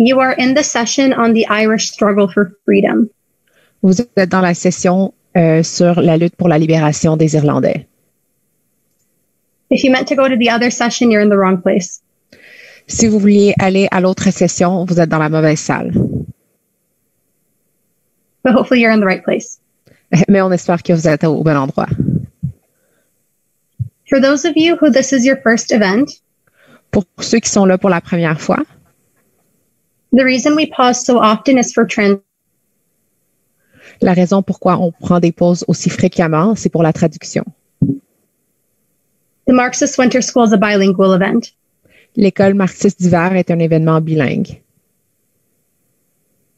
You are in the session on the Irish struggle for freedom. Vous êtes dans la session sur la lutte pour la libération des Irlandais. If you meant to go to the other session, you're in the wrong place. Si vous vouliez aller à l'autre session, vous êtes dans la mauvaise salle. But hopefully you're in the right place. Mais on espère que vous êtes au bon endroit. For those of you who this is your first event, Pour ceux qui sont là pour la première fois, the reason we pause so often is for la raison pourquoi on prend des pauses aussi fréquemment, c'est pour la traduction. The Marxist Winter School is a bilingual event. L'école marxiste d'hiver est un événement bilingue.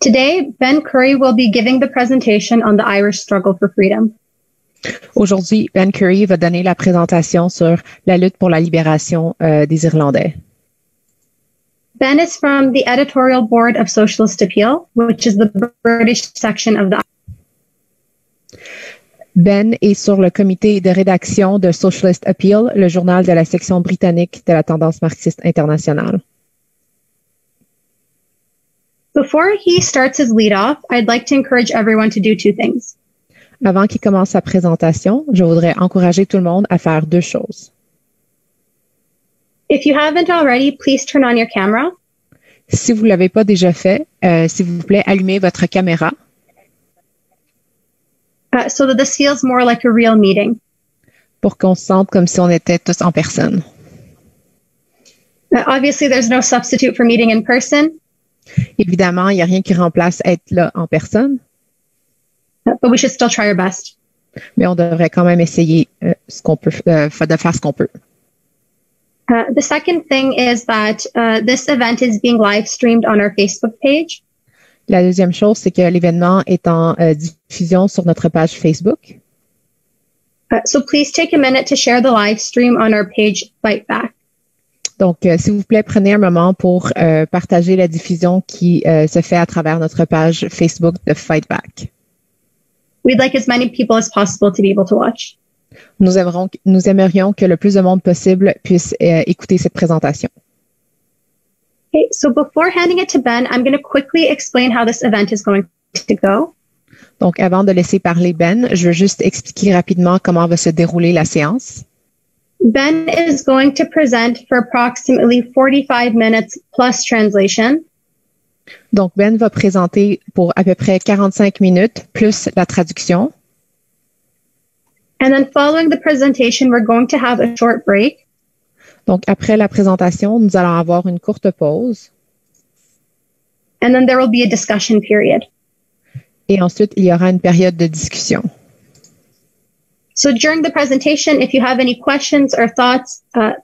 Today, Ben Curry will be giving the presentation on the Irish struggle for freedom. Aujourd'hui, Ben Curry va donner la présentation sur la lutte pour la libération des Irlandais. Ben is from the editorial board of Socialist Appeal, which is the British section of the. Ben est sur le comité de rédaction de Socialist Appeal, le journal de la section britannique de la tendance marxiste internationale. Before he starts his lead-off, I'd like to encourage everyone to do two things. Avant qu'il commence sa présentation, je voudrais encourager tout le monde à faire deux choses. If you haven't already, please turn on your camera. Si vous ne l'avez pas déjà fait, s'il vous plaît, allumez votre caméra So that this feels more like a real meeting. pour qu'on se sente comme si on était tous en personne. Obviously, there's no substitute for meeting in person, Évidemment, il n'y a rien qui remplace être là en personne, but we should still try our best. mais on devrait quand même essayer ce qu'on peut, de faire ce qu'on peut. The second thing is that this event is being live streamed on our Facebook page. La deuxième chose, c'est que l'événement est en diffusion sur notre page Facebook. So please take a minute to share the live stream on our page Fight Back. Donc, s'il vous plaît, prenez un moment pour partager la diffusion qui se fait à travers notre page Facebook de Fight Back. We'd like as many people as possible to be able to watch. Nous aimerions que le plus de monde possible puisse écouter cette présentation. Okay, so before handing it to Ben, I'm going to quickly explain how this event is going to go. Donc, avant de laisser parler Ben, je veux juste expliquer rapidement comment va se dérouler la séance. Ben is going to present for approximately 45 minutes plus translation. Donc, Ben va présenter pour à peu près 45 minutes plus la traduction. And then following the presentation, we're going to have a short break. Donc, après la présentation, nous allons avoir une courte pause. And then there will be a discussion period. Et ensuite, il y aura une période de discussion. So during the presentation, if you have any questions or thoughts,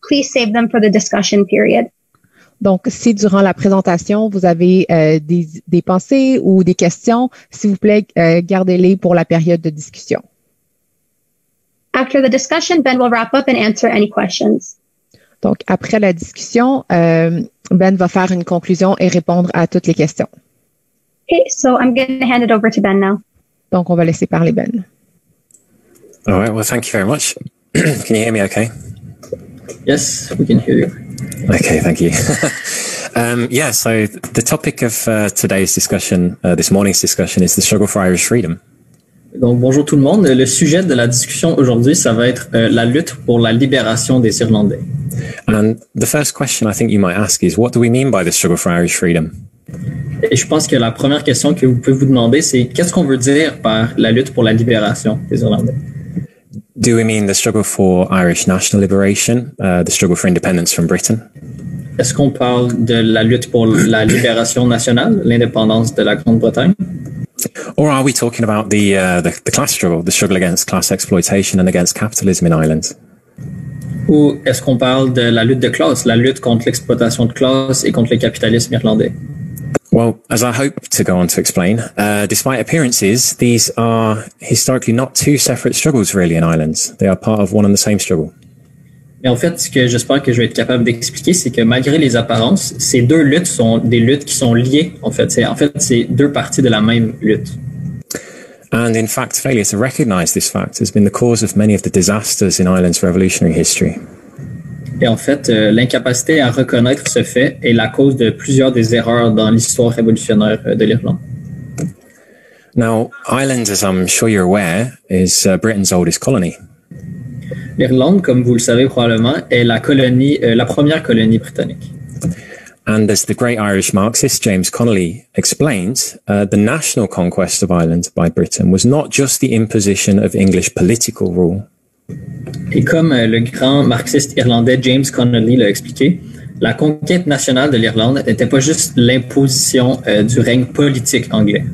please save them for the discussion period. Donc, si durant la présentation, vous avez des pensées ou des questions, s'il vous plaît, gardez-les pour la période de discussion. After the discussion, Ben will wrap up and answer any questions. Donc, après la discussion, Ben va faire une conclusion et répondre à toutes les questions. Okay, so I'm going to hand it over to Ben now. Donc, on va laisser parler Ben. All right, well, thank you very much. Can you hear me okay? Yes, we can hear you. Okay, thank you. Yeah, so the topic of today's discussion, this morning's discussion, is the struggle for Irish freedom. Donc, bonjour tout le monde. Le sujet de la discussion aujourd'hui, ça va être la lutte pour la libération des Irlandais. And the first question I think you might ask is, what do we mean by the struggle for Irish freedom? Et je pense que la première question que vous pouvez vous demander, c'est qu'est-ce qu'on veut dire par la lutte pour la libération des Irlandais? Do we mean the struggle for Irish national liberation, the struggle for independence from Britain? Est-ce qu'on parle de la lutte pour la libération nationale, l'indépendance de la Grande-Bretagne? Or are we talking about the class struggle, the struggle against class exploitation and against capitalism in Ireland? Ou est-ce qu'on parle de la lutte de classe, la lutte contre l'exploitation de classe et contre le capitalisme irlandais? Well, as I hope to go on to explain, despite appearances, these are historically not two separate struggles really in Ireland. They are part of one and the same struggle. Mais en fait, ce que j'espère que je vais être capable d'expliquer, c'est que malgré les apparences, ces deux luttes sont des luttes qui sont liées. En fait, c'est deux parties de la même lutte. And in fact, failure to recognise this fact has been the cause of many of the disasters in Ireland's revolutionary history. Et en fait, l'incapacité à reconnaître ce fait est la cause de plusieurs des erreurs dans l'histoire révolutionnaire de l'Irlande. Now, Ireland, as I'm sure you're aware, is Britain's oldest colony. L'Irlande, comme vous le savez probablement, est la première colonie britannique. And as the great Irish Marxist James Connolly explained, the national conquest of Ireland by Britain was not just the imposition of English political rule. Et comme le grand marxiste irlandais James Connolly l'a expliqué, la conquête nationale de l'Irlande n'était pas juste l'imposition du règne politique anglais.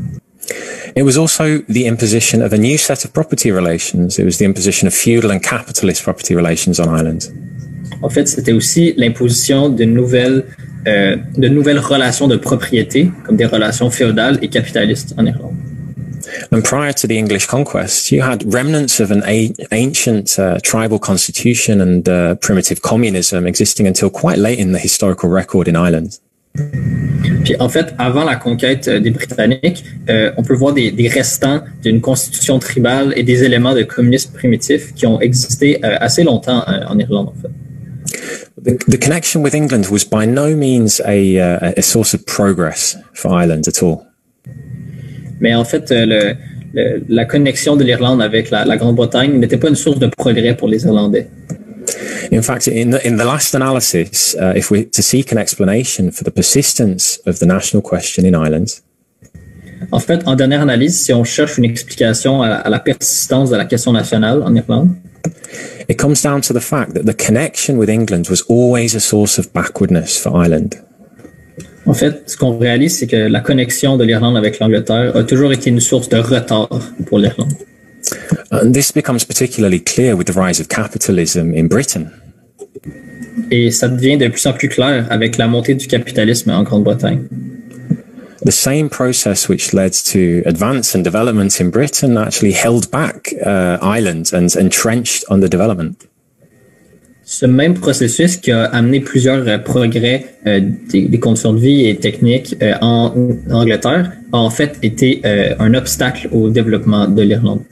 It was also the imposition of a new set of property relations. It was the imposition of feudal and capitalist property relations on Ireland. En fait, c'était aussi l'imposition de nouvelles relations de propriété, comme des relations féodales et capitalistes en Irlande. And prior to the English conquest, you had remnants of an ancient tribal constitution and primitive communism existing until quite late in the historical record in Ireland. Puis en fait, avant la conquête des Britanniques, on peut voir des restants d'une constitution tribale et des éléments de communisme primitif qui ont existé assez longtemps en Irlande, en fait. The connection with England was by no means a source of progress for Ireland at all. Mais en fait, la connexion de l'Irlande avec la Grande-Bretagne n'était pas une source de progrès pour les Irlandais. In fact, in the last analysis, if we're to seek an explanation for the persistence of the national question in Ireland, en fait, en dernière analyse, si on cherche une explication à la persistance de la question nationale en Irlande, it comes down to the fact that the connection with England was always a source of backwardness for Ireland. En fait, ce qu'on réalise, c'est que la connexion de l'Irlande avec l'Angleterre a toujours été une source de retard pour l'Irlande. And this becomes particularly clear with the rise of capitalism in Britain. Et ça devient de plus en plus clair avec la montée du capitalisme en Grande-Bretagne. The same process which led to advance and development in Britain actually held back Ireland and entrenched underdevelopment. Ce même processus qui a amené plusieurs progrès des conditions de vie et techniques en Angleterre a en fait été un obstacle au développement de l'Irlande.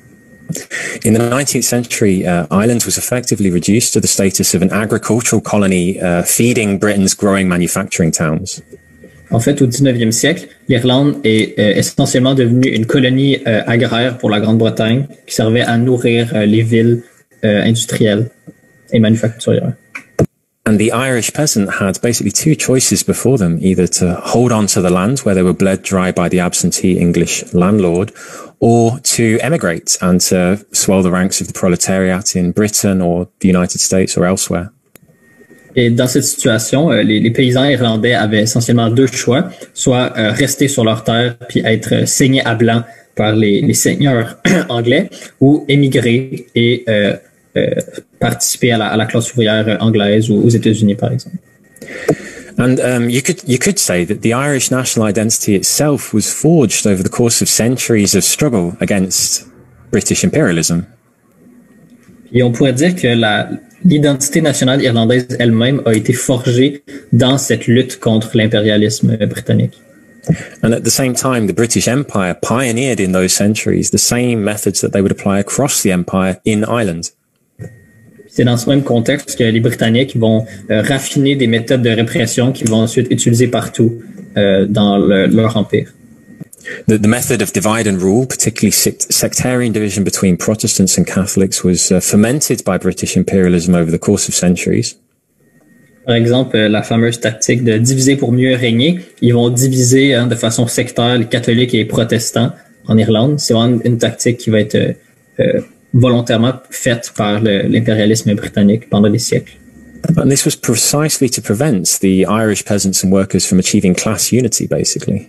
In the 19th century, Ireland was effectively reduced to the status of an agricultural colony feeding Britain's growing manufacturing towns. En fait, au 19e siècle, l'Irlande est essentiellement devenue une colonie agraire pour la Grande-Bretagne qui servait à nourrir les villes industrielles et manufacturières. And the Irish peasant had basically two choices before them, either to hold on to the land where they were bled dry by the absentee English landlord, or to emigrate and to swell the ranks of the proletariat in Britain or the United States or elsewhere. Et dans cette situation, les paysans irlandais avaient essentiellement deux choix, soit rester sur leur terre puis être saignés à blanc par les seigneurs anglais, ou émigrer et participer à la classe ouvrière anglaise ou aux États-Unis, par exemple. And you could say that the Irish national identity itself was forged over the course of centuries of struggle against British imperialism. Et on pourrait dire que l'identité nationale irlandaise elle-même a été forgée dans cette lutte contre l'impérialisme britannique. And at the same time, the British Empire pioneered in those centuries the same methods that they would apply across the empire in Ireland. C'est dans ce même contexte que les Britanniques vont raffiner des méthodes de répression qu'ils vont ensuite utiliser partout dans leur empire. The method of divide and rule, particularly sectarian division between Protestants and Catholics, was fomented by British imperialism over the course of centuries. Par exemple, la fameuse tactique de diviser pour mieux régner. Ils vont diviser de façon sectaire les catholiques et les protestants en Irlande. C'est vraiment une tactique qui va être volontairement faite par l'impérialisme britannique pendant des siècles. And this was precisely to prevent the Irish peasants and workers from achieving class unity, basically.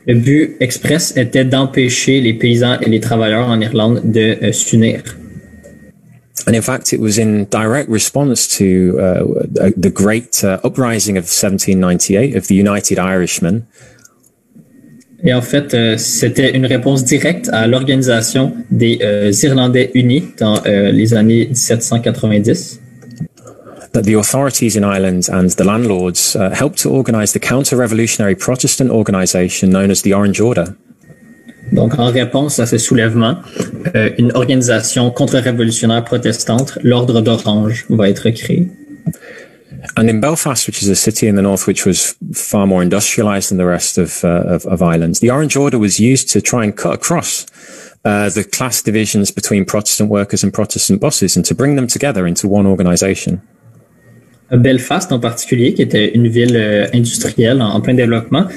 Le but express était d'empêcher les paysans et les travailleurs en Irlande de s'unir. And in fact, it was in direct response to the great uprising of 1798 of the United Irishmen. Et en fait, c'était une réponse directe à l'organisation des Irlandais unis dans les années 1790. That the authorities in Ireland and the landlords helped to organize the counter-revolutionary Protestant organization known as the Orange Order. Donc, en réponse à ce soulèvement, une organisation contre-révolutionnaire protestante, l'Ordre d'Orange, va être créée. And in Belfast, which is a city in the north which was far more industrialized than the rest of Ireland, the Orange Order was used to try and cut across the class divisions between Protestant workers and Protestant bosses and to bring them together into one organization. Belfast en particulier, qui était une ville industrielle en plein développement,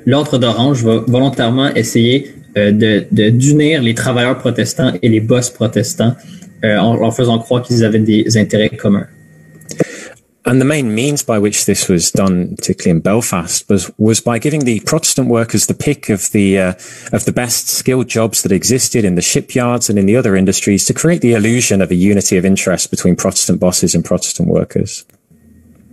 l'Ordre d'Orange va volontairement essayer d'unir les travailleurs protestants et les boss protestants en leur faisant croire qu'ils avaient des intérêts communs. And the main means by which this was done, particularly in Belfast, was by giving the Protestant workers the pick of the best skilled jobs that existed in the shipyards and in the other industries to create the illusion of a unity of interest between Protestant bosses and Protestant workers.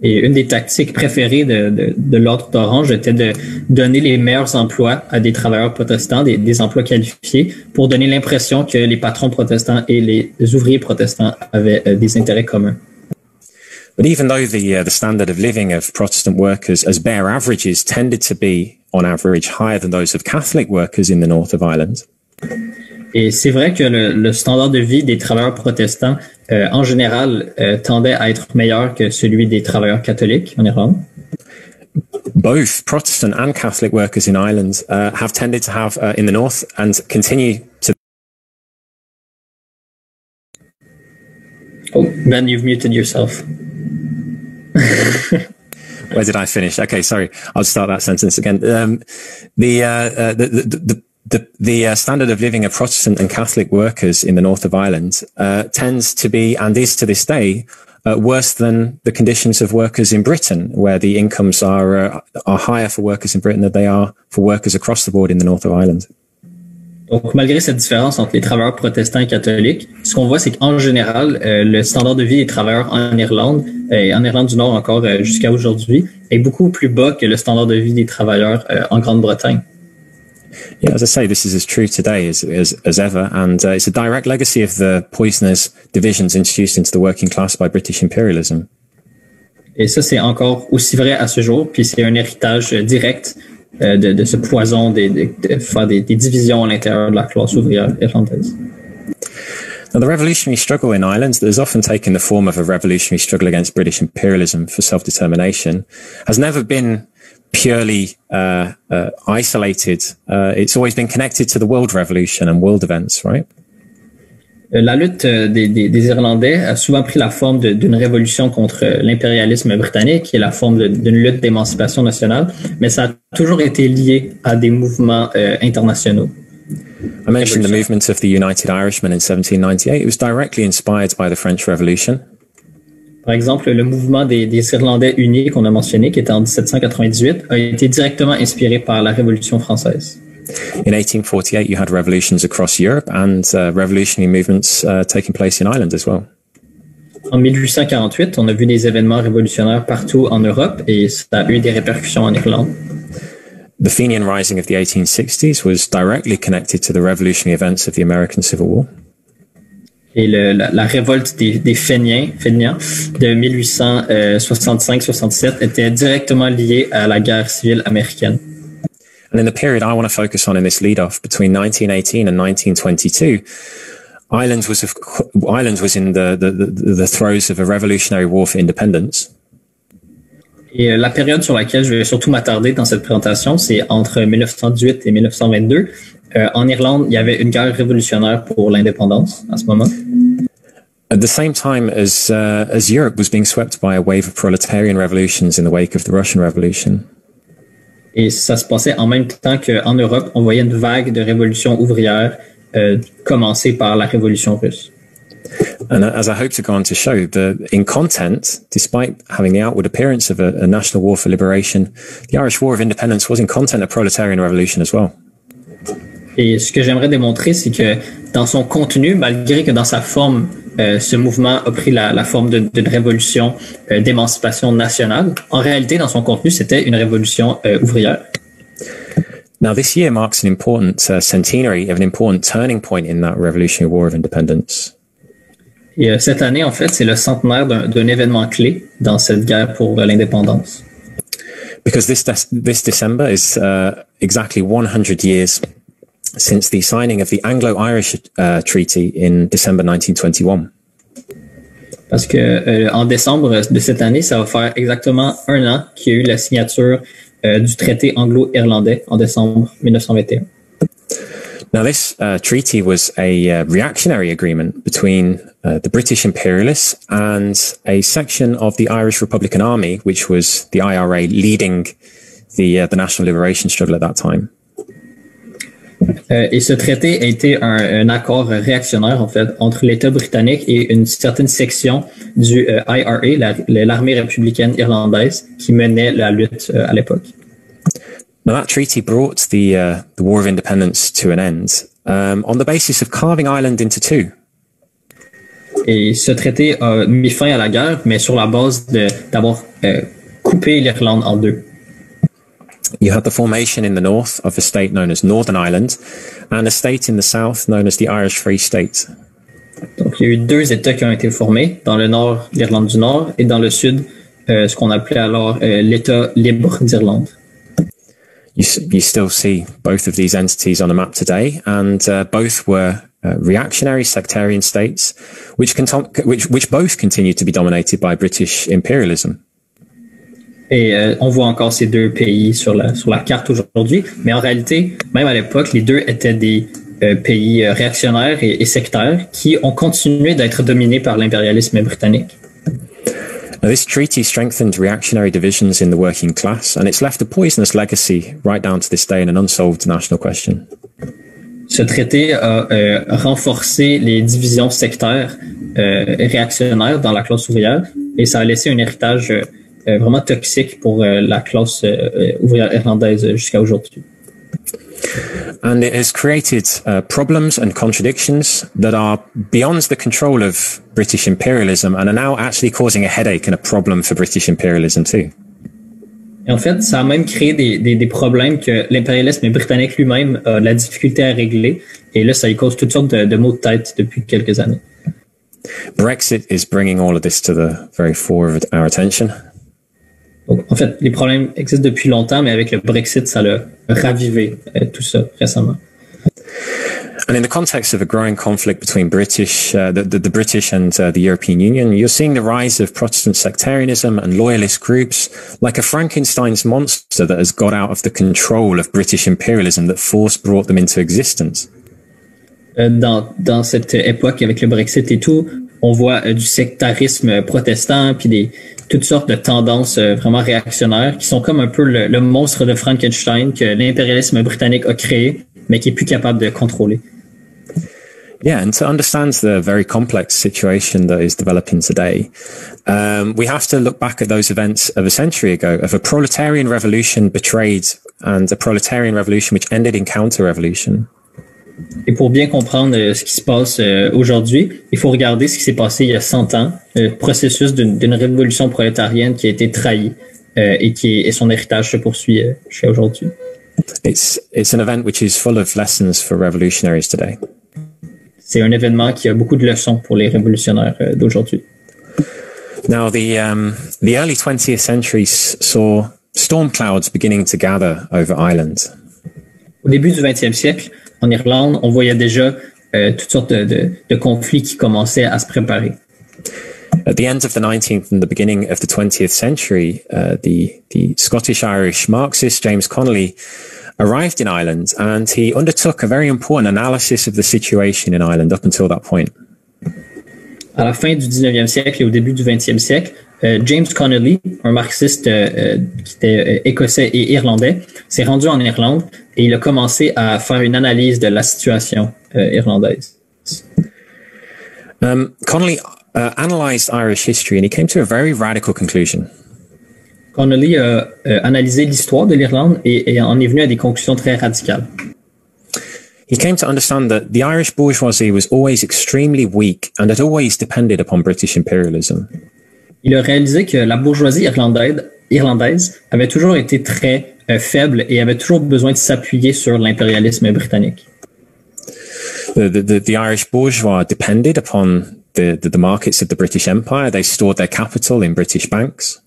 Et une des tactiques préférées de l'Ordre d'Orange était de donner les meilleurs emplois à des travailleurs protestants, des emplois qualifiés, pour donner l'impression que les patrons protestants et les ouvriers protestants avaient des intérêts communs. But even though the standard of living of Protestant workers as bare averages tended to be, on average, higher than those of Catholic workers in the north of Ireland. Et c'est vrai que le standard de vie des travailleurs protestants, en général, tendait à être meilleur que celui des travailleurs catholiques en Irlande. Both Protestant and Catholic workers in Ireland have tended to have, in the north, and continue to. Oh, Ben, you've muted yourself. Where did I finish? Okay, sorry. I'll start that sentence again. The standard of living of Protestant and Catholic workers in the north of Ireland tends to be, and is to this day, worse than the conditions of workers in Britain, where the incomes are higher for workers in Britain than they are for workers across the board in the north of Ireland. Donc, malgré cette différence entre les travailleurs protestants et catholiques, ce qu'on voit, c'est qu'en général, le standard de vie des travailleurs en Irlande, et en Irlande du Nord encore jusqu'à aujourd'hui, est beaucoup plus bas que le standard de vie des travailleurs en Grande-Bretagne. Yeah, as I say, this is as true today as ever, and it's a direct legacy of the poisonous divisions introduced into the working class by British imperialism. Et ça, c'est encore aussi vrai à ce jour, puis c'est un héritage direct de ce poison de faire des divisions à l'intérieur de la classe ouvrière irlandaise. Now, the revolutionary struggle in Ireland that has often taken the form of a revolutionary struggle against British imperialism for self-determination has never been purely isolated. It's always been connected to the world revolution and world events, right? La lutte des Irlandais a souvent pris la forme d'une révolution contre l'impérialisme britannique et la forme d'une lutte d'émancipation nationale, mais ça a toujours été lié à des mouvements internationaux. I mentioned the movement of the United Irishmen in 1798. It was directly inspired by the French Revolution. Par exemple, le mouvement des Irlandais unis qu'on a mentionné, qui était en 1798, a été directement inspiré par la Révolution française. In 1848, you had revolutions across Europe and revolutionary movements taking place in Ireland as well. En 1848, on a vu des événements révolutionnaires partout en Europe et ça a eu des répercussions en Irlande. The Fenian Rising of the 1860s was directly connected to the revolutionary events of the American Civil War. Et la révolte des Féniens de 1865-67 était directement liée à la guerre civile américaine. And in the period I want to focus on in this lead-off, between 1918 and 1922, Ireland was in the throes of a revolutionary war for independence. Et la période sur laquelle je vais surtout m'attarder dans cette présentation, c'est entre 1918 et 1922. En Irlande, il y avait une guerre révolutionnaire pour l'indépendance à ce moment. At the same time as Europe was being swept by a wave of proletarian revolutions in the wake of the Russian Revolution. Et ça se passait en même temps qu'en Europe, on voyait une vague de révolutions ouvrières commencer par la révolution russe. And as I hope to go on to show, in content, despite having the outward appearance of a national war for liberation, the Irish War of Independence was in content a proletarian revolution as well. Et ce que j'aimerais démontrer, c'est que dans son contenu, malgré que dans sa forme, ce mouvement a pris la forme d'une révolution d'émancipation nationale, en réalité, dans son contenu, c'était une révolution ouvrière. Now, this year marks an important centenary of an important turning point in that Revolutionary War of Independence. Et cette année, en fait, c'est le centenaire d'un événement clé dans cette guerre pour l'indépendance. Because this December is exactly 100 years since the signing of the Anglo-Irish Treaty in December 1921. parce que en décembre de cette année, ça va faire exactement 1 an qu'il y a eu la signature du traité anglo-irlandais en décembre 1921. Now, this treaty was a reactionary agreement between the British imperialists and a section of the Irish Republican Army, which was the IRA leading the national liberation struggle at that time. Et ce traité a été un accord réactionnaire, en fait, entre l'État britannique et une certaine section du IRA, l'armée républicaine irlandaise, qui menait la lutte à l'époque. Now, that treaty brought the War of Independence to an end on the basis of carving Ireland into two. Et ce traité a mis fin à la guerre, mais sur la base d'avoir coupé l'Irlande en deux. You had the formation in the north of a state known as Northern Ireland and a state in the south known as the Irish Free State. Donc, il y a eu 2 États qui ont été formés, dans le nord, l'Irlande du Nord, et dans le sud, ce qu'on appelait alors l'État libre d'Irlande. You still see both of these entities on a map today, and both were reactionary sectarian states, which both continue to be dominated by British imperialism. Et on voit encore ces 2 pays sur la carte aujourd'hui, mais en réalité, même à l'époque, les 2 étaient des pays réactionnaires et sectaires qui ont continué d'être dominés par l'impérialisme britannique. Now, this treaty strengthened reactionary divisions in the working class, and it's left a poisonous legacy right down to this day in an unsolved national question. Ce traité a renforcé les divisions sectaires et réactionnaires dans la classe ouvrière, et ça a laissé un héritage vraiment toxique pour la classe ouvrière irlandaise jusqu'à aujourd'hui. And it has created problems and contradictions that are beyond the control of British imperialism and are now actually causing a headache and a problem for British imperialism too. Et en fait, ça a même créé des problèmes que l'impérialisme britannique lui-même a de la difficulté à régler. Et là, ça y cause toutes sortes de maux de tête depuis quelques années. Brexit is bringing all of this to the very fore of our attention. Donc, en fait, les problèmes existent depuis longtemps, mais avec le Brexit, ça l'a ravivé tout ça récemment. And in the context of a growing conflict between the British and the European Union, you're seeing the rise of Protestant sectarianism and loyalist groups like a Frankenstein's monster that has got out of the control of British imperialism that brought them into existence. Dans cette époque, avec le Brexit et tout, on voit du sectarisme protestant, puis toutes sortes de tendances vraiment réactionnaires qui sont comme un peu le monstre de Frankenstein que l'impérialisme britannique a créé, mais qui est plus capable de contrôler. Yeah, and to understand the very complex situation that is developing today, we have to look back at those events of a century ago, of a proletarian revolution betrayed and a proletarian revolution which ended in counter-revolution. Et pour bien comprendre ce qui se passe aujourd'hui, il faut regarder ce qui s'est passé il y a 100 ans, le processus d'une révolution prolétarienne qui a été trahi et son héritage se poursuit jusqu'à aujourd'hui. It's an event which is full of lessons for revolutionaries today. C'est un événement qui a beaucoup de leçons pour les révolutionnaires d'aujourd'hui. Now, the early 20th century saw storm clouds beginning to gather over Ireland. Au début du 20e siècle, en Irlande, on voyait déjà toutes sortes de conflits qui commençaient à se préparer. At the end of the 19th and the beginning of the 20th century, the Scottish-Irish Marxist James Connolly arrived in Ireland, and he undertook a very important analysis of the situation in Ireland up until that point. À la fin du 19e siècle et au début du 20e siècle, James Connolly, un marxiste qui était écossais et irlandais, s'est rendu en Irlande et il a commencé à faire une analyse de la situation irlandaise. Connolly analyzed Irish history and he came to a very radical conclusion. Connolly a analysé l'histoire de l'Irlande et en est venu à des conclusions très radicales. He came to understand that the Irish bourgeoisie was always extremely weak and had always depended upon British imperialism. Il a réalisé que la bourgeoisie irlandaise avait toujours été très faible et avait toujours besoin de s'appuyer sur l'impérialisme britannique. The Irish bourgeois depended upon the markets of the British Empire. They stored their capital in British banks.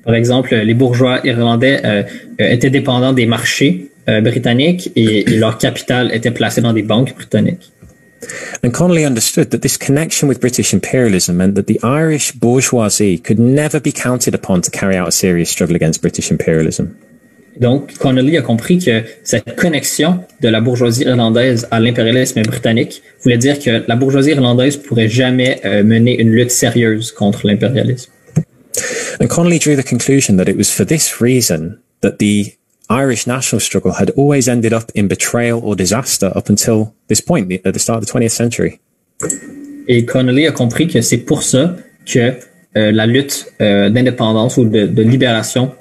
Par exemple, les bourgeois irlandais étaient dépendants des marchés britanniques et leur capital était placé dans des banques britanniques. And Connolly understood that this connection with British imperialism meant that the Irish bourgeoisie could never be counted upon to carry out a serious struggle against British imperialism. Donc, Connolly a compris que cette connexion de la bourgeoisie irlandaise à l'impérialisme britannique voulait dire que la bourgeoisie irlandaise pourrait jamais mener une lutte sérieuse contre l'impérialisme. And Connolly drew the conclusion that it was for this reason that the Irish national struggle had always ended up in betrayal or disaster up until this point, at the start of the 20th century. Et Connolly a compris que c'est pour ça que la lutte d'indépendance ou de libération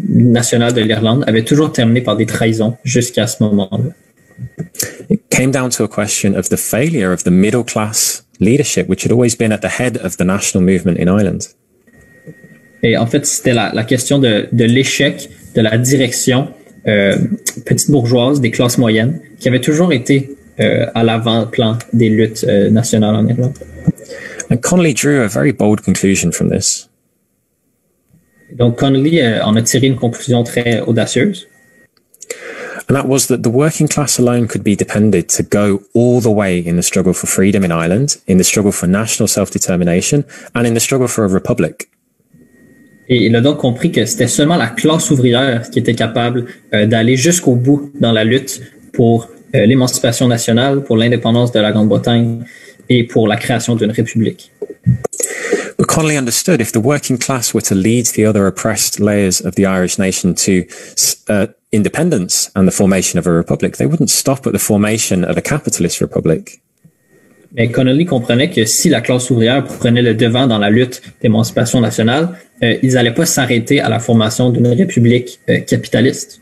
nationale de l'Irlande avait toujours terminé par des trahisons jusqu'à ce moment-là. It came down to a question of the failure of the middle class leadership, which had always been at the head of the national movement in Ireland. Et en fait, c'était la question de l'échec de la direction petite bourgeoise des classes moyennes qui avait toujours été à l'avant-plan des luttes nationales en Irlande. And Connolly drew a very bold conclusion from this. Donc, Connolly en a tiré une conclusion très audacieuse. And that was that the working class alone could be depended to go all the way in the struggle for freedom in Ireland, in the struggle for national self-determination, and in the struggle for a republic. Et il a donc compris que c'était seulement la classe ouvrière qui était capable d'aller jusqu'au bout dans la lutte pour l'émancipation nationale, pour l'indépendance de la Grande-Bretagne et pour la création d'une république. But Connolly understood if the working class were to lead the other oppressed layers of the Irish nation to independence and the formation of a republic, they wouldn't stop at the formation of a capitalist republic. Mais Connolly comprenait que si la classe ouvrière prenait le devant dans la lutte d'émancipation nationale, ils n'allaient pas s'arrêter à la formation d'une république capitaliste.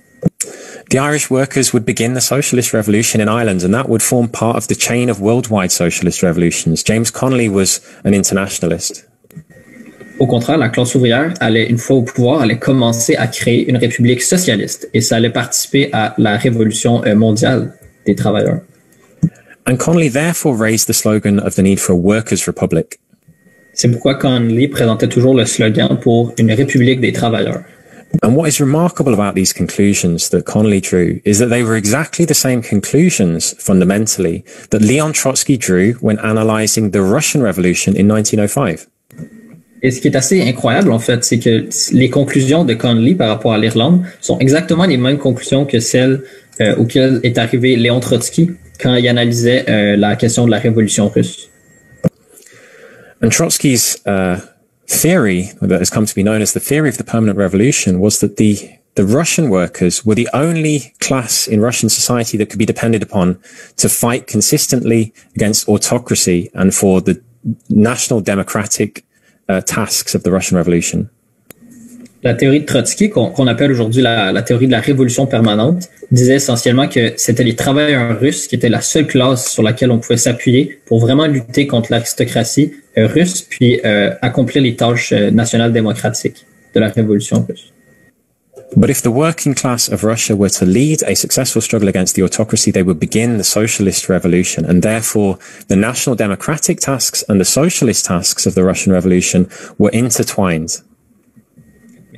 The Irish workers would begin the socialist revolution in Ireland, and that would form part of the chain of worldwide socialist revolutions. James Connolly was an internationalist. Au contraire, la classe ouvrière allait, une fois au pouvoir, allait commencer à créer une république socialiste et ça allait participer à la révolution mondiale des travailleurs. And Connolly therefore raised the slogan of the need for a workers' republic. C'est pourquoi Connolly présentait toujours le slogan pour une république des travailleurs. And what is remarkable about these conclusions that Connolly drew is that they were exactly the same conclusions, fundamentally, that Leon Trotsky drew when analyzing the Russian Revolution in 1905. Et ce qui est assez incroyable, en fait, c'est que les conclusions de Connolly par rapport à l'Irlande sont exactement les mêmes conclusions que celles auxquelles est arrivé Léon Trotsky quand il analysait la question de la révolution russe. And Trotsky's theory that has come to be known as the theory of the permanent revolution was that the Russian workers were the only class in Russian society that could be depended upon to fight consistently against autocracy and for the national democratic tasks of the Russian Revolution. La théorie de Trotsky, qu'on appelle aujourd'hui la théorie de la révolution permanente, disait essentiellement que c'était les travailleurs russes qui étaient la seule classe sur laquelle on pouvait s'appuyer pour vraiment lutter contre l'aristocratie russe, puis accomplir les tâches nationales démocratiques de la révolution russe. But if the working class of Russia were to lead a successful struggle against the autocracy, they would begin the socialist revolution, and therefore the national democratic tasks and the socialist tasks of the Russian Revolution were intertwined.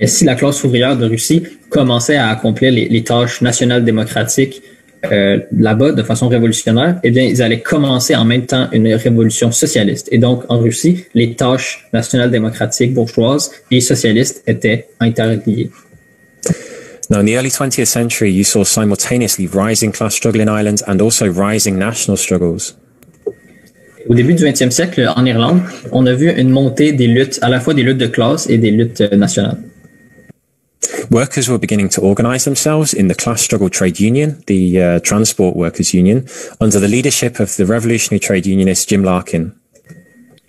Et si la classe ouvrière de Russie commençait à accomplir les tâches nationales démocratiques là-bas de façon révolutionnaire, eh bien, ils allaient commencer en même temps une révolution socialiste. Et donc, en Russie, les tâches nationales démocratiques, bourgeoises et socialistes étaient interliées. Now, in the early 20th century, you saw simultaneously rising class struggle in Ireland and also rising national struggles. Au début du 20e siècle, en Irlande, on a vu une montée des luttes, à la fois des luttes de classe et des luttes nationales. Workers were beginning to organize themselves in the class struggle trade union, the Transport Workers Union, under the leadership of the revolutionary trade unionist Jim Larkin.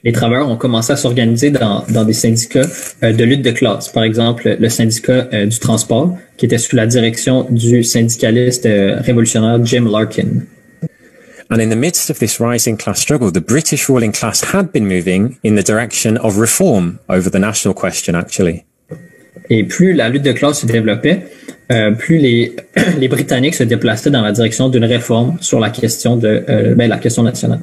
Les travailleurs ont commencé à s'organiser dans des syndicats de lutte de classe. Par exemple, le syndicat du transport, qui était sous la direction du syndicaliste révolutionnaire Jim Larkin. And in the midst of this rising class struggle, the British ruling class had been moving in the direction of reform over the national question, actually. Et plus la lutte de classe se développait, plus les Britanniques se déplaçaient dans la direction d'une réforme sur la question la question nationale.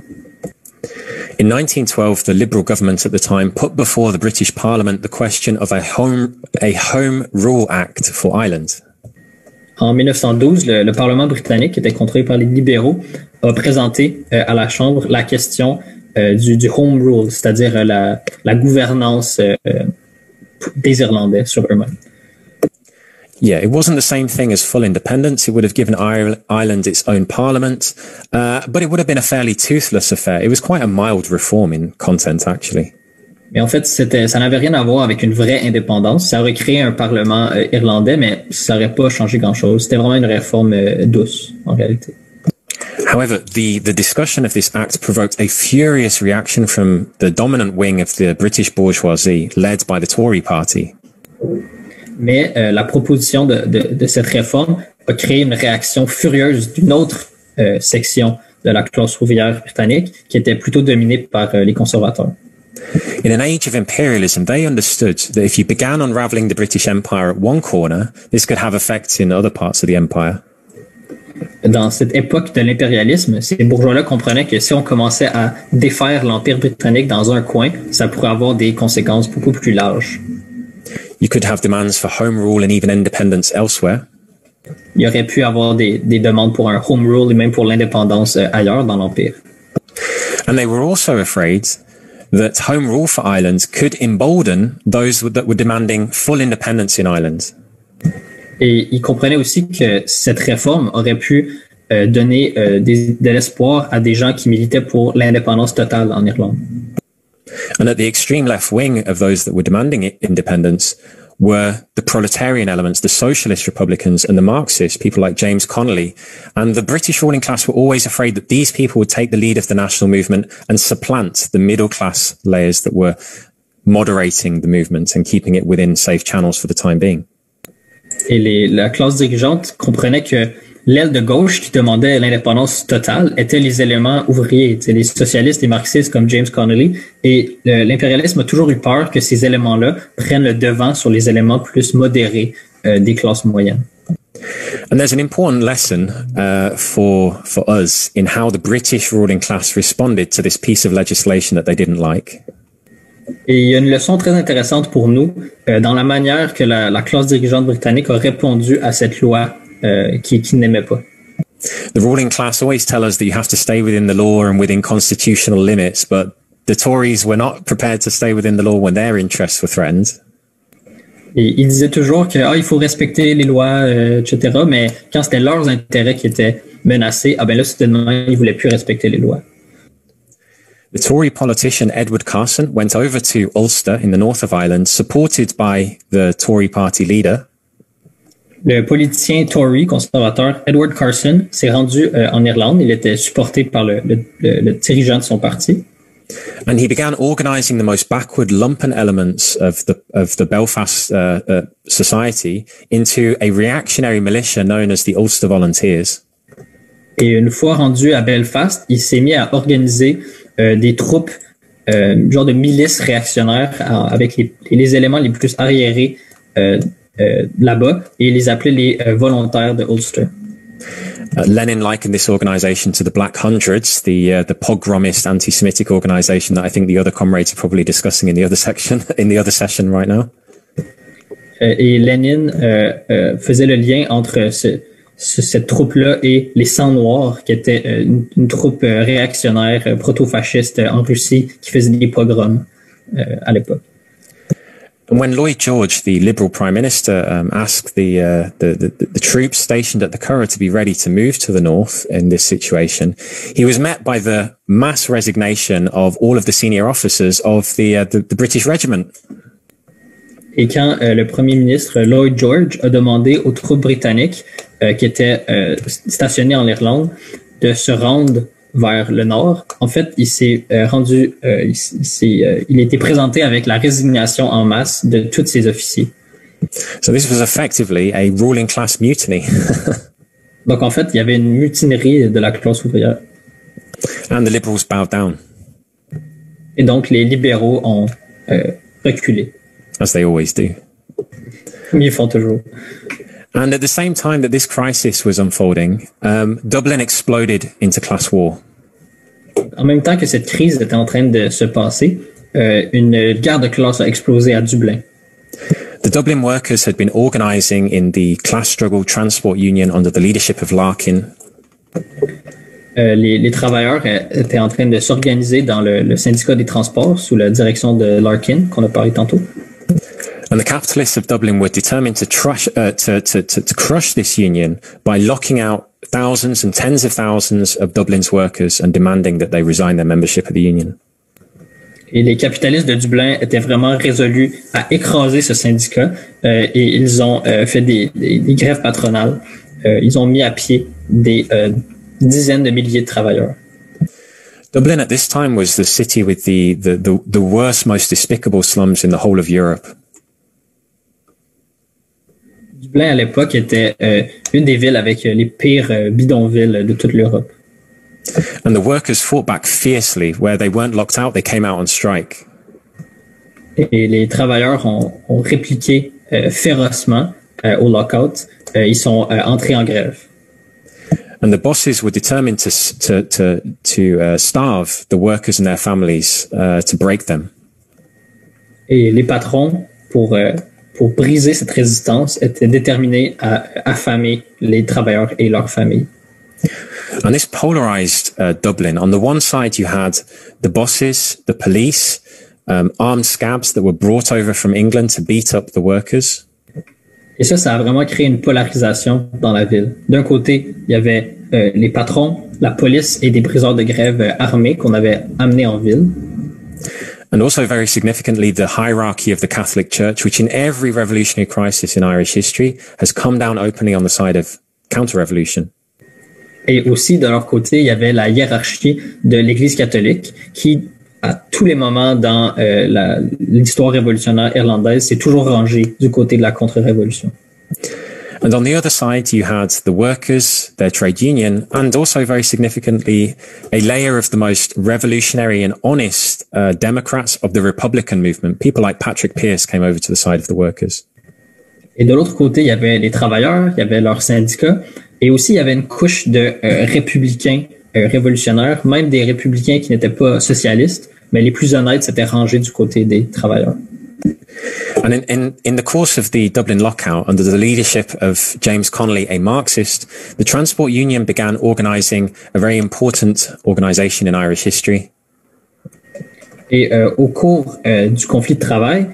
In 1912, the Liberal government at the time put before the British Parliament the question of a Home Rule Act for Ireland. En 1912, le Parlement britannique, qui était contrôlé par les libéraux, a présenté à la Chambre la question du home rule, c'est-à-dire la gouvernance des Irlandais sur eux-mêmes. Yeah, it wasn't the same thing as full independence. It would have given Ireland its own parliament, but it would have been a fairly toothless affair. It was quite a mild reform in content, actually. Mais en fait, ça n'avait rien à voir avec une vraie indépendance. Ça aurait créé un parlement irlandais, mais ça n'aurait pas changé grand-chose. C'était vraiment une réforme douce, en réalité. However, the discussion of this act provoked a furious reaction from the dominant wing of the British bourgeoisie, led by the Tory party. Mais la proposition de cette réforme a créé une réaction furieuse d'une autre section de la classe ouvrière britannique qui était plutôt dominée par les conservateurs. In an age of imperialism, they understood that if you began unraveling the British Empire at one corner, this could have effects in other parts of the empire. Dans cette époque de l'impérialisme, ces bourgeois-là comprenaient que si on commençait à défaire l'Empire britannique dans un coin, ça pourrait avoir des conséquences beaucoup plus larges. You could have demands for home rule and even independence elsewhere. Il y aurait pu avoir des demandes pour un home rule et même pour l'indépendance ailleurs dans l'Empire. And they were also afraid that home rule for Ireland could embolden those that were demanding full independence in Ireland. Et ils comprenaient aussi que cette réforme aurait pu donner de l'espoir à des gens qui militaient pour l'indépendance totale en Irlande. And at the extreme left wing of those that were demanding independence were the proletarian elements, the socialist Republicans and the Marxists, people like James Connolly. And the British ruling class were always afraid that these people would take the lead of the national movement and supplant the middle class layers that were moderating the movement and keeping it within safe channels for the time being. Et la classe dirigeante comprenait que l'aile de gauche qui demandait l'indépendance totale étaient les éléments ouvriers, les socialistes et marxistes comme James Connolly. Et l'impérialisme a toujours eu peur que ces éléments-là prennent le devant sur les éléments plus modérés des classes moyennes. And there's an important lesson for us in how the British ruling class responded to this piece of legislation that they didn't like. Et il y a une leçon très intéressante pour nous dans la manière que la classe dirigeante britannique a répondu à cette loi qui n'aimait pas. The ruling class always tell us that you have to stay within the law and within constitutional limits, but the Tories were not prepared to stay within the law when their interests were threatened. Et ils disaient toujours que il faut respecter les lois, etc. Mais quand c'était leurs intérêts qui étaient menacés, ben là, soudainement, ils voulaient plus respecter les lois. The Tory politician Edward Carson went over to Ulster in the north of Ireland, supported by the Tory party leader. Le politicien Tory conservateur Edward Carson s'est rendu en Irlande. Il était supporté par le dirigeant de son parti. And he began organising the most backward lumpen elements of the Belfast society into a reactionary militia known as the Ulster Volunteers. Et une fois rendu à Belfast, il s'est mis à organiser des troupes, genre de milices réactionnaires avec les éléments les plus arriérés là-bas, et il les appelait les volontaires de Ulster. Lenin likened this organisation to the Black Hundreds, the pogromist anti-Semitic organisation that I think the other comrades are probably discussing in the other session right now. Et Lénine faisait le lien entre cette troupe-là et les Sangs Noirs, qui était une troupe réactionnaire proto-fasciste en Russie qui faisait des pogroms à l'époque. And when Lloyd George, the Liberal Prime Minister, asked the troops stationed at the Curragh to be ready to move to the north in this situation, he was met by the mass resignation of all of the senior officers of the British regiment. Et quand le Premier ministre Lloyd George a demandé aux troupes britanniques qui étaient stationnées en Irlande de se rendre vers le nord, en fait, il s'est rendu, il a été présenté avec la résignation en masse de tous ses officiers. So this was effectively a ruling class mutiny. Donc en fait, il y avait une mutinerie de la classe ouvrière. And the Liberals bowed down. Et donc les libéraux ont reculé. As they always do. Ils font toujours. And at the same time that this crisis was unfolding, Dublin exploded into class war. En même temps que cette crise était en train de se passer, une guerre de classe a explosé à Dublin. The Dublin workers had been organising in the class struggle transport union under the leadership of Larkin. Les travailleurs étaient en train de s'organiser dans le syndicat des transports sous la direction de Larkin, qu'on a parlé tantôt. And the capitalists of Dublin were determined to crush this union by locking out thousands and tens of thousands of Dublin's workers and demanding that they resign their membership of the union. Et les capitalistes de Dublin étaient vraiment résolus à écraser ce syndicat et ils ont fait des grèves patronales. Ils ont mis à pied des dizaines de milliers de travailleurs. Dublin at this time was the city with the worst, most despicable slums in the whole of Europe. Dublin à l'époque était une des villes avec les pires bidonvilles de toute l'Europe. And the workers fought back fiercely. Where they weren't locked out, they came out on strike. Et les travailleurs ont répliqué férocement au lockout. Ils sont entrés en grève. And the bosses were determined to starve the workers and their families to break them. Et les patrons, pour briser cette résistance, étaient déterminés à affamer les travailleurs et leurs familles. And this polarized Dublin. On the one side, you had the bosses, the police, armed scabs that were brought over from England to beat up the workers. Et ça a vraiment créé une polarisation dans la ville. D'un côté, il y avait les patrons, la police et des briseurs de grève armés qu'on avait amenés en ville. And also very significantly, the hierarchy of the Catholic Church, which in every revolutionary crisis in Irish history has come down openly on the side of counter-revolution. Et aussi, de leur côté, il y avait la hiérarchie de l'Église catholique qui, à tous les moments dans l'histoire révolutionnaire irlandaise, s'est toujours rangée du côté de la contre-révolution. And on the other side, you had the workers, their trade union, and also very significantly, a layer of the most revolutionary and honest Democrats of the Republican movement. People like Patrick Pearse came over to the side of the workers. Et de l'autre côté, il y avait les travailleurs, il y avait leurs syndicats, et aussi il y avait une couche de républicains révolutionnaires, même des républicains qui n'étaient pas socialistes, mais les plus honnêtes s'étaient rangés du côté des travailleurs. And in the course of the Dublin lockout, under the leadership of James Connolly, a Marxist, the Transport Union began organising a very important organisation in Irish history. Et au cours du conflit de travail,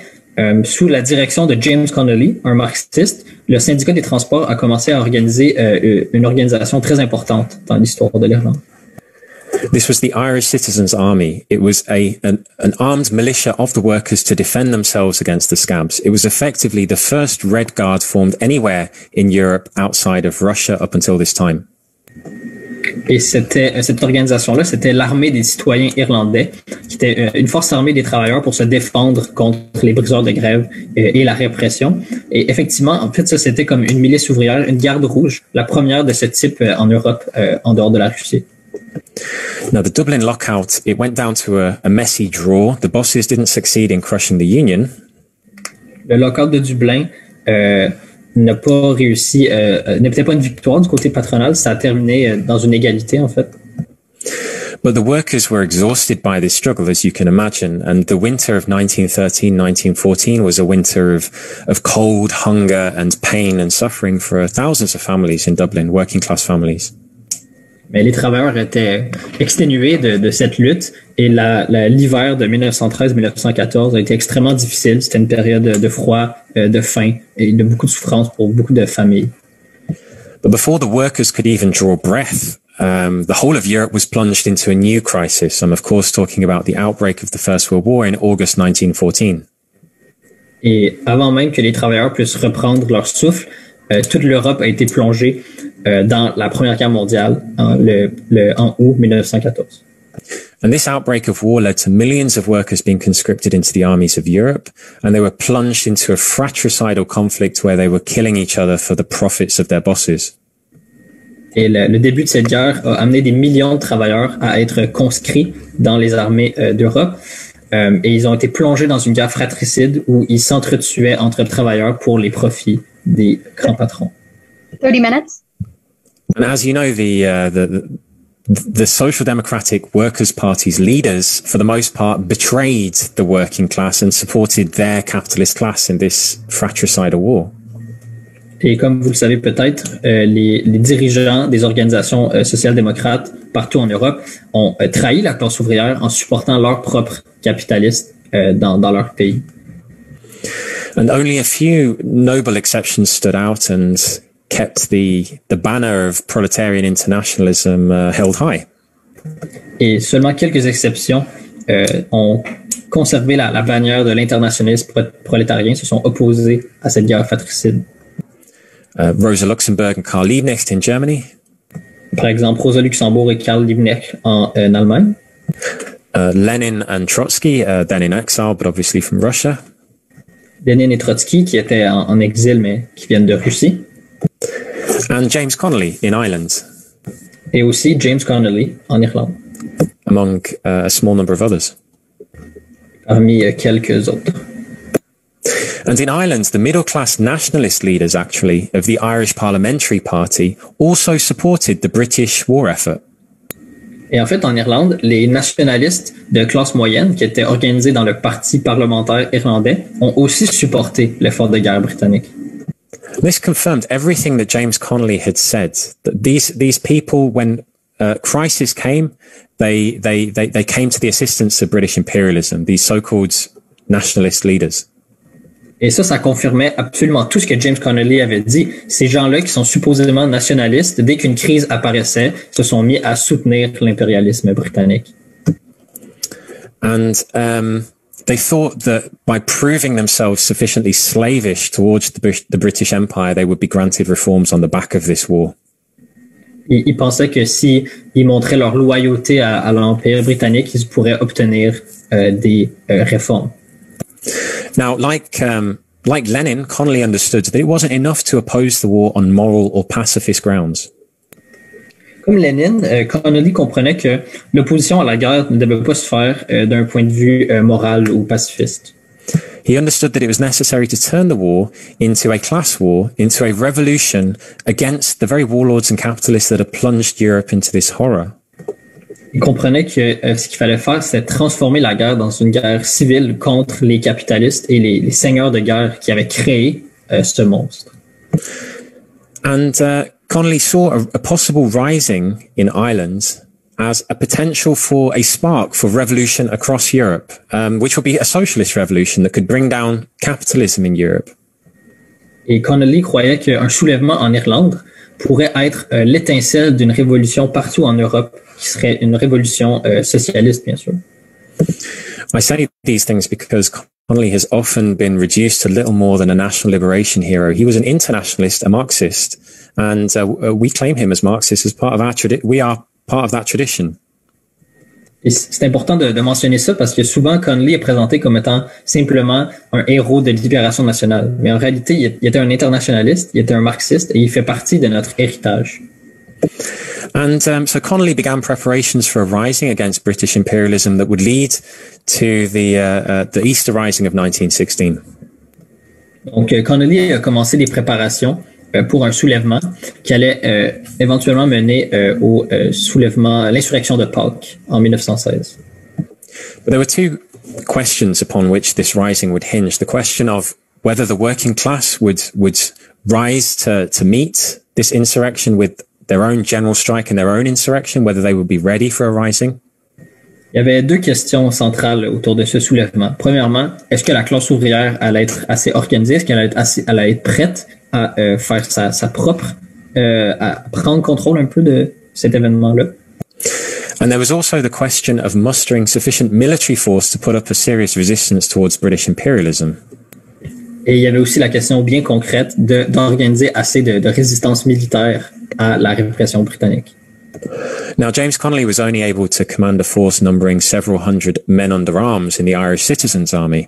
sous la direction de James Connolly, un marxiste, le syndicat des transports a commencé à organiser une organisation très importante dans l'histoire de l'Irlande. This was the Irish Citizens' Army. It was an armed militia of the workers to defend themselves against the scabs. It was effectively the first Red Guard formed anywhere in Europe outside of Russia up until this time. Et cette organisation-là, c'était l'armée des citoyens irlandais, qui était une force armée des travailleurs pour se défendre contre les briseurs de grève et la répression. Et effectivement, en fait, ça, c'était comme une milice ouvrière, une garde rouge, la première de ce type en Europe, en dehors de la Russie. Now, the Dublin lockout, it went down to a messy draw. The bosses didn't succeed in crushing the union. Le lockout de Dublin n'a pas réussi, n'était pas une victoire du côté patronal. Ça a terminé dans une égalité, en fait. But the workers were exhausted by this struggle, as you can imagine, and the winter of 1913-1914 was a winter of cold, hunger, and pain and suffering for thousands of families in Dublin, working-class families. Mais les travailleurs étaient exténués de cette lutte et l'hiver de 1913-1914 a été extrêmement difficile. C'était une période de froid, de faim et de beaucoup de souffrance pour beaucoup de familles. But before the workers could even draw breath, the whole of Europe was plunged into a new crisis. I'm of course talking about the outbreak of the First World War in August 1914. Et avant même que les travailleurs puissent reprendre leur souffle, toute l'Europe a été plongée dans la Première Guerre mondiale en août 1914. And this outbreak of war led to millions of workers being conscripted into the armies of Europe, and they were plunged into a fratricidal conflict where they were killing each other for the profits of their bosses. Et le début de cette guerre a amené des millions de travailleurs à être conscrits dans les armées d'Europe. Et ils ont été plongés dans une guerre fratricide où ils s'entretuaient entre travailleurs pour les profits des grands patrons. 30 minutes. And as you know, the Social Democratic Workers' Party's leaders, for the most part, betrayed the working class and supported their capitalist class in this fratricidal war. Et comme vous le savez peut-être, les dirigeants des organisations social-démocrates partout en Europe ont trahi la classe ouvrière en supportant leurs propres capitalistes dans leur pays. And only a few noble exceptions stood out and kept the banner of proletarian internationalism held high. Et seulement quelques exceptions ont conservé la bannière de l'internationalisme prolétarien, se sont opposés à cette guerre fratricide. Rosa Luxemburg and Karl Liebknecht in Germany. Par exemple, Rosa Luxemburg et Karl Liebknecht en Allemagne. Lenin and Trotsky, then in exile, but obviously from Russia. Lénine et Trotsky, qui étaient en exil, mais qui viennent de Russie. And James Connolly in Ireland. Et aussi James Connolly en Irlande. Among a small number of others. Parmi quelques autres. And in Ireland, the middle-class nationalist leaders, actually, of the Irish Parliamentary Party also supported the British war effort. Et en fait, en Irlande, les nationalistes de classe moyenne, qui étaient organisés dans le Parti parlementaire irlandais, ont aussi supporté l'effort de guerre britannique. This confirmed everything that James Connolly had said, that these people, when crisis came, they came to the assistance of British imperialism, these so-called nationalist leaders. Et ça confirmait absolument tout ce que James Connolly avait dit. Ces gens-là qui sont supposément nationalistes, dès qu'une crise apparaissait, se sont mis à soutenir l'impérialisme britannique. And they thought that by proving themselves sufficiently slavish towards the British Empire, they would be granted reforms on the back of this war. Ils pensaient que si ils montraient leur loyauté à l'Empire britannique, ils pourraient obtenir des réformes. Now, like Lenin, Connolly understood that it wasn't enough to oppose the war on moral or pacifist grounds. Comme Lénine, Connolly comprenait que l'opposition à la guerre ne devait pas se faire d'un point de vue moral ou pacifiste. He understood that it was necessary to turn the war into a class war, into a revolution against the very warlords and capitalists that had plunged Europe into this horror. Il comprenait que ce qu'il fallait faire, c'était transformer la guerre dans une guerre civile contre les capitalistes et les seigneurs de guerre qui avaient créé ce monstre. And Connolly saw a possible rising in Ireland as a potential for a spark for revolution across Europe, which would be a socialist revolution that could bring down capitalism in Europe. Et Connolly croyait qu'un soulèvement en Irlande pourrait être l'étincelle d'une révolution partout en Europe, qui serait une révolution socialiste, bien sûr. I say these things because Connolly has often been reduced to little more than a national liberation hero. He was an internationalist, a Marxist, and we claim him as Marxists as part of our tradition. We are part of that tradition. Et c'est important de mentionner ça parce que souvent Connolly est présenté comme étant simplement un héros de libération nationale. Mais en réalité, il était un internationaliste, il était un marxiste et il fait partie de notre héritage. And so Connolly began preparations for a rising against British imperialism that would lead to the Easter Rising of 1916. Donc Connolly a commencé les préparations pour un soulèvement qui allait éventuellement mener au soulèvement, l'insurrection de Pâques en 1916. But there were two questions upon which this rising would hinge. The question of whether the working class would rise to meet this insurrection with their own general strike and their own insurrection, whether they would be ready for a rising. Il y avait deux questions centrales autour de ce soulèvement. Premièrement, est-ce que la classe ouvrière allait être assez organisée? Est-ce qu'elle allait être prête à faire sa propre, à prendre contrôle un peu de cet événement-là? And there was also the question of mustering sufficient military force to put up a serious resistance towards British imperialism. Et il y avait aussi la question bien concrète d'organiser assez de résistance militaire à la répression britannique. Now, James Connolly was only able to command a force numbering several hundred men under arms in the Irish Citizens' Army.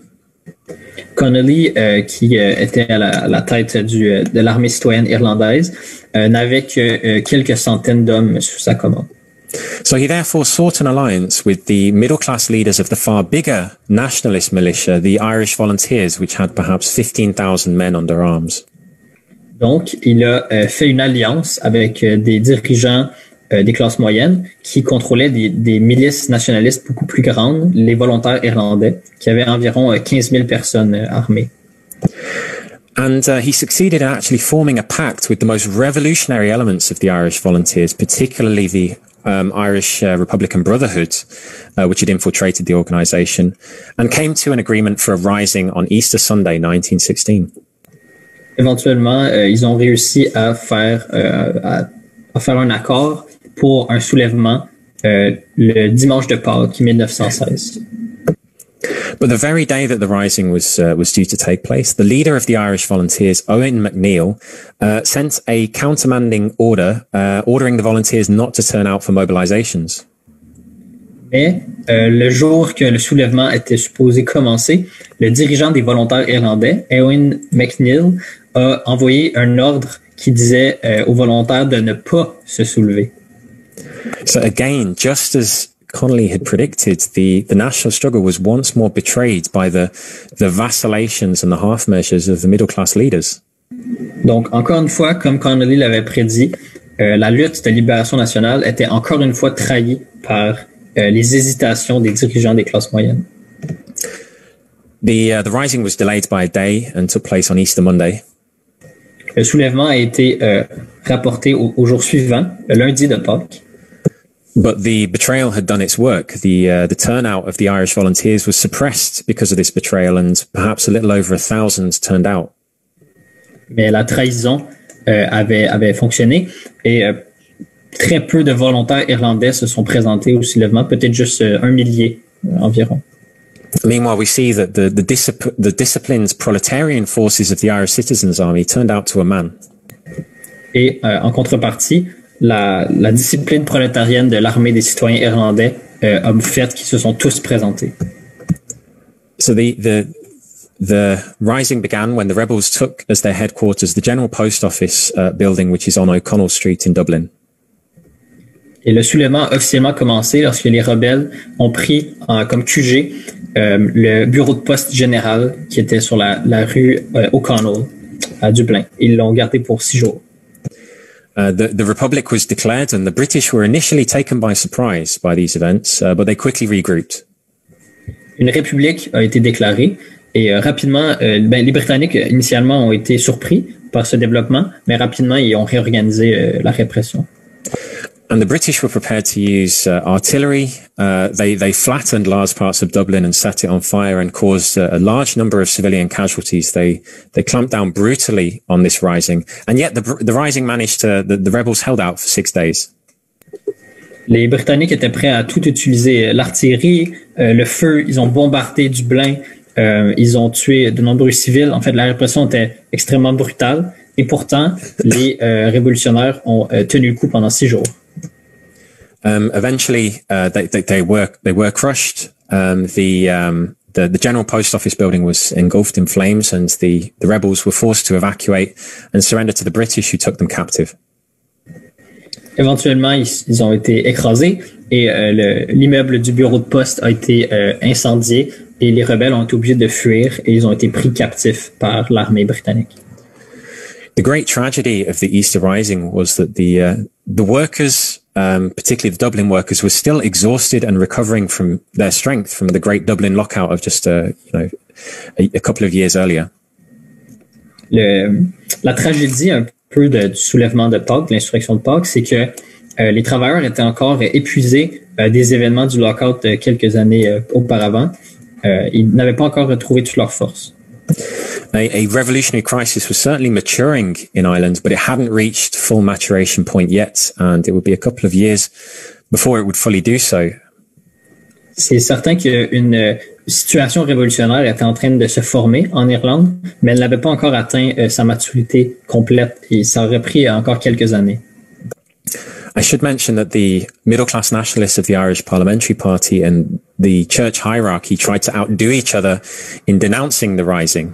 Connolly, qui était à la tête de l'armée citoyenne irlandaise, n'avait que quelques centaines d'hommes sous sa commande. So he therefore sought an alliance with the middle-class leaders of the far bigger nationalist militia, the Irish Volunteers, which had perhaps 15,000 men under arms. Donc, il a fait une alliance avec des dirigeants des classes moyennes qui contrôlaient des milices nationalistes beaucoup plus grandes, les volontaires irlandais, qui avaient environ 15 000 personnes armées. And he succeeded in actually forming a pact with the most revolutionary elements of the Irish volunteers, particularly the Irish Republican Brotherhood, which had infiltrated the organisation, and came to an agreement for a rising on Easter Sunday, 1916. Éventuellement, ils ont réussi à faire un accord pour un soulèvement le dimanche de Pâques 1916. But the very day that the rising was due to take place, the leader of the Irish Volunteers, Owen McNeill, sent a countermanding order ordering the volunteers not to turn out for mobilizations. Mais le jour que le soulèvement était supposé commencer, le dirigeant des volontaires irlandais, Owen McNeill, a envoyé un ordre qui disait aux volontaires de ne pas se soulever. So again, just as Connolly had predicted, the national struggle was once more betrayed by the vacillations and the half measures of the middle class leaders. Donc, encore une fois, comme Connolly l'avait prédit, la lutte de libération nationale était encore une fois trahie par les hésitations des dirigeants des classes moyennes. The rising was delayed by a day and took place on Easter Monday. Le soulèvement a été rapporté au jour suivant, le lundi de Pâques. But the betrayal had done its work. The turnout of the Irish volunteers was suppressed because of this betrayal, and perhaps a little over 1,000 turned out. Mais la trahison avait fonctionné et très peu de volontaires irlandais se sont présentés au soulèvement, peut-être juste 1 millier environ. Meanwhile, we see that the disciplined proletarian forces of the Irish Citizens Army turned out to a man. Et en contrepartie, la discipline prolétarienne de l'armée des citoyens irlandais a fait qu'ils se sont tous présentés. So the rising began when the rebels took as their headquarters the General Post Office building, which is on O'Connell Street in Dublin. Et le soulèvement a officiellement commencé lorsque les rebelles ont pris comme QG le bureau de poste général qui était sur la rue O'Connell à Dublin. Ils l'ont gardé pour 6 jours. The Republic was declared, and the British were initially taken by surprise by these events, but they quickly regrouped. Une république a été déclarée et rapidement, les Britanniques initialement ont été surpris par ce développement, mais rapidement ils ont réorganisé la répression. And the British were prepared to use artillery. They flattened large parts of Dublin and set it on fire and caused a large number of civilian casualties. They clamped down brutally on this rising, and yet the rising managed to. The rebels held out for 6 days. Les Britanniques étaient prêts à tout utiliser, l'artillerie, le feu. Ils ont bombardé Dublin. Ils ont tué de nombreux civils. En fait, la répression était extrêmement brutale. Et pourtant, les révolutionnaires ont tenu le coup pendant 6 jours. Eventually, they were crushed. The General Post Office building was engulfed in flames, and the rebels were forced to evacuate and surrender to the British, who took them captive. Éventuellement, ils ont été écrasés et l'immeuble du bureau de poste a été incendié et les rebelles ont été obligés de fuir et ils ont été pris captifs par l'armée britannique. The great tragedy of the Easter Rising was that the workers, particularly the Dublin workers, were still exhausted and recovering from their strength from the great Dublin lockout of just a couple of years earlier. La tragédie un peu du soulèvement de Pâques, de l'insurrection de Pâques, c'est que les travailleurs étaient encore épuisés des événements du lockout de quelques années auparavant. Ils n'avaient pas encore retrouvé toute leur force. A revolutionary crisis was certainly maturing in Ireland, but it hadn't reached full maturation point yet, and it would be a couple of years before it would fully do so. C'est certain qu'une situation révolutionnaire était en train de se former en Irlande, mais elle n'avait pas encore atteint sa maturité complète et ça aurait pris encore quelques années. I should mention that the middle-class nationalists of the Irish Parliamentary Party and the church hierarchy tried to outdo each other in denouncing the rising.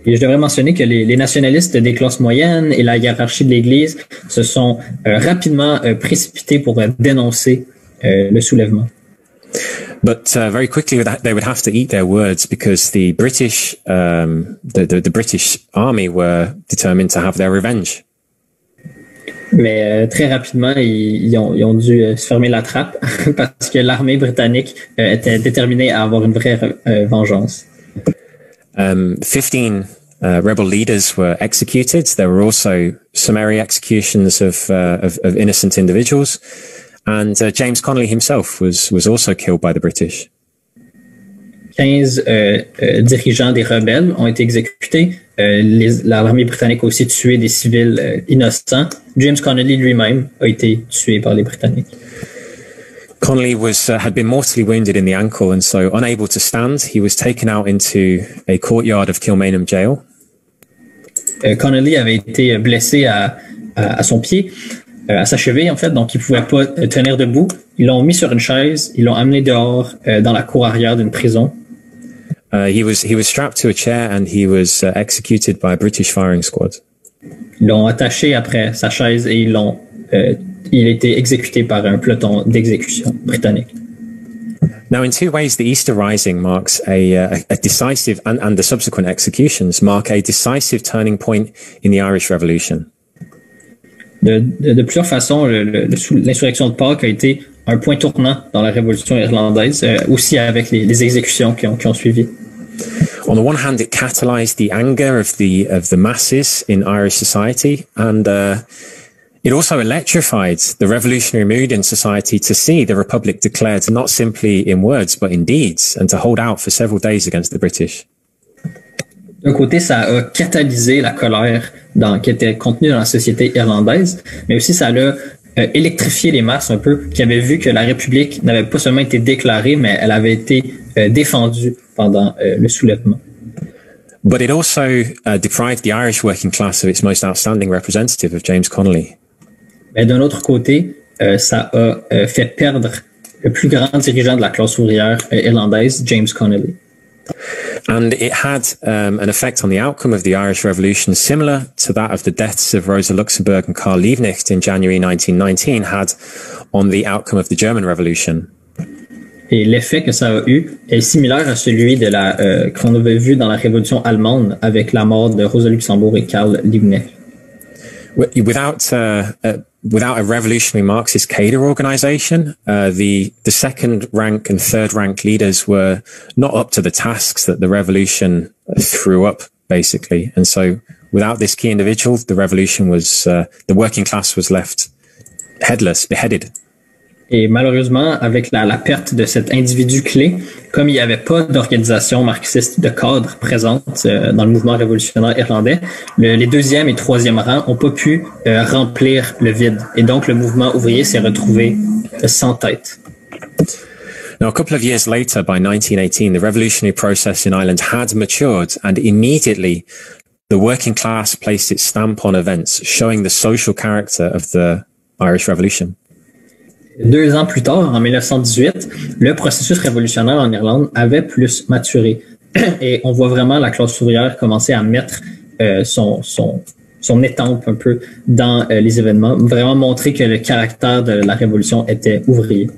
Et je devrais mentionner que les nationalistes des classes moyennes et la hiérarchie de l'Église se sont rapidement précipités pour dénoncer le soulèvement. But very quickly they would have to eat their words because the British, the British army were determined to have their revenge. Mais très rapidement, ils ont dû se fermer la trappe parce que l'armée britannique était déterminée à avoir une vraie vengeance. 15 rebel leaders were executed. There were also summary executions of innocent individuals, and James Connolly himself was also killed by the British. 15 dirigeants des rebelles ont été exécutés. L'armée britannique a aussi tué des civils innocents. James Connolly lui-même a été tué par les Britanniques. Connolly had been mortally wounded in the ankle, and so unable to stand, he was taken out into a courtyard of Kilmainham jail. Connolly avait été blessé à son pied, à sa cheville en fait, donc il pouvait pas tenir debout. Ils l'ont mis sur une chaise, ils l'ont amené dehors dans la cour arrière d'une prison. He was strapped to a chair and he was executed by a British firing squad. Ils l'ont attaché après sa chaise et il a été exécuté par un peloton d'exécution britannique. Now, in two ways, the Easter Rising marks a decisive, and the subsequent executions mark a decisive turning point in the Irish Revolution. De plusieurs façons, l'insurrection de Pâques a été un point tournant dans la Révolution irlandaise, aussi avec les exécutions qui ont suivi. On the one hand, it catalyzed the anger of the masses in Irish society, and it also electrified the revolutionary mood in society to see the Republic declared not simply in words but in deeds, and to hold out for several days against the British. D'un côté, ça a catalysé la colère qui était contenue dans la société irlandaise, mais aussi ça a électrifié les masses un peu, qui avaient vu que la République n'avait pas seulement été déclarée, mais elle avait été défendue pendant le soulèvement. But it also deprived the Irish working class of its most outstanding representative, of James Connolly. Mais d'un autre côté, ça a fait perdre le plus grand dirigeant de la classe ouvrière irlandaise, James Connolly. And it had an effect on the outcome of the Irish Revolution similar to that of the deaths of Rosa Luxemburg and Karl Liebknecht in January 1919 had on the outcome of the German Revolution. Et l'effet que ça a eu est similaire à celui qu'on avait vu dans la Révolution allemande avec la mort de Rosa Luxemburg et Karl Liebknecht. Without a revolutionary Marxist cadre organization, the second rank and third rank leaders were not up to the tasks that the revolution threw up, basically. And so without this key individual, the revolution the working class was left headless, beheaded. Et malheureusement, avec la perte de cet individu clé, comme il n'y avait pas d'organisation marxiste de cadre présente dans le mouvement révolutionnaire irlandais, les deuxième et troisième rangs n'ont pas pu remplir le vide. Et donc, le mouvement ouvrier s'est retrouvé sans tête. Now, a couple of years later, by 1918, the revolutionary process in Ireland had matured, and immediately the working class placed its stamp on events showing the social character of the Irish Revolution. 2 ans plus tard, en 1918, le processus révolutionnaire en Irlande avait plus maturé. Et on voit vraiment la classe ouvrière commencer à mettre son étampe un peu dans les événements, vraiment montrer que le caractère de la révolution était ouvrier.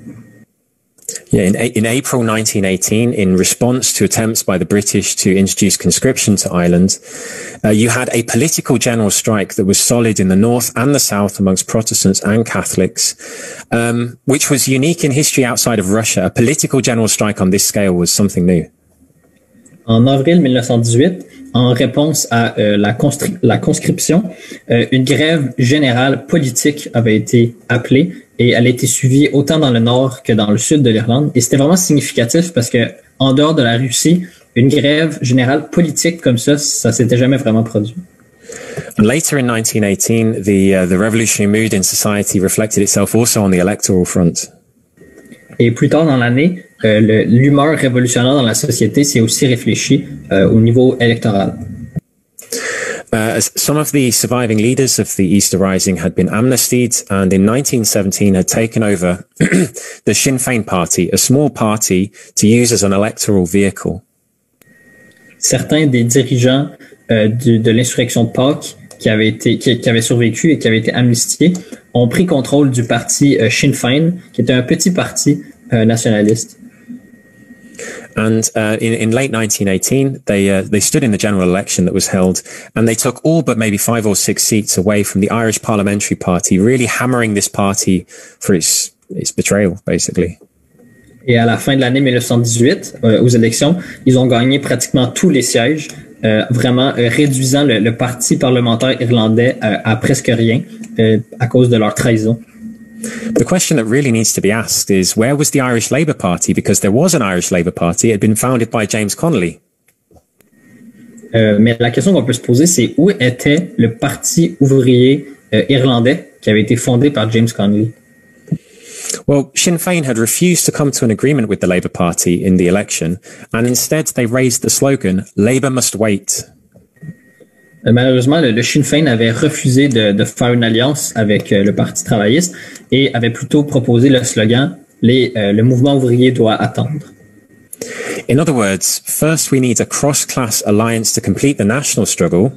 Yeah, in April 1918, in response to attempts by the British to introduce conscription to Ireland, you had a political general strike that was solid in the north and the south amongst Protestants and Catholics, which was unique in history outside of Russia. A political general strike on this scale was something new. En avril 1918, en réponse à la conscription, une grève générale politique avait été appelée et elle a été suivie autant dans le nord que dans le sud de l'Irlande. Et c'était vraiment significatif parce que en dehors de la Russie, une grève générale politique comme ça s'était jamais vraiment produit. And later in 1918, the revolutionary mood in society reflected itself also on the electoral front. Et plus tard dans l'année, l'humeur révolutionnaire dans la société s'est aussi réfléchie au niveau électoral. Some of the surviving leaders of the Easter Rising had been amnestied and in 1917 had taken over the Sinn Féin party, a small party to use as an electoral vehicle. Certains des dirigeants de l'insurrection de Pâques qui avaient survécu et qui avaient été amnistiés ont pris contrôle du parti Sinn Féin, qui était un petit parti nationaliste. And in late 1918, they stood in the general election that was held, and they took all but maybe 5 or 6 seats away from the Irish Parliamentary Party, really hammering this party for its betrayal, basically. Et à la fin de l'année 1918, aux élections, ils ont gagné pratiquement tous les sièges, vraiment réduisant le parti parlementaire irlandais à presque rien à cause de leur trahison. The question that really needs to be asked is, where was the Irish Labour Party? Because there was an Irish Labour Party. It had been founded by James Connolly. Mais la question qu'on peut se poser, c'est où était le Parti ouvrier irlandais qui avait été fondé par James Connolly? Well, Sinn Féin had refused to come to an agreement with the Labour Party in the election, and instead they raised the slogan, Labour must wait. Malheureusement, le Sinn Féin avait refusé de faire une alliance avec le Parti travailliste et avait plutôt proposé le slogan « Le mouvement ouvrier doit attendre ». In other words, first we need a cross-class alliance to complete the national struggle,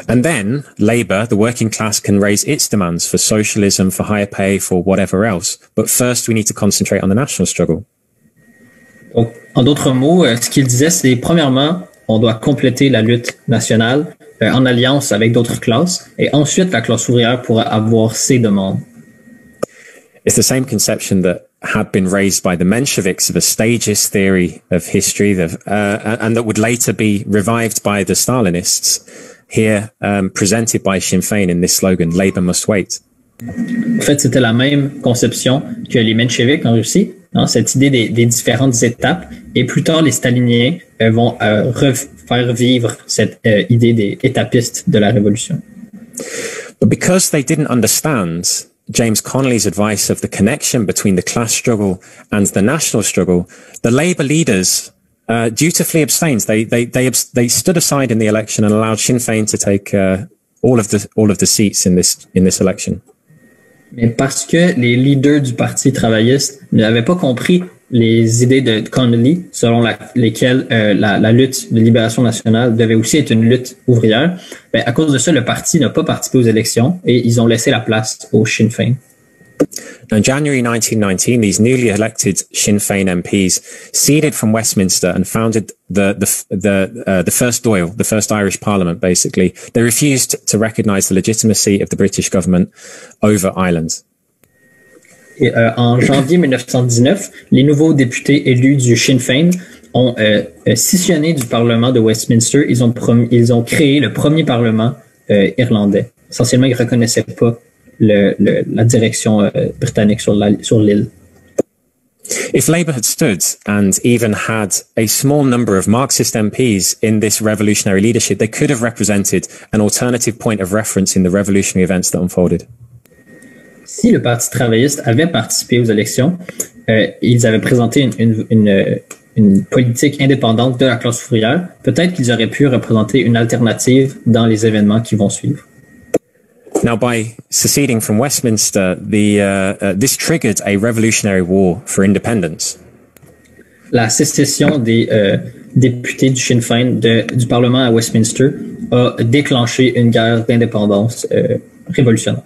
and then Labour, the working class, can raise its demands for socialism, for higher pay, for whatever else. But first we need to concentrate on the national struggle. Donc, en d'autres mots, ce qu'il disait, c'est premièrement, on doit compléter la lutte nationale en alliance avec d'autres classes, et ensuite la classe ouvrière pourra avoir ses demandes. It's the same conception that had been raised by the Mensheviks of a stagist theory of history, and that would later be revived by the Stalinists, here presented by Sinn Féin in this slogan, Labour must wait. En fait, c'était la même conception que les Mensheviks en Russie, hein, cette idée des différentes étapes, et plus tard les staliniens vont faire vivre cette idée des étapistes de la révolution. But because they didn't understand James Connolly's advice of the connection between the class struggle and the national struggle, the Labour leaders dutifully abstained. They stood aside in the election and allowed Sinn Féin to take all of the seats in this election. Mais parce que les leaders du Parti travailliste n'avaient pas compris les idées de Connolly, selon lesquelles la lutte de libération nationale devait aussi être une lutte ouvrière, ben, à cause de ça, le parti n'a pas participé aux élections et ils ont laissé la place au Sinn Féin. In January 1919, these newly elected Sinn Féin MPs seceded from Westminster and founded the first Dáil, the first Irish Parliament, basically. They refused to recognise the legitimacy of the British government over Ireland. Et en janvier 1919, les nouveaux députés élus du Sinn Féin ont scissionné du Parlement de Westminster. Ils ont créé le premier Parlement irlandais. Essentiellement, ils ne reconnaissaient pas la direction britannique sur l'île. If Labour had stood and even had a small number of Marxist MPs in this revolutionary leadership, they could have represented an alternative point of reference in the revolutionary events that unfolded. Si le Parti travailliste avait participé aux élections, ils avaient présenté une politique indépendante de la classe ouvrière, peut-être qu'ils auraient pu représenter une alternative dans les événements qui vont suivre. Now, by seceding from Westminster, this triggered a revolutionary war for independence. La sécession des députés du Sinn Féin du Parlement à Westminster a déclenché une guerre d'indépendance révolutionnaire.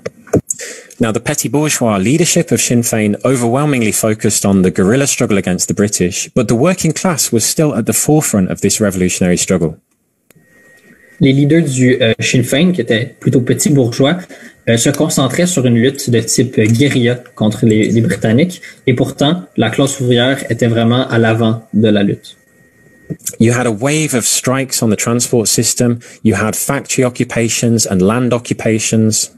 Now, the petty bourgeois leadership of Sinn Féin overwhelmingly focused on the guerrilla struggle against the British, but the working class was still at the forefront of this revolutionary struggle. Les leaders du Sinn Féin, qui étaient plutôt petits bourgeois, se concentraient sur une lutte de type guérilla contre les Britanniques, et pourtant, la classe ouvrière était vraiment à l'avant de la lutte. You had a wave of strikes on the transport system, you had factory occupations and land occupations.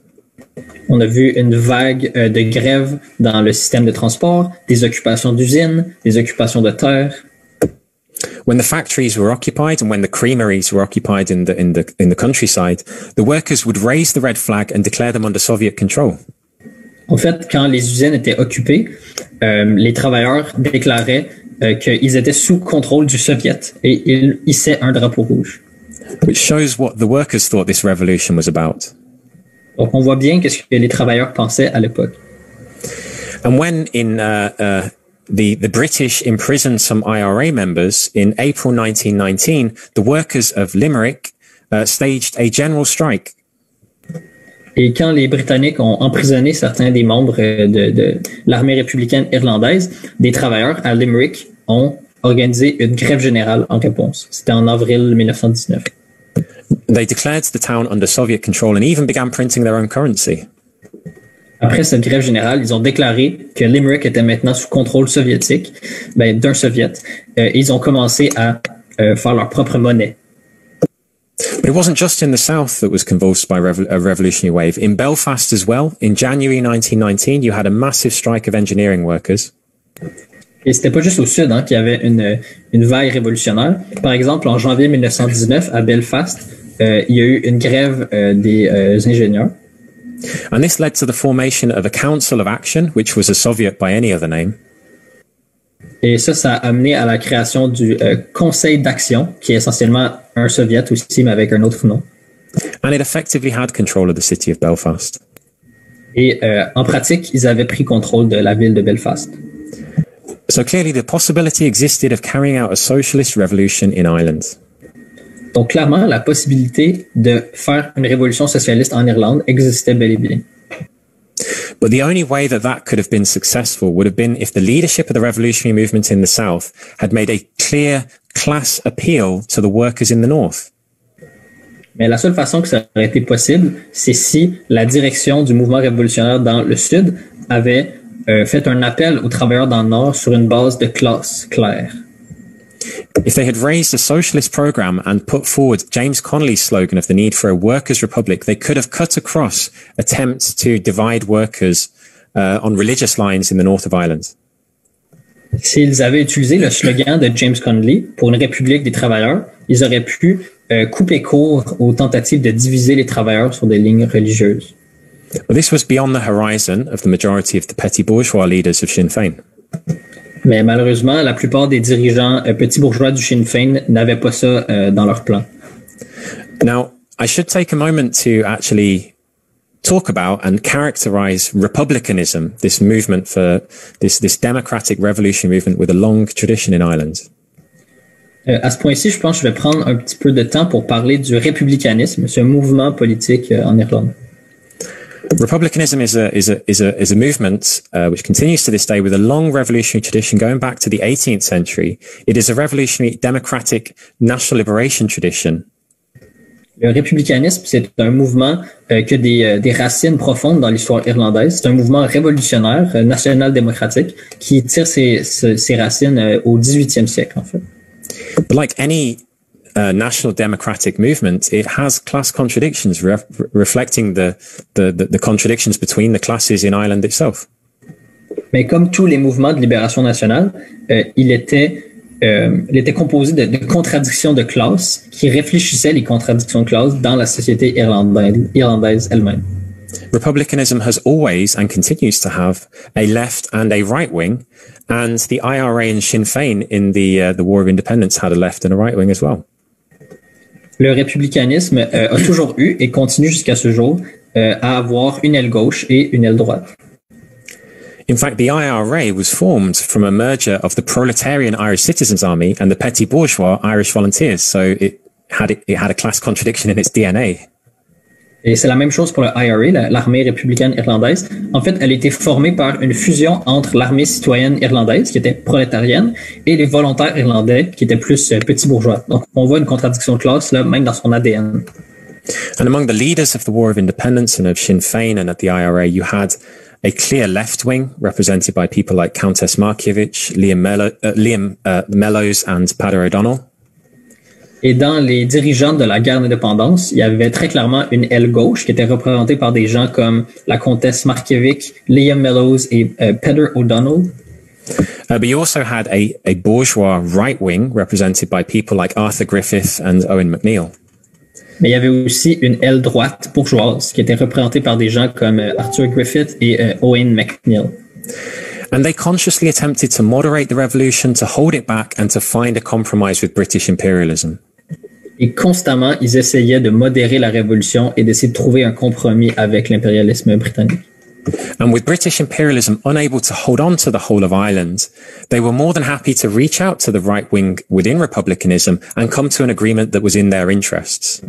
On a vu une vague de grèves dans le système de transport, des occupations d'usines, des occupations de terres. When the factories were occupied and when the creameries were occupied in the countryside, the workers would raise the red flag and declare them under Soviet control. En fait, quand les usines étaient occupées, les travailleurs déclaraient qu'ils étaient sous contrôle du Soviet et ils hissaient un drapeau rouge. Which shows what the workers thought this revolution was about. Donc, on voit bien qu'est-ce que les travailleurs pensaient à l'époque. And when the British imprisoned some IRA members in April 1919, the workers of Limerick staged a general strike. Et quand les Britanniques ont emprisonné certains des membres de l'armée républicaine irlandaise, des travailleurs à Limerick ont organisé une grève générale en réponse. C'était en avril 1919. They declared the town under Soviet control and even began printing their own currency. Après cette grève générale, ils ont déclaré que Limerick était maintenant sous contrôle soviétique, d'un soviet, et ils ont commencé à faire leur propre monnaie. But it wasn't just in the south that was convulsed by a revolutionary wave. In Belfast as well, in January 1919, you had a massive strike of engineering workers. Et c'était pas juste au sud qu'il y avait une vague révolutionnaire. Par exemple, en janvier 1919, à Belfast, il y a eu une grève des ingénieurs. And this led to the formation of a Council of Action, which was a Soviet by any other name. Et ça a amené à la création du Conseil d'action, qui est essentiellement un soviet aussi, mais avec un autre nom. And it effectively had control of the city of Belfast. Et en pratique, ils avaient pris contrôle de la ville de Belfast. So clearly the possibility existed of carrying out a socialist revolution in Ireland. Donc clairement, la possibilité de faire une révolution socialiste en Irlande existait bel et bien. But the only way that that could have been successful would have been if the leadership of the revolutionary movement in the South had made a clear class appeal to the workers in the North. Mais la seule façon que ça aurait été possible, c'est si la direction du mouvement révolutionnaire dans le Sud avait fait un appel aux travailleurs dans le Nord sur une base de classe claire. If they had raised a socialist program and put forward James Connolly's slogan of the need for a workers' republic, they could have cut across attempts to divide workers on religious lines in the north of Ireland. S'ils avaient utilisé le slogan de James Connolly pour une république des travailleurs, ils auraient pu couper court aux tentatives de diviser les travailleurs sur des lignes religieuses. But this was beyond the horizon of the majority of the petty bourgeois leaders of Sinn Féin. Mais malheureusement, la plupart des dirigeants petits bourgeois du Sinn Féin n'avaient pas ça dans leur plan. Now, I should take a moment to actually talk about and characterize republicanism, this movement for this democratic revolution movement with a long tradition in Ireland. À ce point-ci, je pense que je vais prendre un petit peu de temps pour parler du républicanisme, ce mouvement politique en Irlande. Republicanism is a movement which continues to this day with a long revolutionary tradition going back to the 18th century. It is a revolutionary democratic national liberation tradition. Le républicanisme, c'est un mouvement qui a des racines profondes dans l'histoire irlandaise. C'est un mouvement révolutionnaire, national-démocratique, qui tire ses racines au 18e siècle, en fait. But like any national democratic movement, it has class contradictions, reflecting the contradictions between the classes in Ireland itself. Mais comme tous les mouvements de libération nationale, il était composé de contradictions de classe qui réfléchissaient les contradictions de classe dans la société irlandaise elle-même. Republicanism has always and continues to have a left and a right wing, and the IRA and Sinn Féin in the War of Independence had a left and a right wing as well. Le républicanisme a toujours eu et continue jusqu'à ce jour à avoir une aile gauche et une aile droite. In fact, the IRA was formed from a merger of the proletarian Irish Citizens Army and the petty bourgeois Irish Volunteers, so it had a class contradiction in its DNA. Et c'est la même chose pour le IRA, l'armée républicaine irlandaise. En fait, elle a été formée par une fusion entre l'armée citoyenne irlandaise, qui était prolétarienne, et les volontaires irlandais, qui étaient plus petits bourgeois. Donc, on voit une contradiction de classe, là, même dans son ADN. And among the leaders of the War of Independence and of Sinn Féin and at the IRA, you had a clear left wing represented by people like Countess Markievicz, Liam Mellows and Peadar O'Donnell. Et dans les dirigeants de la guerre d'indépendance, il y avait très clairement une aile gauche qui était représentée par des gens comme la comtesse Markievicz, Liam Mellows et Peadar O'Donnell. But you also had a bourgeois right wing represented by people like Arthur Griffith and Owen McNeill. Mais il y avait aussi une aile droite bourgeoise qui était représentée par des gens comme Arthur Griffith et Owen McNeill. And they consciously attempted to moderate the revolution, to hold it back and to find a compromise with British imperialism. Et constamment, ils essayaient de modérer la révolution et d'essayer de trouver un compromis avec l'impérialisme britannique. And with British imperialism unable to hold on to the whole of Ireland, they were more than happy to reach out to the right wing within republicanism and come to an agreement that was in their interests.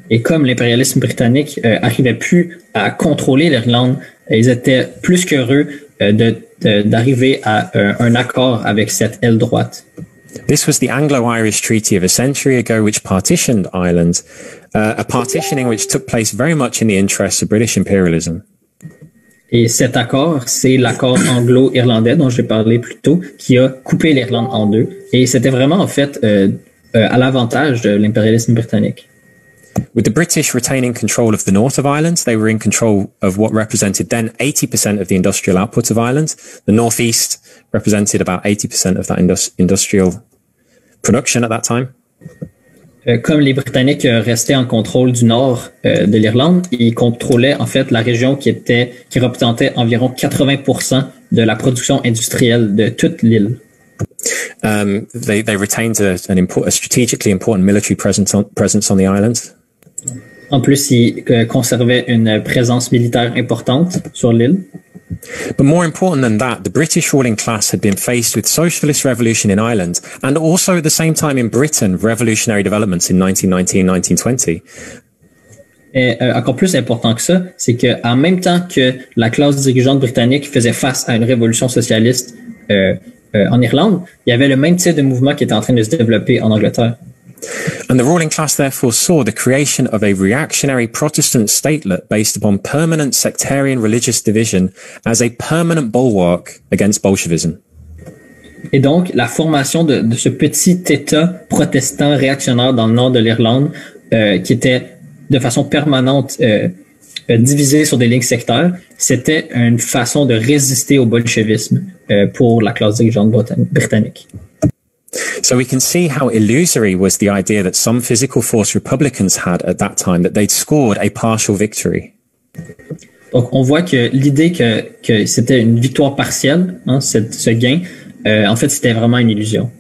Et comme l'impérialisme britannique arrivait plus à contrôler l'Irlande, ils étaient plus qu'heureux d'arriver à un accord avec cette aile droite. This was the Anglo-Irish Treaty of a century ago, which partitioned Ireland, a partitioning which took place very much in the interests of British imperialism. Et cet accord, c'est l'accord anglo-irlandais dont j'ai parlé plus tôt, qui a coupé l'Irlande en deux. Et c'était vraiment, en fait, à l'avantage de l'impérialisme britannique. With the British retaining control of the north of Ireland, they were in control of what represented then 80% of the industrial output of Ireland. The northeast represented about 80% of that industrial production at that time. Comme les Britanniques restaient en contrôle du nord de l'Irlande, ils contrôlaient en fait la région qui représentait environ 80% de la production industrielle de toute l'île. They retained a strategically important military presence on the island. En plus, ils conservaient une présence militaire importante sur l'île. But more important than that, the British ruling class had been faced with socialist revolution in Ireland and also at the same time in Britain, revolutionary developments in 1919, 1920. Et encore plus important que ça, c'est que en même temps que la classe dirigeante britannique faisait face à une révolution socialiste en Irlande, il y avait le même type de mouvement qui était en train de se développer en Angleterre. And the ruling class therefore saw the creation of a reactionary Protestant statelet based upon permanent sectarian religious division as a permanent bulwark against Bolshevism. Et donc, la formation de ce petit État protestant réactionnaire dans le nord de l'Irlande, qui était de façon permanente divisé sur des lignes sectaires, c'était une façon de résister au bolchevisme pour la classe dirigeante britannique. So we can see how illusory was the idea that some physical force Republicans had at that time, that they'd scored a partial victory. Donc, on voit que l'idée que c'était une victoire partielle, hein, ce gain, en fait, c'était vraiment une illusion.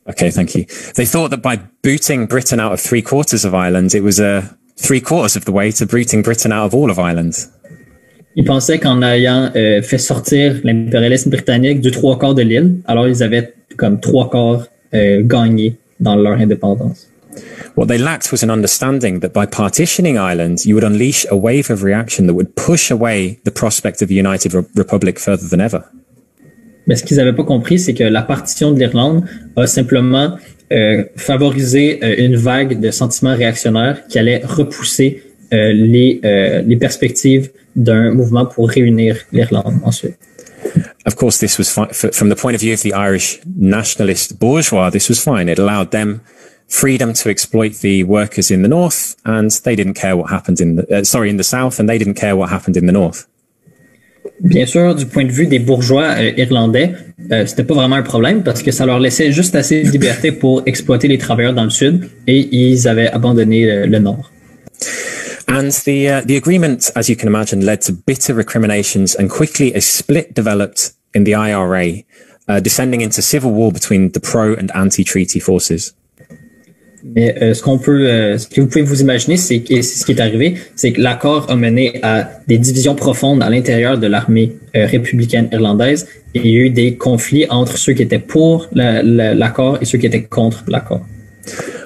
Okay, thank you. They thought that by booting Britain out of 3/4 of Ireland, it was 3/4 of the way to booting Britain out of all of Ireland. Ils pensaient qu'en ayant fait sortir l'impérialisme britannique du 3/4 de l'île, alors ils avaient comme 3/4 gagné dans leur indépendance. What they lacked was an understanding that by partitioning Ireland, you would unleash a wave of reaction that would push away the prospect of a united republic further than ever. Mais ce qu'ils n'avaient pas compris, c'est que la partition de l'Irlande a simplement favorisé une vague de sentiments réactionnaires qui allait repousser les perspectives d'un mouvement pour réunir l'Irlande ensuite. Of course, this was from the point of view of the Irish nationalist bourgeois, this was fine. It allowed them freedom to exploit the workers in the north, and they didn't care what happened in the south, and they didn't care what happened in the north. Bien sûr, du point de vue des bourgeois irlandais, c'était pas vraiment un problème parce que ça leur laissait juste assez de liberté pour exploiter les travailleurs dans le sud et ils avaient abandonné le nord. And the agreement, as you can imagine, led to bitter recriminations, and quickly a split developed in the IRA, descending into civil war between the pro and anti-treaty forces. Mais ce que vous pouvez vous imaginer, c'est ce qui est arrivé, c'est que l'accord a mené à des divisions profondes à l'intérieur de l'armée républicaine irlandaise, et il y a eu des conflits entre ceux qui étaient pour l'accord et ceux qui étaient contre l'accord.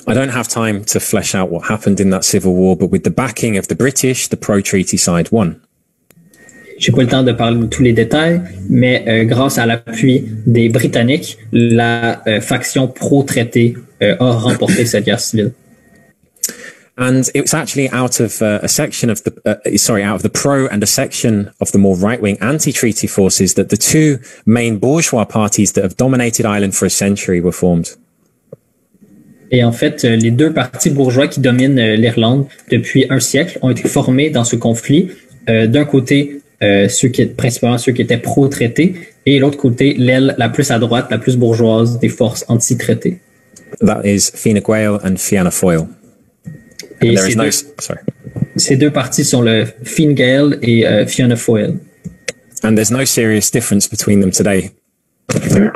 I don't have time to flesh out what happened in that civil war, but with the backing of the British, the pro-treaty side won. J'ai pas le temps de parler de tous les détails, mais grâce à l'appui des Britanniques, la faction pro-traité a remporté cette guerre civile. And it was actually out of a section of out of the pro and a section of the more right-wing anti-treaty forces that the two main bourgeois parties that have dominated Ireland for a century were formed. Et en fait, les deux partis bourgeois qui dominent l'Irlande depuis un siècle ont été formés dans ce conflit. D'un côté, principalement ceux qui étaient pro-traité, et l'autre côté, l'aile la plus à droite, la plus bourgeoise des forces anti-traité. That is Fine Gael and Fianna Fáil. Et ces deux partis sont le Fine Gael et Fianna Fáil. And there's no serious difference between them today.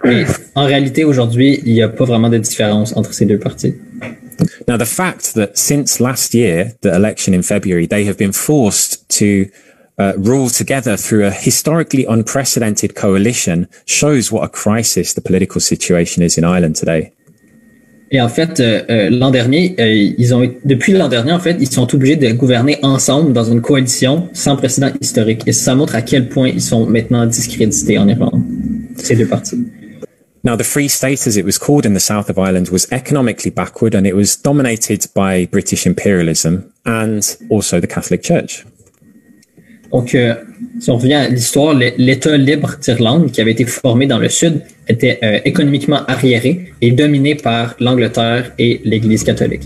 Et en réalité, aujourd'hui, il n'y a pas vraiment de différence entre ces deux partis. Now, the fact that since last year, the election in February, they have been forced to rule together through a historically unprecedented coalition shows what a crisis the political situation is in Ireland today. Et en fait, l'an dernier, depuis l'an dernier, en fait, ils sont obligés de gouverner ensemble dans une coalition sans précédent historique. Et ça montre à quel point ils sont maintenant discrédités en Irlande, ces deux partis. Now, the Free State, as it was called in the south of Ireland, was economically backward, and it was dominated by British imperialism and also the Catholic Church. Donc, si on revient à l'histoire, l'État libre d'Irlande, qui avait été formé dans le Sud, était économiquement arriéré et dominé par l'Angleterre et l'Église catholique.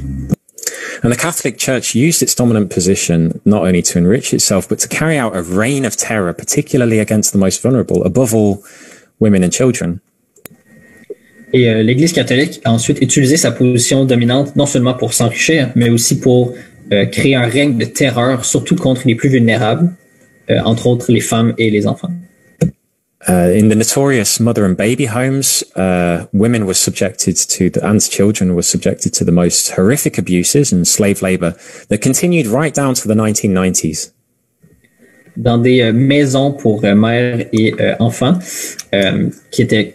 And the Catholic Church used its dominant position not only to enrich itself, but to carry out a reign of terror, particularly against the most vulnerable, above all, women and children. Et l'Église catholique a ensuite utilisé sa position dominante non seulement pour s'enrichir, mais aussi pour créer un règne de terreur, surtout contre les plus vulnérables, entre autres les femmes et les enfants. In the notorious mother and baby homes, women were subjected to, and children were subjected to the most horrific abuses and slave labor that continued right down to the 1990s. Dans des maisons pour mères et enfants qui étaient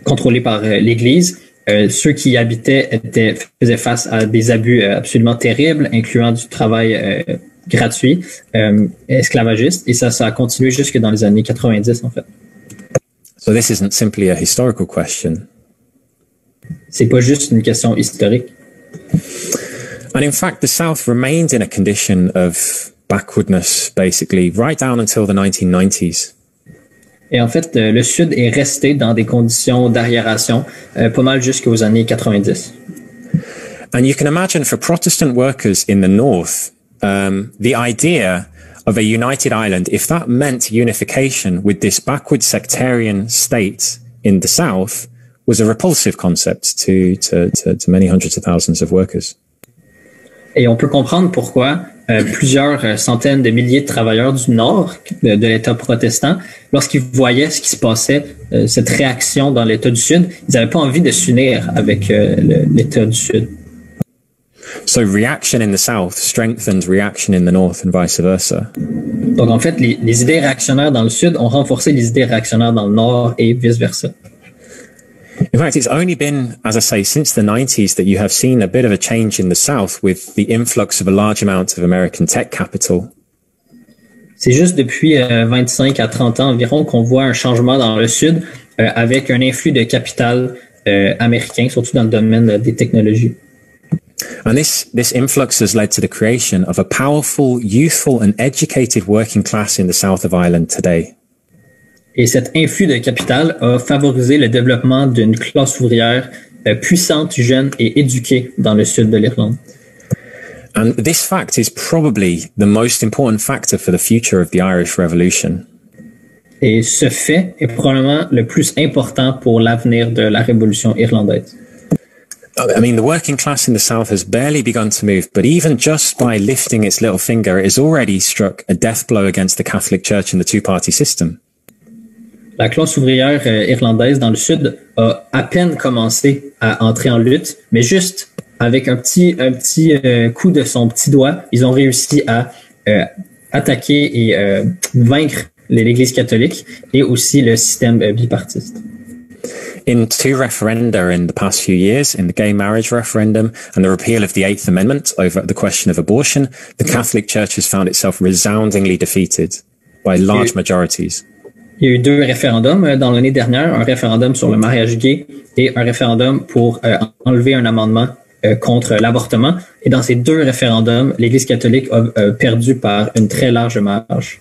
contrôlées par l'Église, ceux qui y habitaient faisaient face à des abus absolument terribles, incluant du travail gratuit, esclavagiste, et ça a continué jusque dans les années 90 en fait. So this isn't simply a historical question. C'est pas juste une question historique. And in fact, the South remained in a condition of backwardness, basically, right down until the 1990s. Et en fait, le Sud est resté dans des conditions d'arriération pas mal jusqu'aux années 90. And you can imagine for Protestant workers in the North, the idea of a united Ireland, if that meant unification with this backward sectarian state in the South, was a repulsive concept to many hundreds of thousands of workers. Et on peut comprendre pourquoi plusieurs centaines de milliers de travailleurs du Nord de l'État protestant, lorsqu'ils voyaient ce qui se passait, cette réaction dans l'État du Sud, ils n'avaient pas envie de s'unir avec l'État du Sud. So reaction in the South strengthened reaction in the North and vice versa. Donc en fait, les idées réactionnaires dans le Sud ont renforcé les idées réactionnaires dans le Nord et vice versa. In fact, it's only been, as I say, since the 90s that you have seen a bit of a change in the South with the influx of a large amount of American tech capital. C'est juste depuis 25 à 30 ans environ qu'on voit un changement dans le Sud avec un influx de capital américain, surtout dans le domaine des technologies. And this influx has led to the creation of a powerful, youthful and educated working class in the south of Ireland today. Et cet influx de capital a favorisé le développement d'une classe ouvrière puissante, jeune et éduquée dans le sud de l'Irlande. And this fact is probably the most important factor for the future of the Irish Revolution. Et ce fait est probablement le plus important pour l'avenir de la Révolution irlandaise. I mean, the working class in the South has barely begun to move, but even just by lifting its little finger, it has already struck a death blow against the Catholic Church and the two-party system. La classe ouvrière irlandaise dans le Sud a à peine commencé à entrer en lutte, mais juste avec un petit coup de son petit doigt, ils ont réussi à attaquer et vaincre l'Église catholique et aussi le système bipartiste. In two referenda in the past few years, in the gay marriage referendum and the repeal of the Eighth Amendment over the question of abortion, the Catholic Church has found itself resoundingly defeated by large majorities. Il y a eu deux référendums dans l'année dernière, un référendum sur le mariage gay et un référendum pour enlever un amendement contre l'avortement. Et dans ces deux référendums, l'Église catholique a perdu par une très large marge.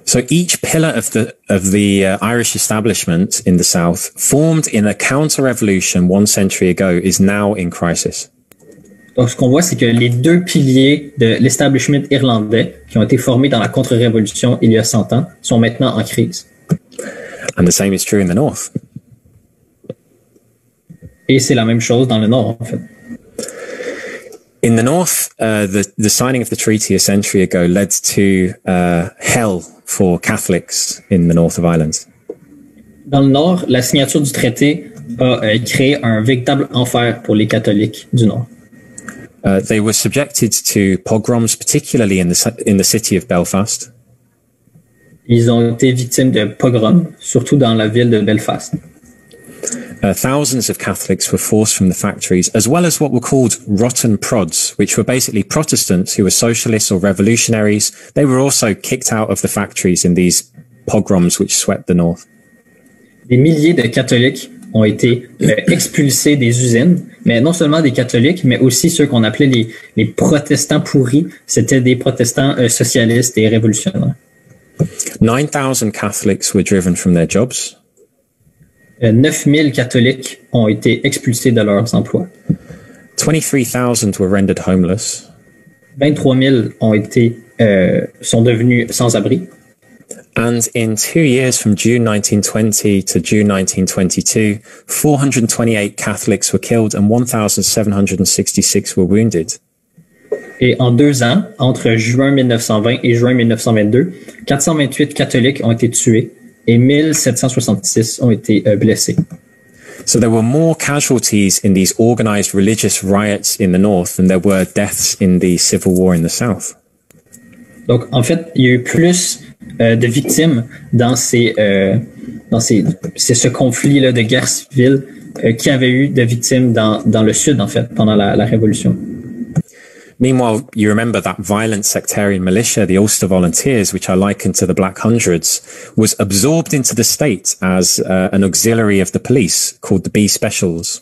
So each pillar of the Irish establishment in the South, formed in a counter-revolution 1 century ago, is now in crisis. Donc, ce qu'on voit, c'est que les deux piliers de l'establishment irlandais, qui ont été formés dans la contre-révolution il y a 100 ans, sont maintenant en crise. And the same is true in the North. Et c'est la même chose dans le Nord, en fait. In the North, the signing of the treaty a century ago led to hell for Catholics in the north of Ireland. Dans le Nord, la signature du traité a créé un véritable enfer pour les catholiques du Nord. They were subjected to pogroms, particularly in the city of Belfast. Ils ont été victimes de pogroms, surtout dans la ville de Belfast. Thousands of Catholics were forced from the factories, as well as what were called rotten prods, which were basically Protestants who were socialists or revolutionaries. They were also kicked out of the factories in these pogroms which swept the north. Des milliers de catholiques ont été expulsés des usines, mais non seulement des catholiques, mais aussi ceux qu'on appelait les protestants pourris. C'était des protestants socialistes et révolutionnaires. 9,000 Catholics were driven from their jobs. 9000 catholiques ont été expulsés de leurs emplois. 23,000 were rendered homeless. 23 000 sont devenus sans-abri. And in 2 years, from June 1920 to June 1922, 428 Catholics were killed and 1,766 were wounded. Et en 2 ans, entre juin 1920 et juin 1922, 428 catholiques ont été tués et 1766 ont été blessés. So there were more casualties in these organized religious riots in the north than there were deaths in the civil war in the south. Donc, en fait, il y a eu plus de victimes dans ce conflit-là de guerre civile qu'il y avait eu de victimes dans le sud, en fait, pendant la Révolution. Meanwhile, you remember that violent sectarian militia, the Ulster Volunteers, which I likened to the Black Hundreds, was absorbed into the state as an auxiliary of the police called the B Specials.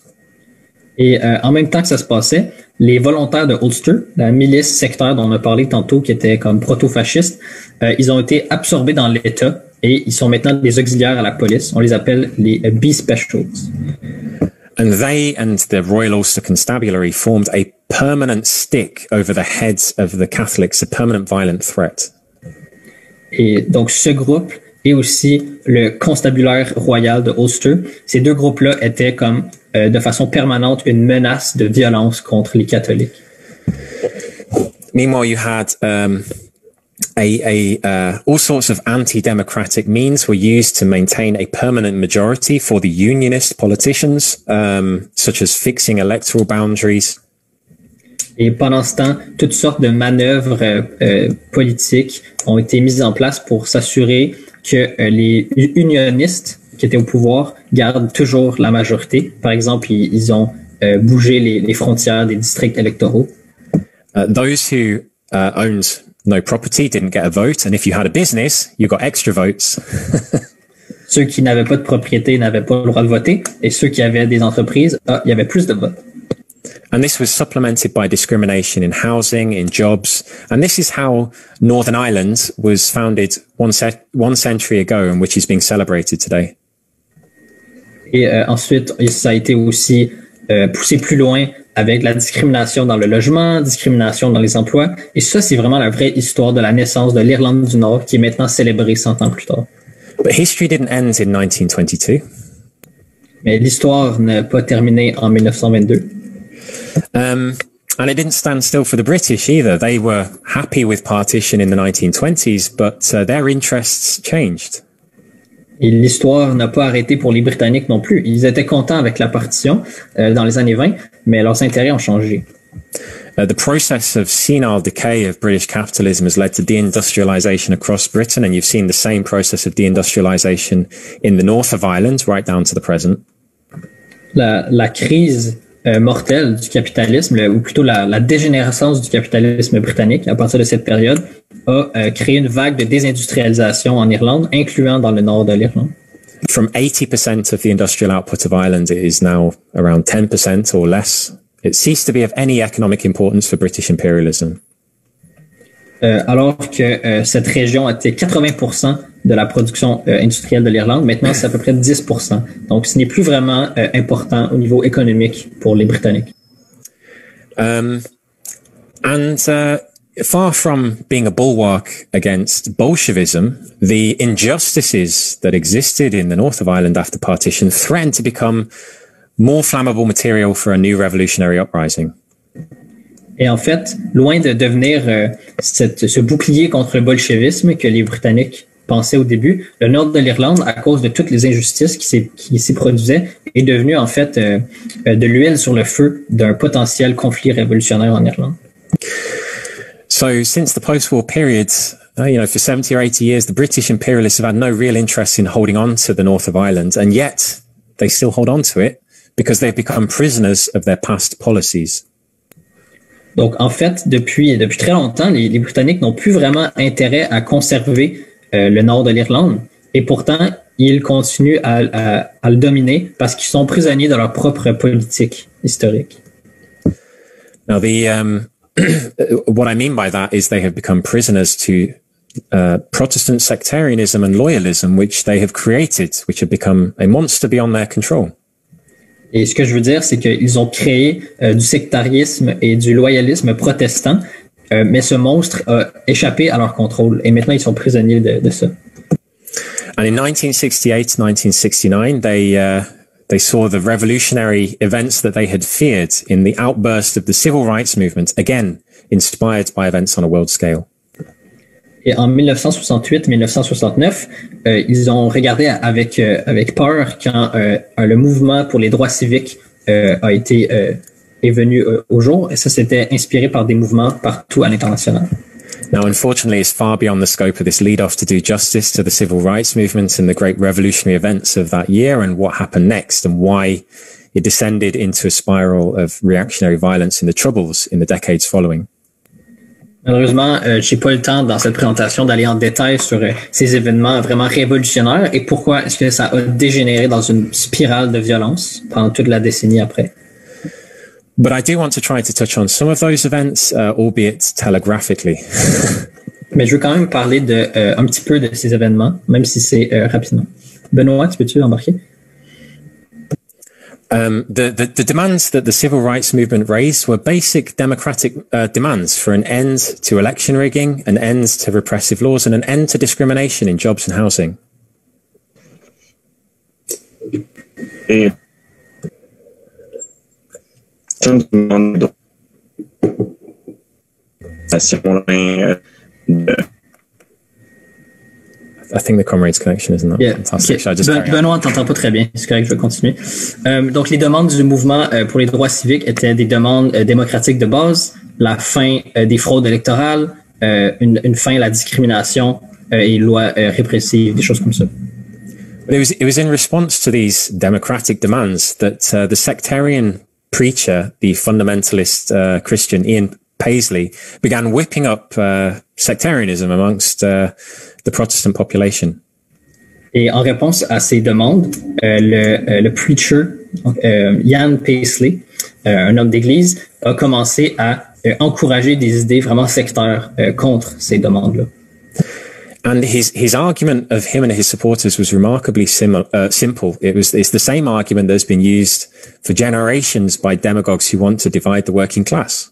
Et en même temps que ça se passait, les volontaires de Ulster, la milice sectaire dont on a parlé tantôt, qui était comme proto-fasciste, ils ont été absorbés dans l'État et ils sont maintenant des auxiliaires à la police. On les appelle les B Specials. And they and the Royal Ulster Constabulary formed a permanent stick over the heads of the Catholics, a permanent violent threat. Et donc, ce groupe et aussi le constabulaire royal de Ulster, ces deux groupes-là étaient comme de façon permanente une menace de violence contre les catholiques. Meanwhile, you had all sorts of anti-democratic means were used to maintain a permanent majority for the unionist politicians, such as fixing electoral boundaries. Et pendant ce temps, toutes sortes de manœuvres politiques ont été mises en place pour s'assurer que les unionistes qui étaient au pouvoir gardent toujours la majorité. Par exemple, ils ont bougé les frontières des districts électoraux. Those who owned no property didn't get a vote, and if you had a business, you got extra votes. Ceux qui n'avaient pas de propriété n'avaient pas le droit de voter, et ceux qui avaient des entreprises, il y avait plus de votes. And this was supplemented by discrimination in housing, in jobs, and this is how Northern Ireland was founded one century ago, and which is being celebrated today. Et ensuite, ça a été aussi poussé plus loin avec la discrimination dans le logement, discrimination dans les emplois. Et ça, c'est vraiment la vraie histoire de la naissance de l'Irlande du Nord qui est maintenant célébrée 100 ans plus tard. But history didn't end in 1922. Mais l'histoire n'a pas terminé en 1922. And it didn't stand still for the British either. They were happy with partition in the 1920s, but their interests changed. Et l'histoire n'a pas arrêté pour les Britanniques non plus. Ils étaient contents avec la partition dans les années 20, mais leurs intérêts ont changé. The process of senile decay of British capitalism has led to deindustrialization across Britain, and you've seen the same process of deindustrialization in the north of Ireland, right down to the present. La crise mortelle du capitalisme, ou plutôt la dégénérescence du capitalisme britannique à partir de cette période, a créé une vague de désindustrialisation en Irlande, incluant dans le nord de l'Irlande. From 80% of the industrial output of Ireland, it is now around 10% or less. It ceased to be of any economic importance for British imperialism. Alors que cette région était 80% de la production industrielle de l'Irlande, maintenant c'est à peu près 10%. Donc ce n'est plus vraiment important au niveau économique pour les Britanniques. Far from being a bulwark against Bolshevism, the injustices that existed in the north of Ireland after partition threatened to become more flammable material for a new revolutionary uprising. Et en fait, loin de devenir ce bouclier contre le bolchevisme que les Britanniques pensaient au début, le nord de l'Irlande, à cause de toutes les injustices qui s'y produisaient, est devenu en fait de l'huile sur le feu d'un potentiel conflit révolutionnaire en Irlande. So since the post-war period, for 70 or 80 years, the British imperialists have had no real interest in holding on to the north of Ireland, and yet they still hold on to it because they've become prisoners of their past policies. Donc, en fait, depuis très longtemps, les Britanniques n'ont plus vraiment intérêt à conserver le nord de l'Irlande. Et pourtant, ils continuent à le dominer parce qu'ils sont prisonniers de leur propre politique historique. Now, what I mean by that is they have become prisoners to Protestant sectarianism and loyalism, which they have created, which have become a monster beyond their control. Et ce que je veux dire, c'est qu'ils ont créé du sectarisme et du loyalisme protestant, mais ce monstre a échappé à leur contrôle et maintenant ils sont prisonniers de ça. And in 1968-1969, they saw the revolutionary events that they had feared in the outburst of the civil rights movement, again inspired by events on a world scale. Et en 1968-1969, ils ont regardé avec peur quand le mouvement pour les droits civiques est venu au jour. Et ça, c'était inspiré par des mouvements partout à l'international. Now, unfortunately, it's far beyond the scope of this lead-off to do justice to the civil rights movement and the great revolutionary events of that year and what happened next and why it descended into a spiral of reactionary violence in the Troubles in the decades following. Malheureusement, j'ai pas le temps dans cette présentation d'aller en détail sur ces événements vraiment révolutionnaires et pourquoi est-ce que ça a dégénéré dans une spirale de violence pendant toute la décennie après. But I do want to try to touch on some of those events, albeit telegraphically. Mais je veux quand même parler un petit peu de ces événements, même si c'est rapidement. Benoît, peux-tu embarquer? The demands that the civil rights movement raised were basic democratic demands for an end to election rigging, an end to repressive laws, and an end to discrimination in jobs and housing. Et I think the comrades connection isn't that fantastic. Okay. Benoît, t'entends pas très bien. C'est correct, je vais continuer. Donc, les demandes du mouvement pour les droits civiques étaient des demandes démocratiques de base, la fin des fraudes électorales, une fin à la discrimination et lois répressives, des choses comme ça. But it was in response to these democratic demands that the sectarian preacher, the fundamentalist Christian Ian Paisley, began whipping up sectarianism amongst the Protestant population. Et en réponse à ces demandes, le preacher, Ian Paisley, un homme d'église, a commencé à encourager des idées vraiment sectaires contre ces demandes-là. And his argument of him and his supporters was remarkably simple. It's the same argument that's been used for generations by demagogues who want to divide the working class.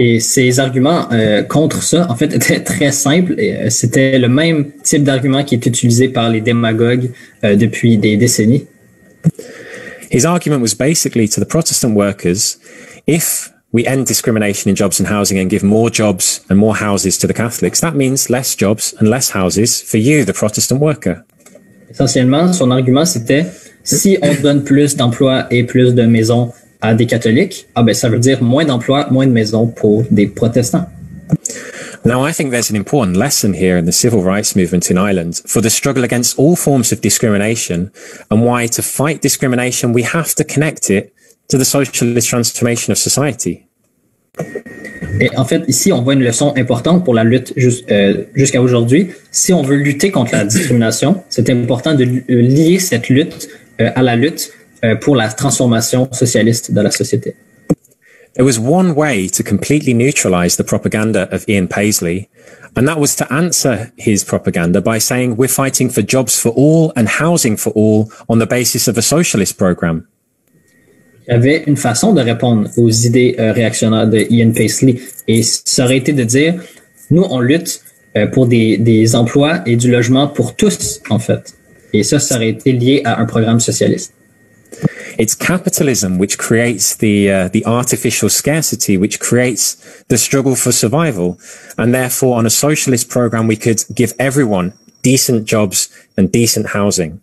Et ces arguments contre ça, en fait, étaient très simples. Et, c'était le même type d'argument qui est utilisé par les démagogues depuis des décennies. His argument was basically to the Protestant workers, if we end discrimination in jobs and housing and give more jobs and more houses to the Catholics, that means less jobs and less houses for you, the Protestant worker. Essentiellement, son argument, c'était si on donne plus d'emplois et plus de maisons à des catholiques, ça veut dire moins d'emplois, moins de maisons pour des protestants. Now, I think there's an important lesson here in the civil rights movement in Ireland for the struggle against all forms of discrimination and why to fight discrimination, we have to connect it to the socialist transformation of society. Et en fait, ici, on voit une leçon importante pour la lutte jusqu'à aujourd'hui. Si on veut lutter contre la discrimination, c'est important de lier cette lutte à la lutte pour la transformation socialiste de la société. There was one way to completely neutralize the propaganda of Ian Paisley, and that was to answer his propaganda by saying we're fighting for jobs for all and housing for all on the basis of a socialist program. Il y avait une façon de répondre aux idées réactionnaires de Ian Paisley, et ça aurait été de dire, nous, on lutte pour des emplois et du logement pour tous, en fait. Et ça aurait été lié à un programme socialiste. It's capitalism which creates the artificial scarcity, which creates the struggle for survival. And therefore, on a socialist program, we could give everyone decent jobs and decent housing.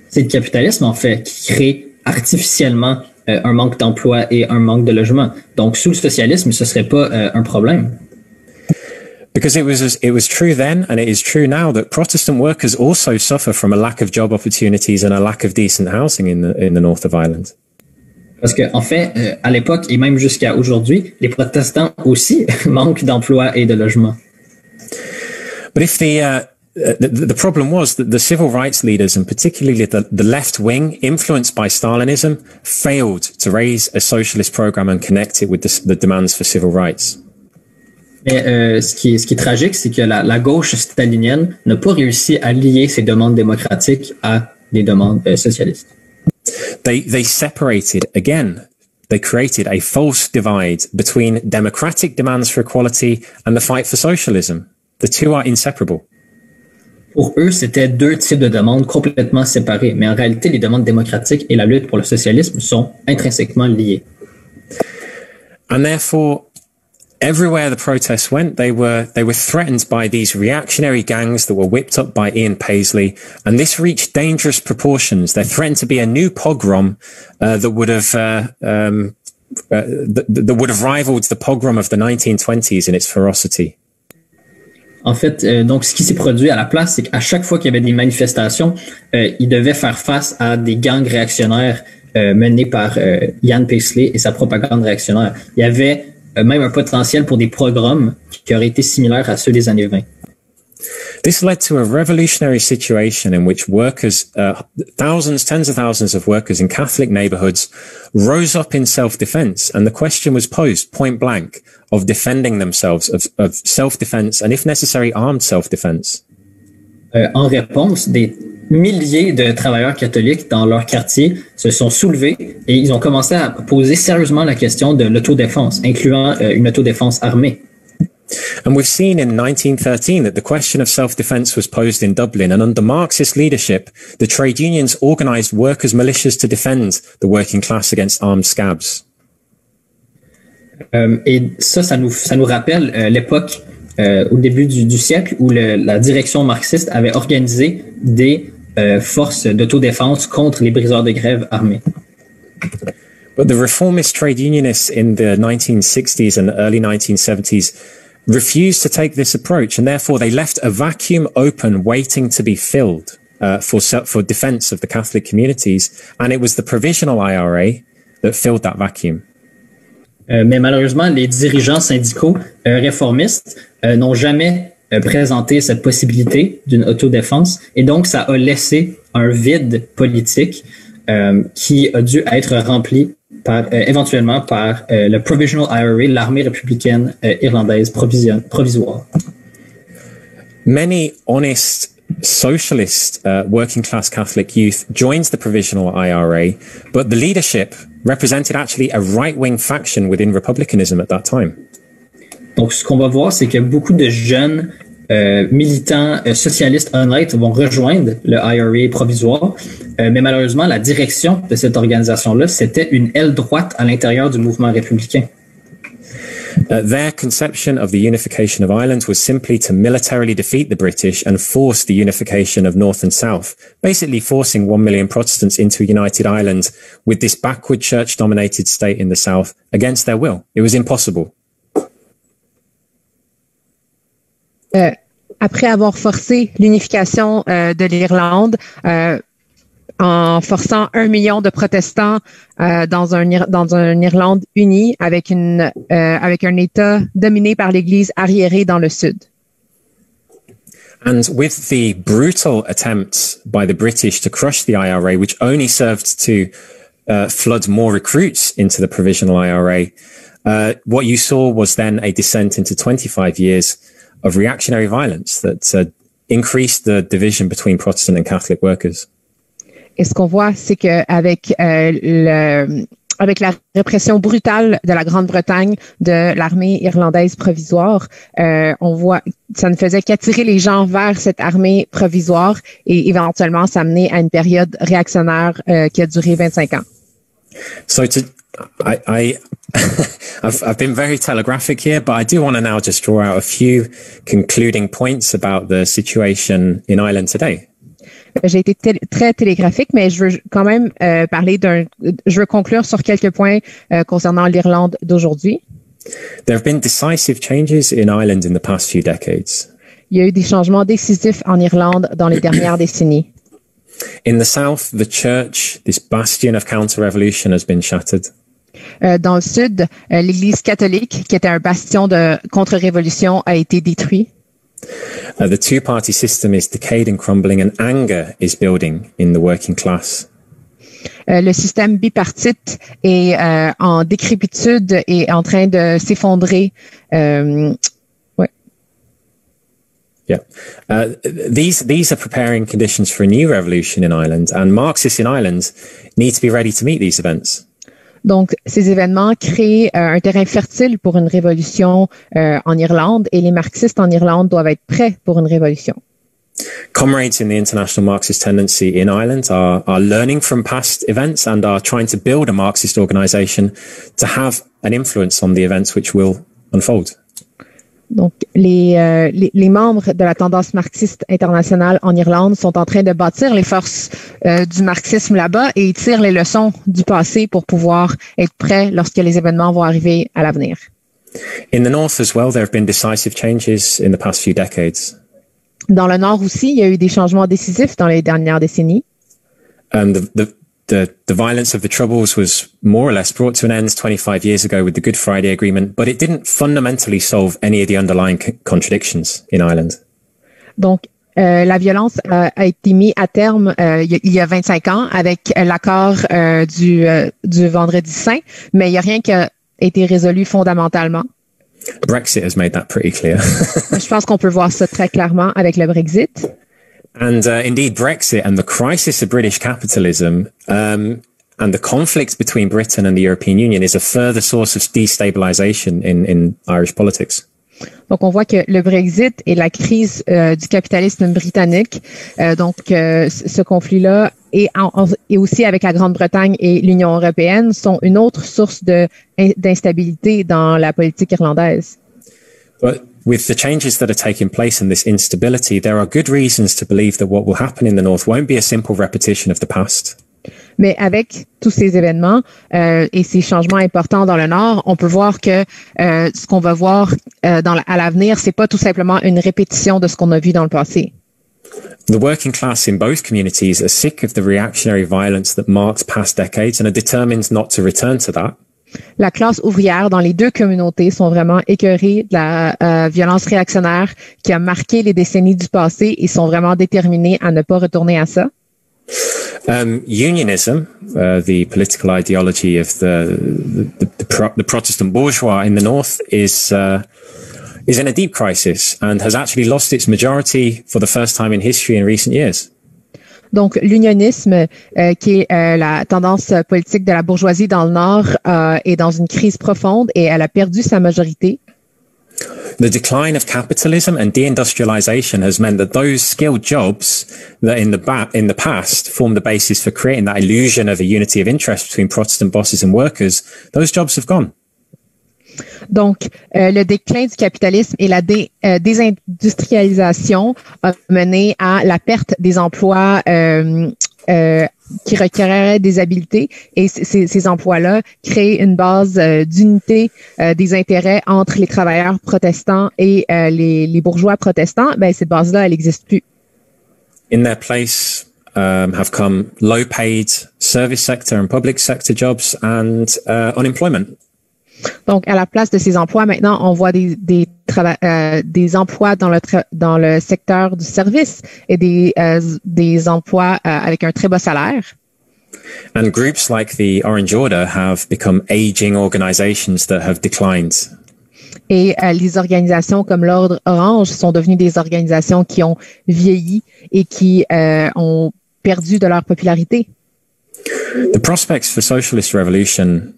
C'est le capitalisme, en fait, qui crée artificiellement un manque d'emploi et un manque de logement. Donc, sous le socialisme, ce serait pas un problème. Because it was true then, and it is true now, that Protestant workers also suffer from a lack of job opportunities and a lack of decent housing in the north of Ireland. Parce que, en fait, à l'époque et même jusqu'à aujourd'hui, les protestants aussi manquent d'emploi et de logement. But if the problem was that the civil rights leaders, and particularly the left wing, influenced by Stalinism, failed to raise a socialist program and connect it with the demands for civil rights. Mais ce qui est tragique, c'est que la gauche stalinienne n'a pas réussi à lier ces demandes démocratiques à des demandes socialistes. They separated again. They created a false divide between democratic demands for equality and the fight for socialism. The two are inseparable. Pour eux, c'était deux types de demandes complètement séparées, mais en réalité, les demandes démocratiques et la lutte pour le socialisme sont intrinsèquement liées. And therefore, everywhere the protests went, they were threatened by these reactionary gangs that were whipped up by Ian Paisley, and this reached dangerous proportions. There threatened to be a new pogrom that would have rivaled the pogrom of the 1920s in its ferocity. En fait, donc, ce qui s'est produit à la place, c'est qu'à chaque fois qu'il y avait des manifestations, ils devaient faire face à des gangs réactionnaires menés par Ian Paisley et sa propagande réactionnaire. Il y avait même un potentiel pour des pogroms qui auraient été similaires à ceux des années 20. This led to a revolutionary situation in which workers, tens of thousands of workers in Catholic neighborhoods rose up in self-defense, and the question was posed point blank of defending themselves, of self-defense, and if necessary, armed self-defense. En réponse, des milliers de travailleurs catholiques dans leur quartier se sont soulevés et ils ont commencé à poser sérieusement la question de l'autodéfense, incluant une autodéfense armée. And we've seen in 1913 that the question of self-defense was posed in Dublin, and under Marxist leadership, the trade unions organized workers' militias to defend the working class against armed scabs. Et ça nous rappelle l'époque au début du siècle où la direction marxiste avait organisé des forces d'autodéfense contre les briseurs de grève armés. But the reformist trade unionists in the 1960s and early 1970s refused to take this approach, and therefore they left a vacuum open waiting to be filled for defense of the Catholic communities, and it was the provisional IRA that filled that vacuum. Mais malheureusement, les dirigeants syndicaux réformistes n'ont jamais présenté cette possibilité d'une autodéfense, et donc ça a laissé un vide politique qui a dû être rempli éventuellement par le Provisional IRA, l'armée républicaine irlandaise provisoire. Many honest socialist working class Catholic youth joined the Provisional IRA, but the leadership represented actually a right-wing faction within republicanism at that time. Donc ce qu'on va voir, c'est que beaucoup de jeunes militants socialistes honnêtes vont rejoindre le IRA provisoire, mais malheureusement, la direction de cette organisation-là, c'était une aile droite à l'intérieur du mouvement républicain. Their conception of the unification of Ireland was simply to militarily defeat the British and force the unification of North and South, basically forcing 1 million Protestants into a united Ireland with this backward church-dominated state in the South against their will. It was impossible. Après avoir forcé l'unification de l'Irlande, en forçant 1 million de protestants dans un Irlande unie avec un État dominé par l'Église arriérée dans le sud. And with the brutal attempts by the British to crush the IRA, which only served to flood more recruits into the provisional IRA, what you saw was then a descent into 25 years of reactionary violence that increased the division between Protestant and Catholic workers. Et ce qu'on voit, c'est que avec la répression brutale de la Grande-Bretagne de l'armée irlandaise provisoire, on voit ça ne faisait qu'attirer les gens vers cette armée provisoire et éventuellement ça menait à une période réactionnaire qui a duré 25 ans. So I've been very telegraphic here, but I do want to now just draw out a few concluding points about the situation in Ireland today. J'ai été très télégraphique, mais je veux quand même je veux conclure sur quelques points concernant l'Irlande d'aujourd'hui. There have been decisive changes in Ireland in the past few decades. Il y a eu des changements décisifs en Irlande dans les dernières décennies. In the South, the church, this bastion of counter-revolution, has been shattered. Dans le sud, l'Église catholique, qui était un bastion de contre-révolution, a été détruite. The two-party system is decayed and crumbling, and anger is building in the working class. Le système bipartite est en décrépitude et en train de s'effondrer. Ouais. Yeah. These are preparing conditions for a new revolution in Ireland, and Marxists in Ireland need to be ready to meet these events. Donc, ces événements créent un terrain fertile pour une révolution en Irlande, et les marxistes en Irlande doivent être prêts pour une révolution. Comrades in the international Marxist tendency in Ireland are learning from past events and are trying to build a Marxist organisation to have an influence on the events which will unfold. Donc, les membres de la tendance marxiste internationale en Irlande sont en train de bâtir les forces du marxisme là-bas et ils tirent les leçons du passé pour pouvoir être prêts lorsque les événements vont arriver à l'avenir. In the north as well, there have been decisive changes in the past few decades. Dans le Nord aussi, il y a eu des changements décisifs dans les dernières décennies. The violence of the Troubles was more or less brought to an end 25 years ago with the Good Friday Agreement, but it didn't fundamentally solve any of the underlying contradictions in Ireland. Donc, la violence a été mise à terme il y a 25 ans avec l'accord du Vendredi Saint, mais il n'y a rien qui a été résolu fondamentalement. Brexit has made that pretty clear. Je pense qu'on peut voir ça très clairement avec le Brexit. And indeed, Brexit and the crisis of British capitalism and the conflict between Britain and the European Union is a further source of destabilization in Irish politics. Donc, on voit que le Brexit et la crise du capitalisme britannique, ce conflit-là, et aussi avec la Grande-Bretagne et l'Union européenne, sont une autre source d'instabilité dans la politique irlandaise. But with the changes that are taking place and this instability, there are good reasons to believe that what will happen in the North won't be a simple repetition of the past. Mais avec tous ces événements et ces changements importants dans le Nord, on peut voir que ce qu'on va voir à l'avenir, c'est pas tout simplement une répétition de ce qu'on a vu dans le passé. The working class in both communities are sick of the reactionary violence that marked past decades and are determined not to return to that. La classe ouvrière dans les deux communautés sont vraiment écœurées de la violence réactionnaire qui a marqué les décennies du passé et sont vraiment déterminés à ne pas retourner à ça. Unionism, the political ideology of the Protestant bourgeois in the north, is in a deep crisis and has actually lost its majority for the first time in history in recent years. Donc, l'unionisme, qui est la tendance politique de la bourgeoisie dans le Nord, est dans une crise profonde et elle a perdu sa majorité. The decline of capitalism and deindustrialization has meant that those skilled jobs that in the past formed the basis for creating that illusion of a unity of interest between Protestant bosses and workers, those jobs have gone. Donc, le déclin du capitalisme et la désindustrialisation a mené à la perte des emplois qui requerraient des habiletés et ces emplois-là créent une base d'unité des intérêts entre les travailleurs protestants et les bourgeois protestants. Ben, cette base-là, elle n'existe plus. In their place have come low-paid service sector and public sector jobs and unemployment. Donc, à la place de ces emplois, maintenant, on voit des emplois dans le secteur du service et des emplois avec un très bas salaire. And groups like the Orange Order have become aging organizations that have declined. Et les organisations comme l'Ordre Orange sont devenues des organisations qui ont vieilli et qui ont perdu de leur popularité. The prospects for socialist revolution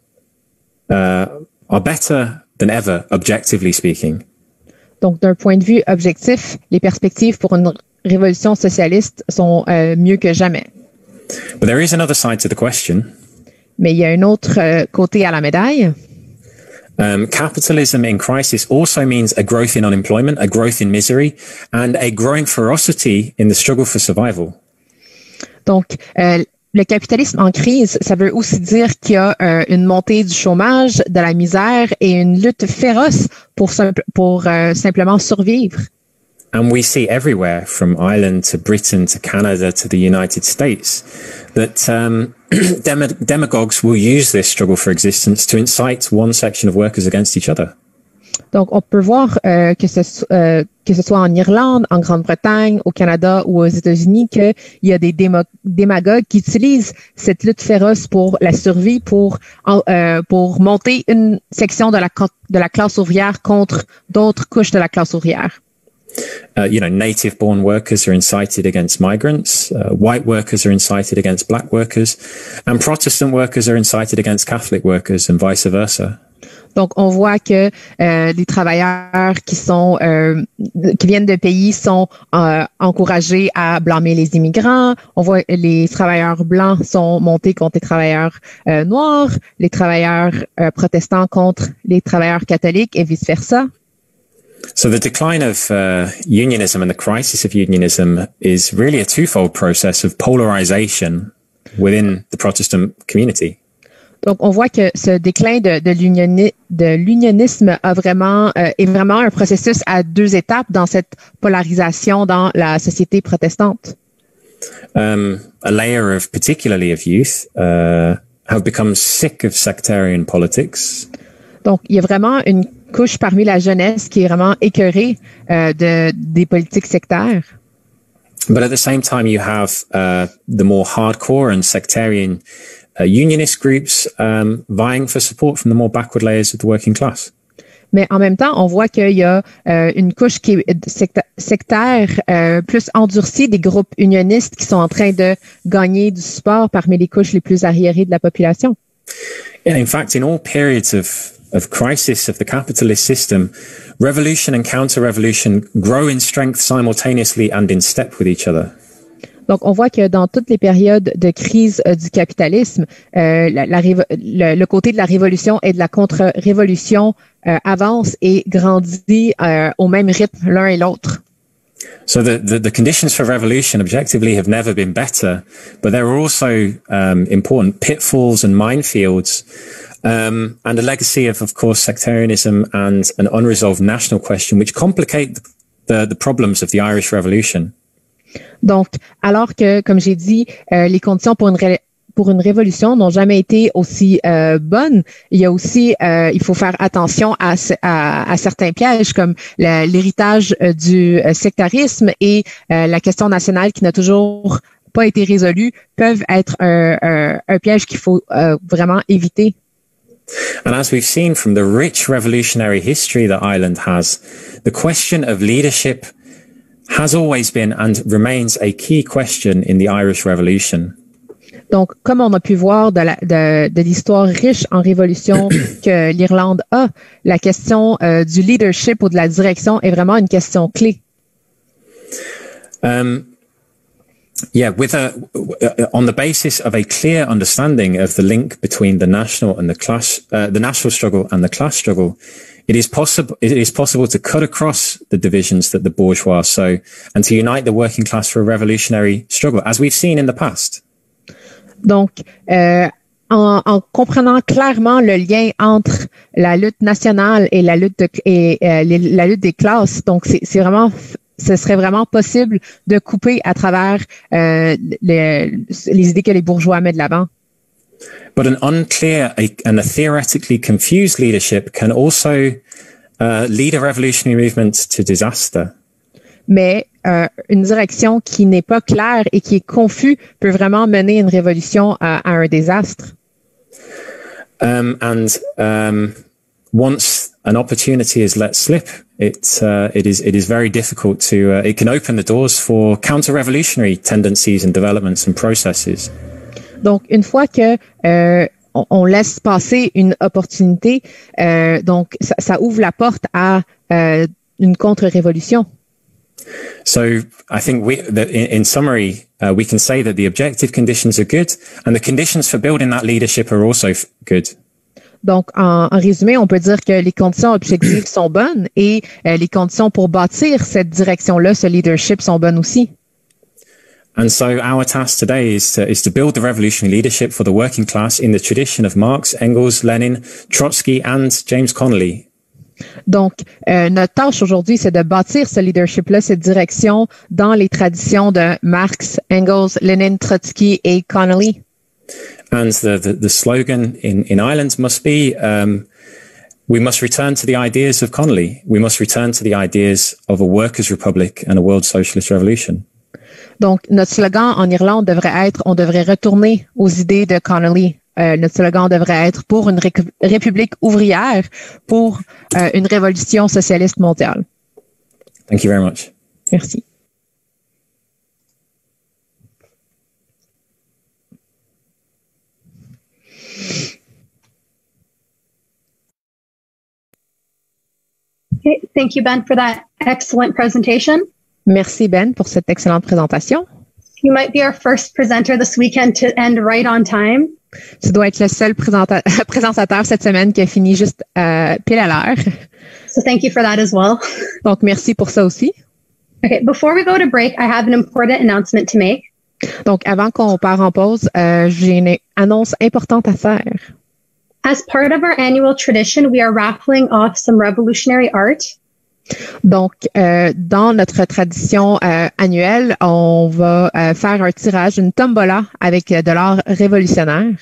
are better than ever, objectively speaking. Donc, d'un point de vue objectif, les perspectives pour une révolution socialiste sont mieux que jamais. But there is another side to the question. Mais il y a un autre côté à la médaille. Capitalism in crisis also means a growth in unemployment, a growth in misery, and a growing ferocity in the struggle for survival. Donc, le capitalisme en crise, ça veut aussi dire qu'il y a une montée du chômage, de la misère et une lutte féroce pour simplement survivre. And we see everywhere, from Ireland to Britain to Canada to the United States, that demagogues will use this struggle for existence to incite one section of workers against each other. Donc, on peut voir que ce soit en Irlande, en Grande-Bretagne, au Canada ou aux États-Unis, qu'il y a des démagogues qui utilisent cette lutte féroce pour la survie, pour monter une section de la classe ouvrière contre d'autres couches de la classe ouvrière. Native-born workers are incited against migrants, white workers are incited against black workers, and Protestant workers are incited against Catholic workers, and vice versa. Donc, on voit que les travailleurs qui viennent de pays sont encouragés à blâmer les immigrants. On voit les travailleurs blancs sont montés contre les travailleurs noirs, les travailleurs protestants contre les travailleurs catholiques et vice-versa. So the decline of unionism and the crisis of unionism is really a twofold process of polarization within the Protestant community. Donc, on voit que ce déclin de l'unionisme est vraiment un processus à deux étapes dans cette polarisation dans la société protestante. A layer of particularly of youth have become sick of sectarian politics. Donc, il y a vraiment une couche parmi la jeunesse qui est vraiment écœurée des politiques sectaires. But at the same time, you have the more hardcore and sectarian unionist groups vying for support from the more backward layers of the working class. Mais en même temps, on voit qu'il y a une couche qui est sectaire plus endurcie des groupes unionistes qui sont en train de gagner du support parmi les couches les plus arriérées de la population. Yeah, in fact, in all periods of crisis of the capitalist system, revolution and counter-revolution grow in strength simultaneously and in step with each other. Donc, on voit que dans toutes les périodes de crise du capitalisme, le côté de la révolution et de la contre-révolution avance et grandit au même rythme l'un et l'autre. So the conditions for revolution objectively have never been better, but there are also important pitfalls and minefields, and a legacy of course, sectarianism and an unresolved national question, which complicate the problems of the Irish Revolution. Donc, alors que, comme j'ai dit, les conditions pour une révolution n'ont jamais été aussi bonnes, il y a aussi, il faut faire attention à certains pièges comme l'héritage du sectarisme et la question nationale qui n'a toujours pas été résolue peuvent être un piège qu'il faut vraiment éviter. And as we've seen from the rich revolutionary history that Ireland has, the question of leadership has always been and remains a key question in the Irish Revolution. Donc, comme on a pu voir de l'histoire riche en révolution que l'Irlande a, la question du leadership ou de la direction est vraiment une question clé. On the basis of a clear understanding of the link between the national and the national struggle and the class struggle, it is possible to cut across the divisions that the bourgeois sow and to unite the working class for a revolutionary struggle, as we've seen in the past. Donc, en comprenant clairement le lien entre la lutte nationale et la lutte des classes, donc ce serait vraiment possible de couper à travers les idées que les bourgeois mettent de l'avant. But an unclear and a theoretically confused leadership can also lead a revolutionary movement to disaster. Mais une direction qui n'est pas claire et qui est confuse peut vraiment mener une révolution à un désastre. Once an opportunity is let slip, it is very difficult to. It can open the doors for counter-revolutionary tendencies and developments and processes. Donc, une fois que on laisse passer une opportunité, donc ça ouvre la porte à une contre-révolution. So I think in summary, we can say that the objective conditions are good and the conditions for building that leadership are also good. Donc, en résumé, on peut dire que les conditions objectives sont bonnes et les conditions pour bâtir cette direction-là, ce leadership, sont bonnes aussi. And so our task today is to build the revolutionary leadership for the working class in the tradition of Marx, Engels, Lenin, Trotsky and James Connolly. Donc, notre tâche aujourd'hui, c'est de bâtir ce leadership-là, cette direction dans les traditions de Marx, Engels, Lenin, Trotsky et Connolly. And the slogan in Ireland must be We must return to the ideas of Connolly. We must return to the ideas of a workers' republic and a world socialist revolution. Donc, notre slogan en Irlande devrait être « On devrait retourner aux idées de Connolly ». Notre slogan devrait être « Pour une république ouvrière, pour une révolution socialiste mondiale ». Thank you very much. Merci. Okay, thank you, Ben, for that excellent presentation. Merci, Ben, pour cette excellente présentation. You might be our first presenter this weekend to end right on time. Tu dois être le seul présentateur cette semaine qui a fini juste pile à l'heure. So thank you for that as well. Donc, merci pour ça aussi. Okay, before we go to break, I have an important announcement to make. Donc, avant qu'on part en pause, j'ai une annonce importante à faire. As part of our annual tradition, we are raffling off some revolutionary art. Donc, dans notre tradition annuelle, on va faire un tirage, une tombola avec de l'art révolutionnaire.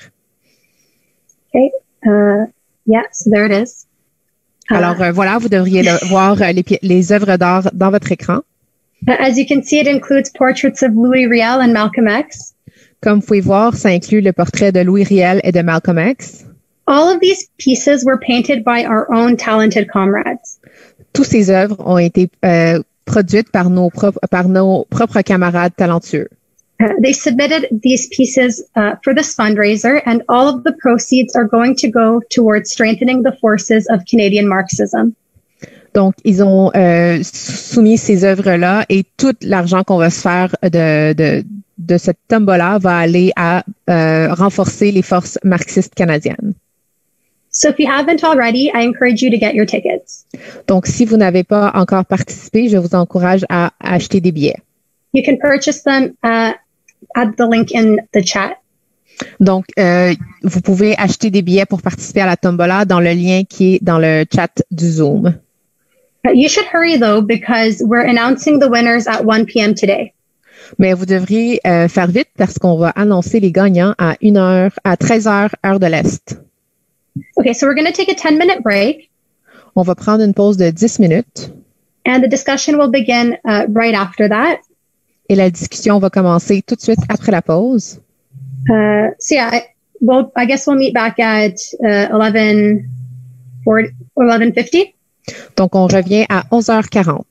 Okay, yeah, so there it is. Alors, voilà, vous devriez voir les œuvres d'art dans votre écran. As you can see, it includes portraits of Louis Riel and Malcolm X. Comme vous pouvez voir, ça inclut le portrait de Louis Riel et de Malcolm X. All of these pieces were painted by our own talented comrades. Tous ces œuvres ont été produites par nos propres camarades talentueux. They submitted these pieces for this fundraiser, and all of the proceeds are going to go towards strengthening the forces of Canadian Marxism. Donc, ils ont soumis ces œuvres-là et tout l'argent qu'on va se faire de cette tombola va aller à renforcer les forces marxistes canadiennes. So if you haven't already, I encourage you to get your tickets. Donc, si vous n'avez pas encore participé, je vous encourage à acheter des billets. You can purchase them at the link in the chat. Donc, vous pouvez acheter des billets pour participer à la tombola dans le lien qui est dans le chat du Zoom. You should hurry though, because we're announcing the winners at 1 p.m. today. Mais vous devriez faire vite parce qu'on va annoncer les gagnants à 13h, heure de l'Est. Okay, so we're going to take a 10-minute break. On va prendre une pause de 10 minutes. And the discussion will begin right after that. Et la discussion va commencer tout de suite après la pause. So yeah, I guess we'll meet back at 11:50. Donc, on revient à 11h40.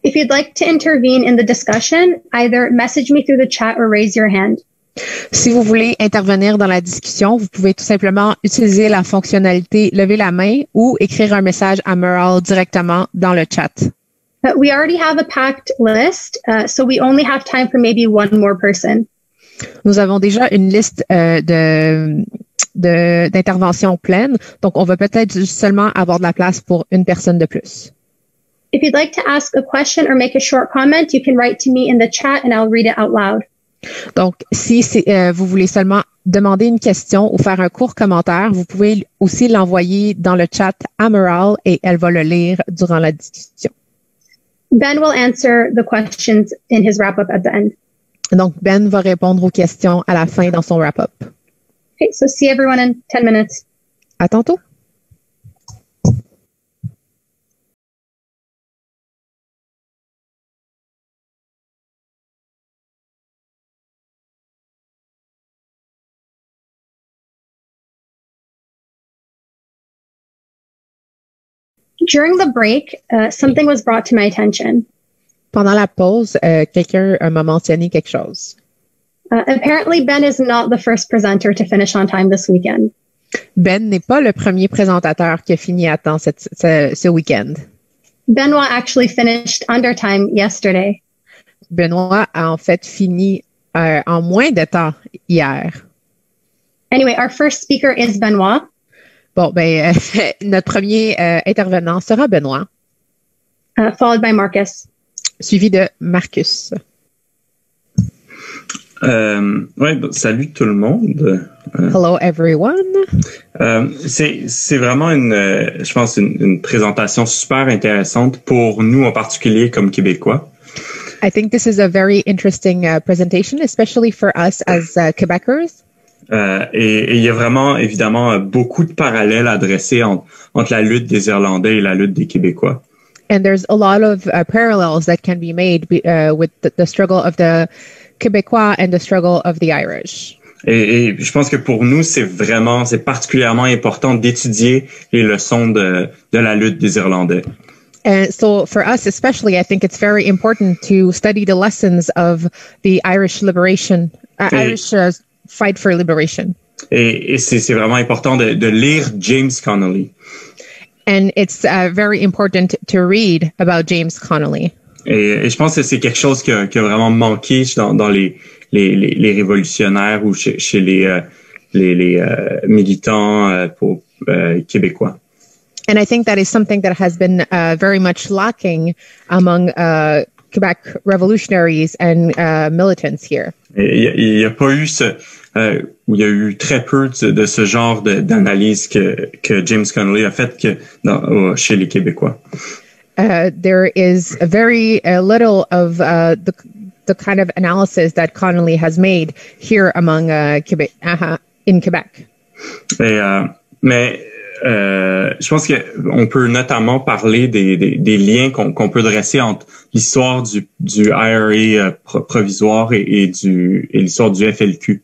If you'd like to intervene in the discussion, either message me through the chat or raise your hand. Si vous voulez intervenir dans la discussion, vous pouvez tout simplement utiliser la fonctionnalité lever la main ou écrire un message à Merle directement dans le chat. We already have a packed list, so we only have time for maybe one more person. Nous avons déjà une liste d'interventions pleine, donc on va peut-être seulement avoir de la place pour une personne de plus. If you'd like to ask a question or make a short comment, you can write to me in the chat and I'll read it out loud. Donc, si vous voulez seulement demander une question ou faire un court commentaire, vous pouvez aussi l'envoyer dans le chat à Merle et elle va le lire durant la discussion. Ben will answer the questions in his wrap-up at the end. Donc, Ben va répondre aux questions à la fin dans son wrap-up. Okay, so see everyone in 10 minutes. À tantôt. During the break, something was brought to my attention. Pendant la pause, quelqu'un m'a mentionné quelque chose. Apparently, Ben is not the first presenter to finish on time this weekend. Ben n'est pas le premier présentateur qui a fini à temps ce week-end. Benoit actually finished under time yesterday. Benoît a en fait fini en moins de temps hier. Anyway, our first speaker is Benoit. Bon, ben, notre premier intervenant sera Benoît. Followed by Marcus. Suivi de Marcus. Salut tout le monde. Hello everyone. C'est vraiment je pense une présentation super intéressante pour nous en particulier comme Québécois. I think this is a very interesting presentation, especially for us as Quebecers. Et il y a vraiment, évidemment, beaucoup de parallèles à dresser entre la lutte des Irlandais et la lutte des Québécois. And there's a lot of parallels that can be made with the struggle of the Québécois and the struggle of the Irish. Et je pense que pour nous, c'est particulièrement important d'étudier les leçons de la lutte des Irlandais. And so for us, especially, I think it's very important to study the lessons of the Irish liberation, Irish fight for liberation. Et c'est vraiment important de lire James Connolly. And it's very important to read about James Connolly. Et je pense que c'est quelque chose qui a vraiment manqué dans les révolutionnaires ou chez les militants québécois. And I think that is something that has been very much lacking among Quebec revolutionaries and militants here. Il y a pas eu il y a eu très peu de ce genre d'analyse que James Connolly a fait chez les Québécois. There is very little of the kind of analysis that Connolly has made here among Quebec, in Quebec. Mais je pense qu'on peut notamment parler des liens qu'on peut dresser entre l'histoire du IRA provisoire et l'histoire du FLQ.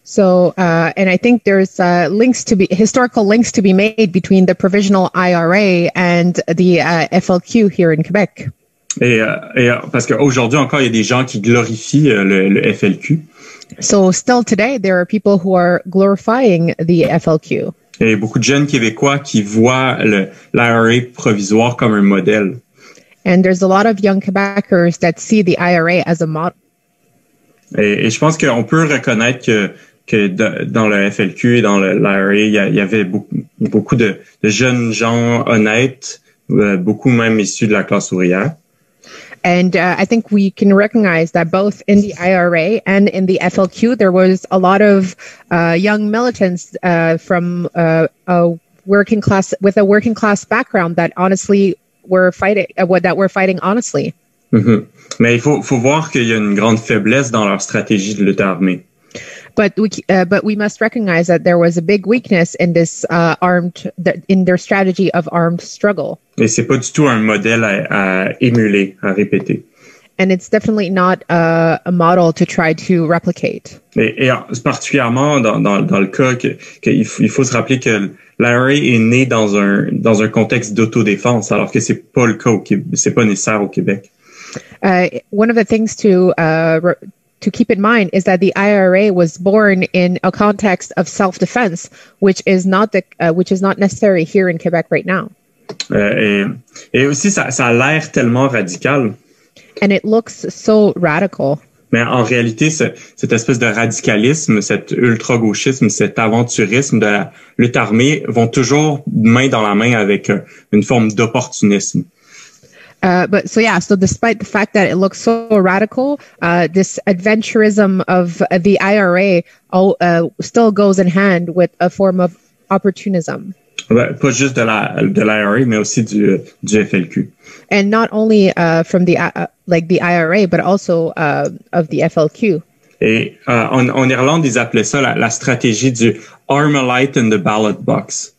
So, and I think there's historical links to be made between the provisional IRA and the FLQ here in Quebec. Et parce qu'aujourd'hui encore, il y a des gens qui glorifient le FLQ. So still today, there are people who are glorifying the FLQ. Et beaucoup de jeunes Québécois qui voient l'IRA provisoire comme un modèle. And there's a lot of young Quebecers that see the IRA as a model. Et je pense qu'on peut reconnaître que dans le FLQ et dans l'IRA, il y avait beaucoup de jeunes gens honnêtes, beaucoup même issus de la classe ouvrière. And I think we can recognize that both in the IRA and in the FLQ, there was a lot of young militants from a working class background that honestly were fighting honestly. Mm-hmm. Mais il faut voir qu'il y a une grande faiblesse dans leur stratégie de lutte armée. But we must recognize that there was a big weakness in this in their strategy of armed struggle. Et c'est pas du tout un modèle à émuler, à répéter. And it's definitely not a model to try to replicate. Et particulièrement dans le cas qu'il faut se rappeler que l'IRA est né dans un contexte d'autodéfense, alors que c'est pas le cas c'est pas nécessaire au Québec. One of the things to keep in mind is that the IRA was born in a context of self-defense, which is not necessary here in Quebec right now. Et aussi, ça a l'air tellement radical. And it looks so radical. Mais en réalité, cette espèce de radicalisme, cet ultra-gauchisme, cet aventurisme de la lutte armée vont toujours main dans la main avec une forme d'opportunisme. So despite the fact that it looks so radical, this adventurism of the IRA still goes in hand with a form of opportunism. Pas juste de l'IRA, mais aussi du FLQ. And not only from the IRA, but also of the FLQ. Et en Irlande, ils appelaient ça la stratégie du Armalite in the ballot box.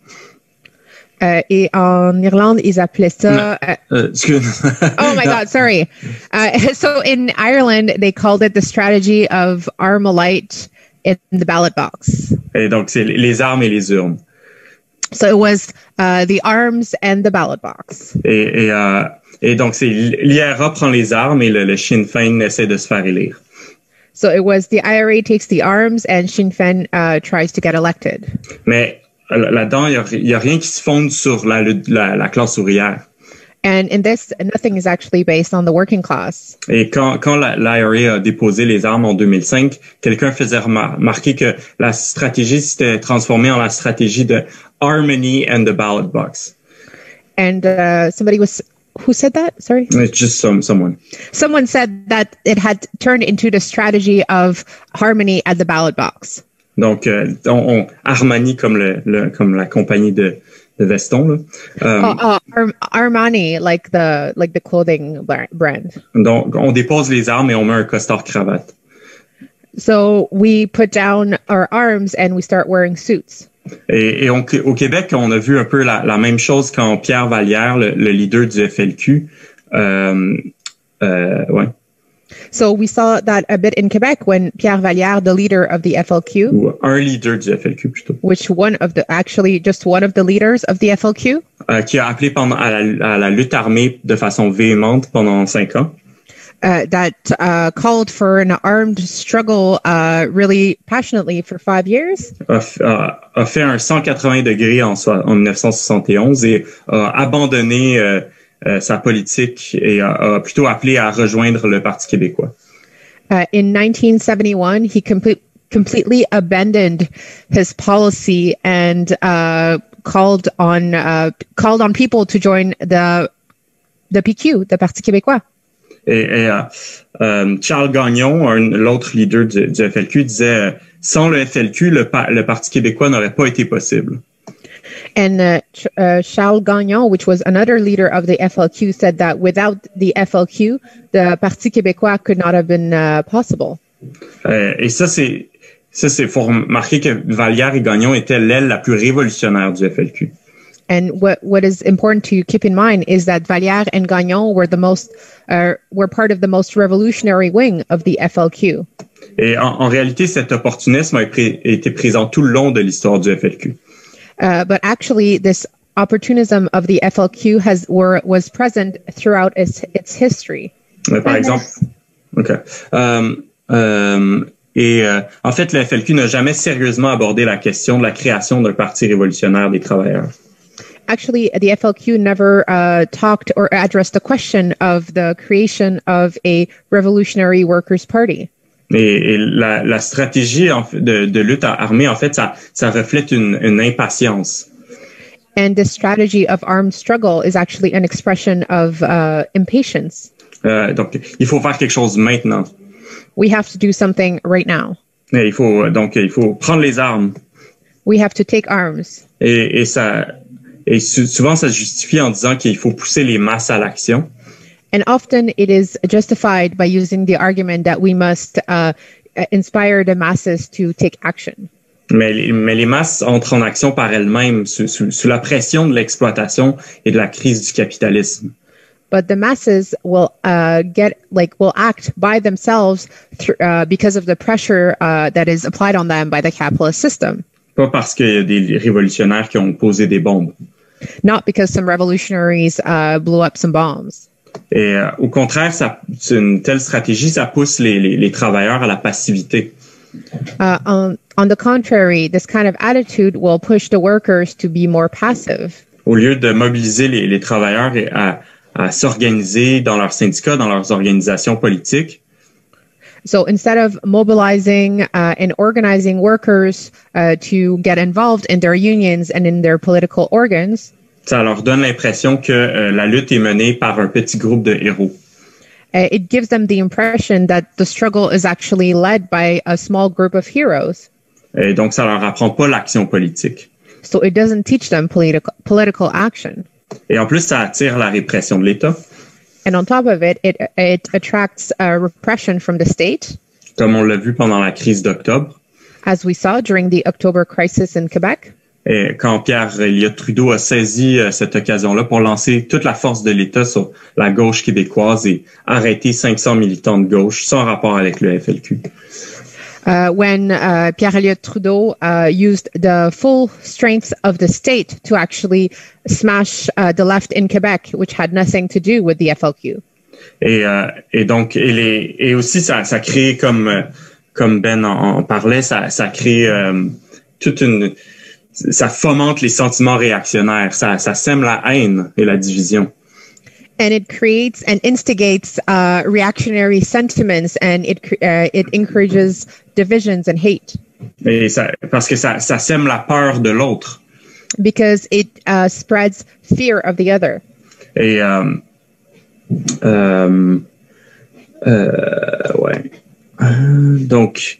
Et en Irlande, ils appelaient ça... oh my God, sorry. So in Ireland, they called it the strategy of Armalite in the ballot box. Et donc, c'est les armes et les urnes. So it was the arms and the ballot box. Et donc, c'est l'IRA prend les armes et le Sinn Féin essaie de se faire élire. So it was the IRA takes the arms and Sinn Féin tries to get elected. Mais là-dedans, il y a rien qui se fonde sur la classe ouvrière. And in this, nothing is actually based on the working class. Et quand l'IRA a déposé les armes en 2005, quelqu'un faisait remarquer que la stratégie s'était transformée en la stratégie de Harmony and the ballot box. And who said that? Sorry? It's just someone. Someone said that it had turned into the strategy of harmony at the ballot box. Donc, Armani comme la compagnie de veston là. Armani, like the clothing brand. Donc, on dépose les armes et on met un costard cravate. So we put down our arms and we start wearing suits. Et au Québec, on a vu un peu la même chose quand Pierre Vallière, le leader du FLQ, ouais. So we saw that a bit in Quebec when Pierre Vallière, the leader of the FLQ, Ou un leader du FLQ plutôt, just one of the leaders of the FLQ, qui a appelé à la lutte armée de façon véhémente pendant 5 ans. That called for an armed struggle really passionately for 5 years. A fait un 180 degrés en 1971 et a abandonné sa politique et a plutôt appelé à rejoindre le Parti québécois. In 1971, he completely abandoned his policy and called on people to join the PQ, the Parti québécois. Et Charles Gagnon, l'autre leader du FLQ, disait sans le FLQ, le Parti québécois n'aurait pas été possible. And Charles Gagnon, which was another leader of the FLQ, said that without the FLQ, the Parti québécois could not have been possible. Et ça, faut remarquer que Vallière et Gagnon étaient l'aile la plus révolutionnaire du FLQ. And what is important to keep in mind is that Vallière and Gagnon were part of the most revolutionary wing of the FLQ. Et en réalité, cet opportunisme a été présent tout le long de l'histoire du FLQ. But actually, this opportunism of the FLQ was present throughout its history. Par exemple, okay. En fait, le FLQ n'a jamais sérieusement abordé la question de la création d'un parti révolutionnaire des travailleurs. Actually, the FLQ never talked or addressed the question of the creation of a revolutionary workers' party. Et la stratégie de lutte armée, en fait, ça reflète une impatience. And the strategy of armed struggle is actually an expression of impatience. Donc, il faut faire quelque chose maintenant. We have to do something right now. Et il faut prendre les armes. We have to take arms. Et souvent, ça se justifie en disant qu'il faut pousser les masses à l'action. And often it is justified by using the argument that we must inspire the masses to take action. Mais les masses entrent en action par elles-mêmes sous la pression de l'exploitation et de la crise du capitalisme. But the masses will act by themselves because of the pressure that is applied on them by the capitalist system. Pas parce qu'il y a des révolutionnaires qui ont posé des bombes. Not because some revolutionaries blew up some bombs. Et au contraire, une telle stratégie, ça pousse les travailleurs à la passivité. On the contrary, this kind of attitude will push the workers to be more passive. Au lieu de mobiliser les travailleurs à s'organiser dans leurs syndicats, dans leurs organisations politiques. So instead of mobilizing and organizing workers to get involved in their unions and in their political organs, ça leur donne l'impression que la lutte est menée par un petit groupe de héros. It gives them the impression that the struggle is actually led by a small group of heroes. Et donc, ça leur apprend pas l'action politique. So it doesn't teach them political action. Et en plus, ça attire la répression de l'État. And on top of it, it attracts repression from the state. Comme on l'a vu pendant la crise d'octobre. As we saw during the October crisis in Quebec. Et quand Pierre Elliott Trudeau a saisi cette occasion-là pour lancer toute la force de l'État sur la gauche québécoise et arrêter 500 militants de gauche sans rapport avec le FLQ. When Pierre Elliott Trudeau used the full strength of the state to actually smash the left in Quebec, which had nothing to do with the FLQ. Et donc, et aussi ça crée comme Ben en parlait, ça crée ça fomente les sentiments réactionnaires, ça sème la haine et la division. And it creates and instigates reactionary sentiments, and it encourages divisions and hate. Et parce que ça sème la peur de l'autre. Because it spreads fear of the other. Et ouais. Donc.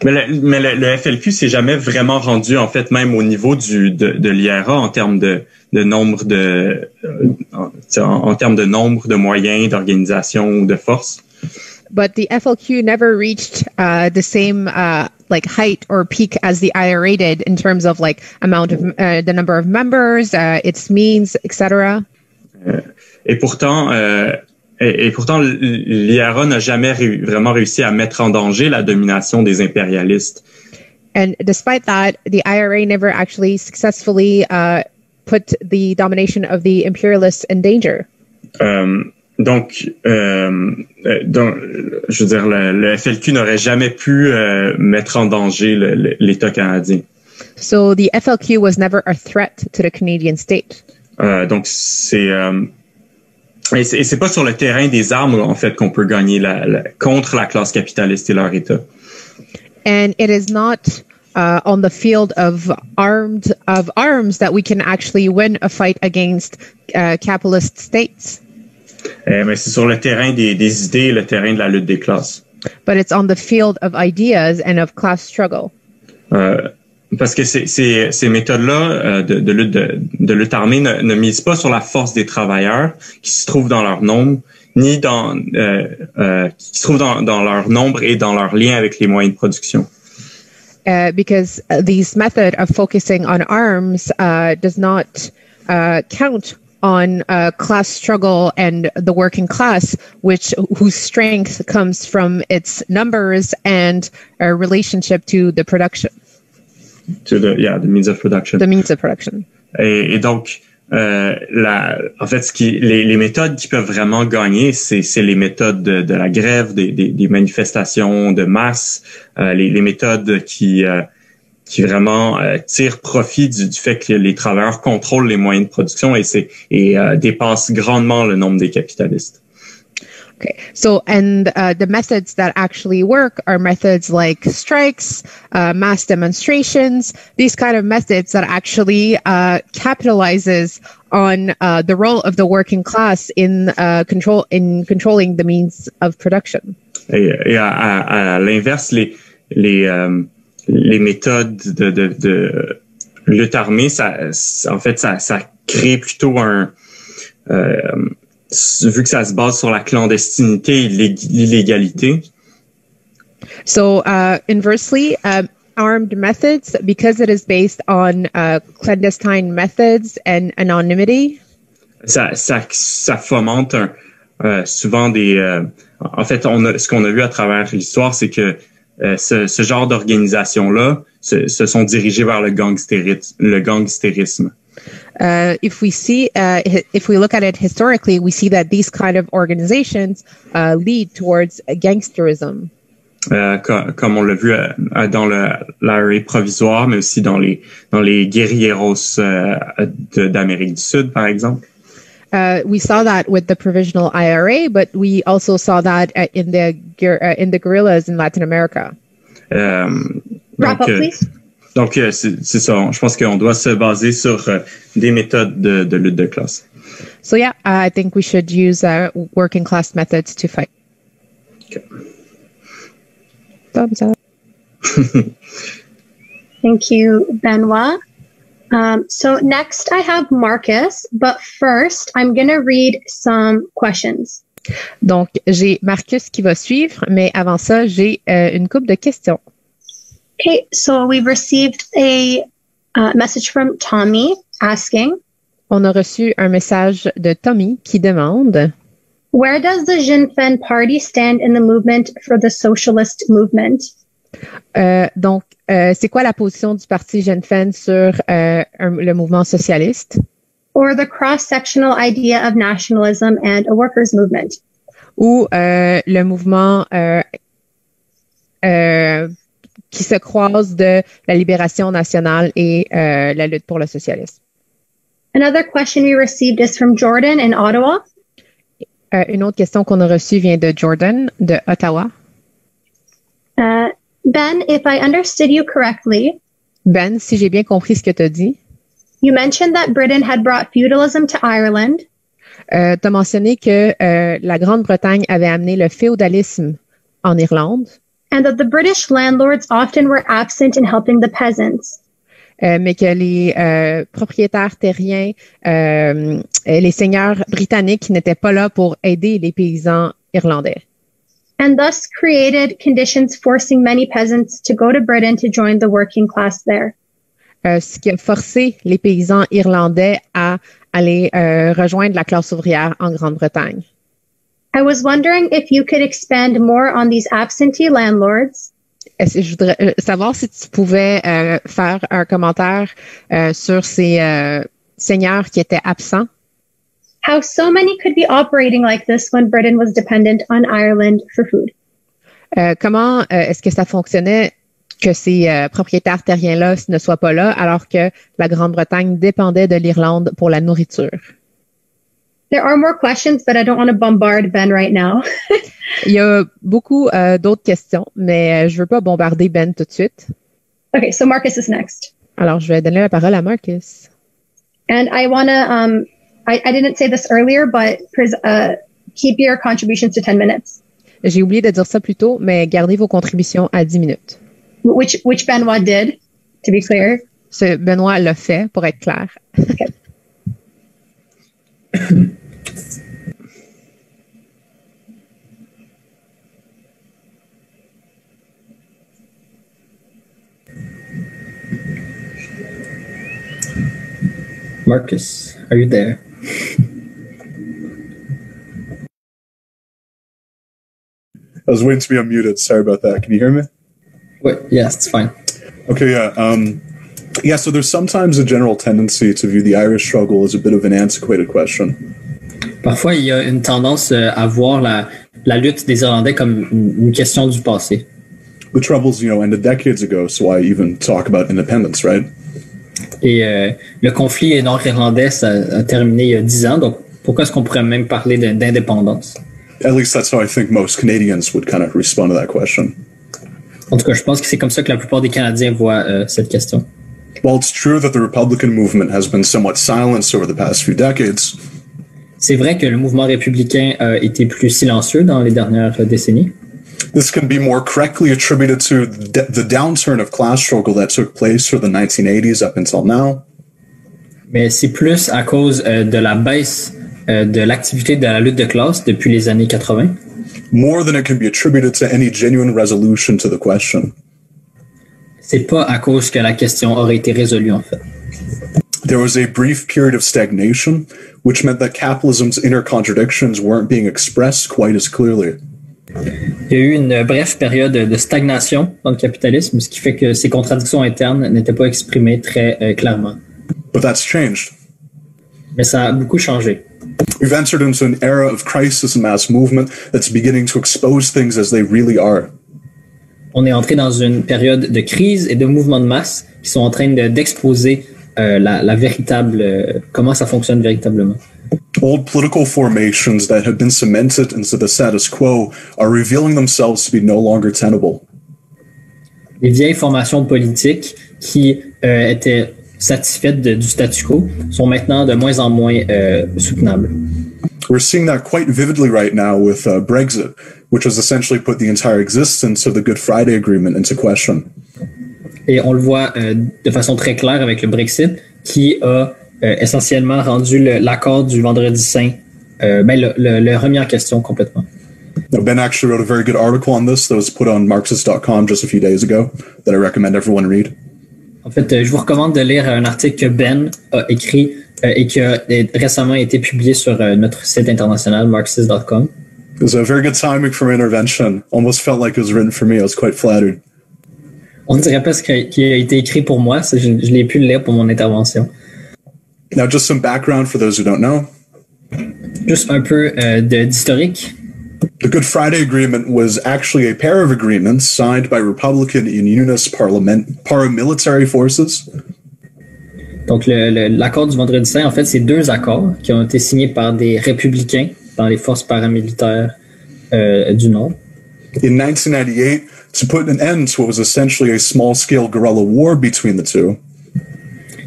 Mais le FLQ s'est jamais vraiment rendu, en fait, même au niveau de l'IRA en termes de nombre en termes de nombre de moyens, d'organisation ou de force. but the FLQ never reached the same like height or peak as the IRA did in terms of like amount of the number of members, its means, etc. Et pourtant, l'IRA n'a jamais vraiment réussi à mettre en danger la domination des impérialistes. And despite that, the IRA never actually successfully put the domination of the imperialists in danger. Donc, je veux dire, le FLQ n'aurait jamais pu mettre en danger l'État canadien. So the FLQ was never a threat to the Canadian state. Donc, c'est pas sur le terrain des armes, en fait, qu'on peut gagner contre la classe capitaliste et leur État. And it is not on the field of arms that we can actually win a fight against capitalist states. Mais c'est sur le terrain des idées, le terrain de la lutte des classes. But it's on the field of ideas and of class struggle. Parce que ces méthodes-là de lutte armée ne misent pas sur la force des travailleurs qui se trouvent dans leur nombre, ni qui se trouvent dans leur nombre et dans leur lien avec les moyens de production. Because this method of focusing on arms does not count on class struggle and the working class, whose strength comes from its numbers and a relationship to the production. To the means of production. The means of production. Et donc, en fait, les méthodes qui peuvent vraiment gagner, c'est les méthodes de la grève, des manifestations de masse, les méthodes qui vraiment tirent profit du fait que les travailleurs contrôlent les moyens de production et dépassent grandement le nombre des capitalistes. Okay, so and the methods that actually work are methods like strikes, mass demonstrations, these kind of methods that actually capitalizes on the role of the working class in controlling the means of production. Et à l'inverse, les méthodes de lutte armée, ça crée plutôt vu que ça se base sur la clandestinité et l'illégalité. So inversely, armed methods, because it is based on clandestine methods and anonymity. Ça fomente souvent en fait, ce qu'on a vu à travers l'histoire, c'est que ce genre d'organisation-là se sont dirigées vers le gangstérisme. If we look at it historically, we see that these kind of organizations lead towards gangsterism. Comme on l'a vu dans l'IRA provisoire, mais aussi dans les guerrilleros d'Amérique du Sud, par exemple. We saw that with the provisional IRA, but we also saw that in the guerrillas in Latin America. Wrap up, please. Donc, c'est ça. Je pense qu'on doit se baser sur des méthodes de lutte de classe. So yeah, I think we should use working class methods to fight. Okay. Thumbs up. Thank you, Benoit. So next I have Marcus, but first I'm going to read some questions. Donc, j'ai Marcus qui va suivre, mais avant ça, j'ai une couple de questions. Okay, so we've received a message from Tommy asking, On a reçu un message de Tommy qui demande where does the Sinn Féin party stand in the movement for the socialist movement? Donc, c'est quoi la position du parti Sinn Féin sur le mouvement socialiste? Or the cross-sectional idea of nationalism and a workers' movement? Ou le mouvement qui se croise de la libération nationale et la lutte pour le socialisme. Another question we received is from Jordan in Ottawa. Une autre question qu'on a reçue vient de Jordan, de Ottawa. Ben, if I understood you correctly, Ben, si j'ai bien compris ce que tu as dit, you mentioned that Britain had brought feudalism to Ireland. tu as mentionné que la Grande-Bretagne avait amené le féodalisme en Irlande. And that the British landlords often were absent in helping the peasants. Mais que les propriétaires terriens, les seigneurs britanniques n'étaient pas là pour aider les paysans irlandais. and thus created conditions forcing many peasants to go to Britain to join the working class there. Ce qui a forcé les paysans irlandais à aller rejoindre la classe ouvrière en Grande-Bretagne. I was wondering if you could expand more on these absentee landlords. Je voudrais savoir si tu pouvais faire un commentaire sur ces seigneurs qui étaient absents. How so many could be operating like this when Britain was dependent on Ireland for food. Comment est-ce que ça fonctionnait que ces propriétaires terriens-là ne soient pas là alors que la Grande-Bretagne dépendait de l'Irlande pour la nourriture? There are more questions, but I don't want to bombard Ben right now. Il y a beaucoup d'autres questions, mais je veux pas bombarder Ben tout de suite. Okay, so Marcus is next. Alors, je vais donner la parole à Marcus. And I want to, I didn't say this earlier, but keep your contributions to 10 minutes. J'ai oublié de dire ça plus tôt, mais gardez vos contributions à 10 minutes. Which Benoit did, to be clear. Ce Benoît l'a fait, pour être clair. Okay. Marcus, are you there? I was waiting to be unmuted. Sorry about that. Can you hear me? Wait, yes, it's fine. Okay, yeah. So there's sometimes a general tendency to view the Irish struggle as a bit of an antiquated question. Parfois, il y a une tendance à voir la lutte des Irlandais comme une question du passé. The troubles, ended decades ago, so why even talk about independence, right? Et le conflit nord-irlandais, ça a terminé il y a 10 ans, donc pourquoi est-ce qu'on pourrait même parler d'indépendance? At least that's how I think most Canadians would kind of respond to that question. En tout cas, je pense que c'est comme ça que la plupart des Canadiens voient cette question. While it's true that the Republican movement has been somewhat silenced over the past few decades, c'est vrai que le mouvement républicain a été plus silencieux dans les dernières décennies. This can be more correctly attributed to the downturn of class struggle that took place from the 1980s up until now. Mais c'est plus à cause de la baisse de l'activité de la lutte de classe depuis les années 80. More than it can be attributed to any genuine resolution to the question. C'est pas à cause que la question aurait été résolue, en fait. There was a brief period of stagnation, which meant that capitalism's inner contradictions weren't being expressed quite as clearly. Il y a eu une brève période de stagnation dans le capitalisme, ce qui fait que ces contradictions internes n'étaient pas exprimées très clairement. But that's changed. Mais ça a beaucoup changé. We've entered into an era of crisis and mass movement that's beginning to expose things as they really are. On est entré dans une période de crise et de mouvements de masse qui sont en train d'exposer la véritable comment ça fonctionne véritablement. Old political formations that have been cemented into the status quo are revealing themselves to be no longer tenable. Les vieilles formations politiques qui étaient satisfaites du statu quo sont maintenant de moins en moins soutenables. We're seeing that quite vividly right now with Brexit, which has essentially put the entire existence of the Good Friday Agreement into question. Et on le voit de façon très claire avec le Brexit, qui a essentiellement rendu l'accord du Vendredi Saint, le remis en question complètement. Now, Ben actually wrote a very good article on this that was put on Marxist.com just a few days ago that I recommend everyone read. En fait, je vous recommande de lire un article que Ben a écrit et qui a récemment été publié sur notre site international Marxist.com. It was a very good timing for my intervention. Almost felt like it was written for me. I was quite flattered. On dirait presque qu'il a été écrit pour moi. Je l'ai pu le lire pour mon intervention. Now, just some background for those who don't know. Juste un peu d'historique. The Good Friday Agreement was actually a pair of agreements signed by Republican and Unionist paramilitary forces. Donc, l'accord du Vendredi Saint, en fait, c'est deux accords qui ont été signés par des républicains dans les forces paramilitaires du Nord. In 1998, to put an end to what was essentially a small-scale guerrilla war between the two.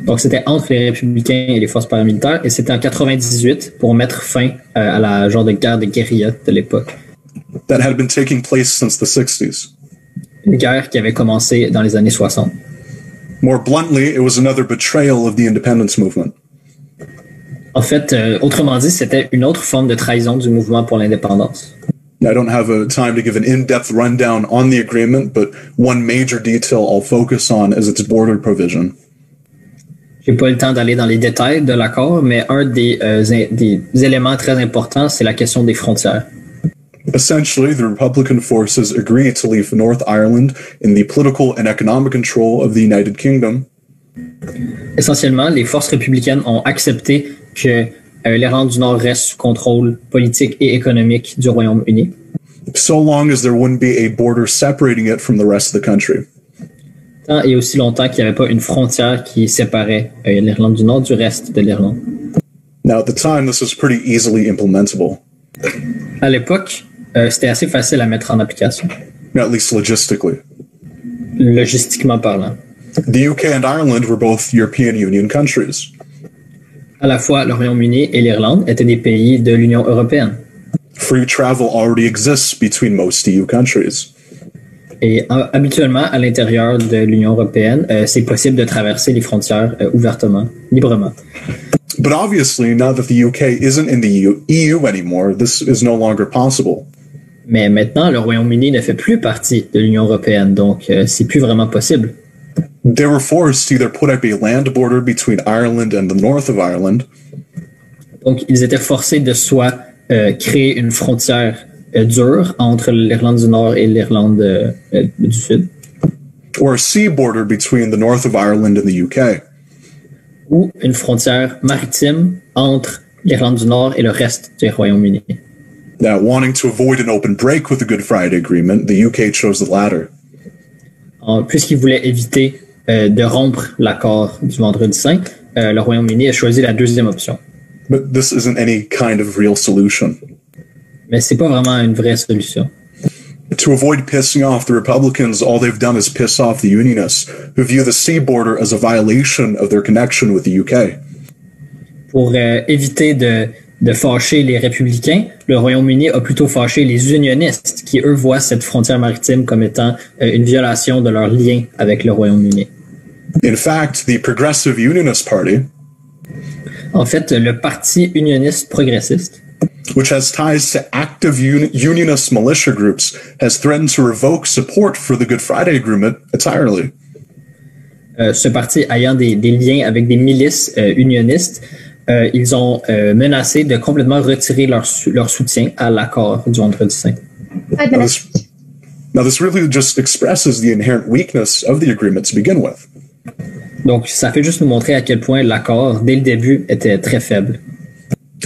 Donc, c'était entre les républicains et les forces paramilitaires, et c'était en 98 pour mettre fin à la genre de guerre de guérilla de l'époque. That had been taking place since the 60s. Une guerre qui avait commencé dans les années 60. More bluntly, it was another betrayal of the independence movement. En fait, autrement dit, c'était une autre forme de trahison du mouvement pour l'indépendance. I don't have a time to give an in-depth rundown on the agreement, but one major detail I'll focus on is its border provision. J'ai pas le temps d'aller dans les détails de l'accord, mais un des éléments très importants, c'est la question des frontières. Essentially, the Republican forces agree to leave North Ireland in the political and economic control of the United Kingdom. Essentiellement, les forces républicaines ont accepté que l'Irlande du Nord reste sous contrôle politique et économique du Royaume-Uni. So long as there wouldn't be a border separating it from the rest of the country. Tant et aussi longtemps qu'il n'y avait pas une frontière qui séparait l'Irlande du Nord du reste de l'Irlande. Now, at the time, this was pretty easily implementable. À l'époque, c'était assez facile à mettre en application. At least logistically. Logistiquement parlant. The UK and Ireland were both European Union countries. À la fois, le Royaume-Uni et l'Irlande étaient des pays de l'Union européenne. Free travel already exists between most EU countries. Et habituellement, à l'intérieur de l'Union européenne, c'est possible de traverser les frontières ouvertement, librement. But obviously, now that the UK isn't in the EU anymore, this is no longer possible. Mais maintenant, le Royaume-Uni ne fait plus partie de l'Union européenne, donc c'est plus vraiment possible. They were forced to either put up a land border between Ireland and the north of Ireland. Donc, ils étaient forcés de soit créer une frontière dure entre l'Irlande du Nord et l'Irlande du Sud. Or a sea border between the north of Ireland and the UK. Ou une frontière maritime entre l'Irlande du Nord et le reste du Royaume-Uni. Now, wanting to avoid an open break with the Good Friday Agreement, the UK chose the latter. Puisqu'ils voulaient éviter de rompre l'accord du Vendredi Saint, le Royaume-Uni a choisi la deuxième option. But this isn't any kind of real solution. Mais c'est pas vraiment une vraie solution. To avoid pissing off the Republicans, all they've done is piss off the Unionists, who view the sea border as a violation of their connection with the UK. Pour éviter de fâcher les républicains, le Royaume-Uni a plutôt fâché les unionistes, qui eux voient cette frontière maritime comme étant une violation de leur lien avec le Royaume-Uni. In fact, the Progressive Unionist Party, en fait, le Parti unioniste progressiste, which has ties to active unionist militia groups, has threatened to revoke support for the Good Friday Agreement entirely. Ce parti ayant des liens avec des milices unionistes, ils ont menacé de complètement retirer leur soutien à l'accord du Vendredi Saint. Now this really just expresses the inherent weakness of the agreement to begin with. Donc, ça fait juste nous montrer à quel point l'accord, dès le début, était très faible.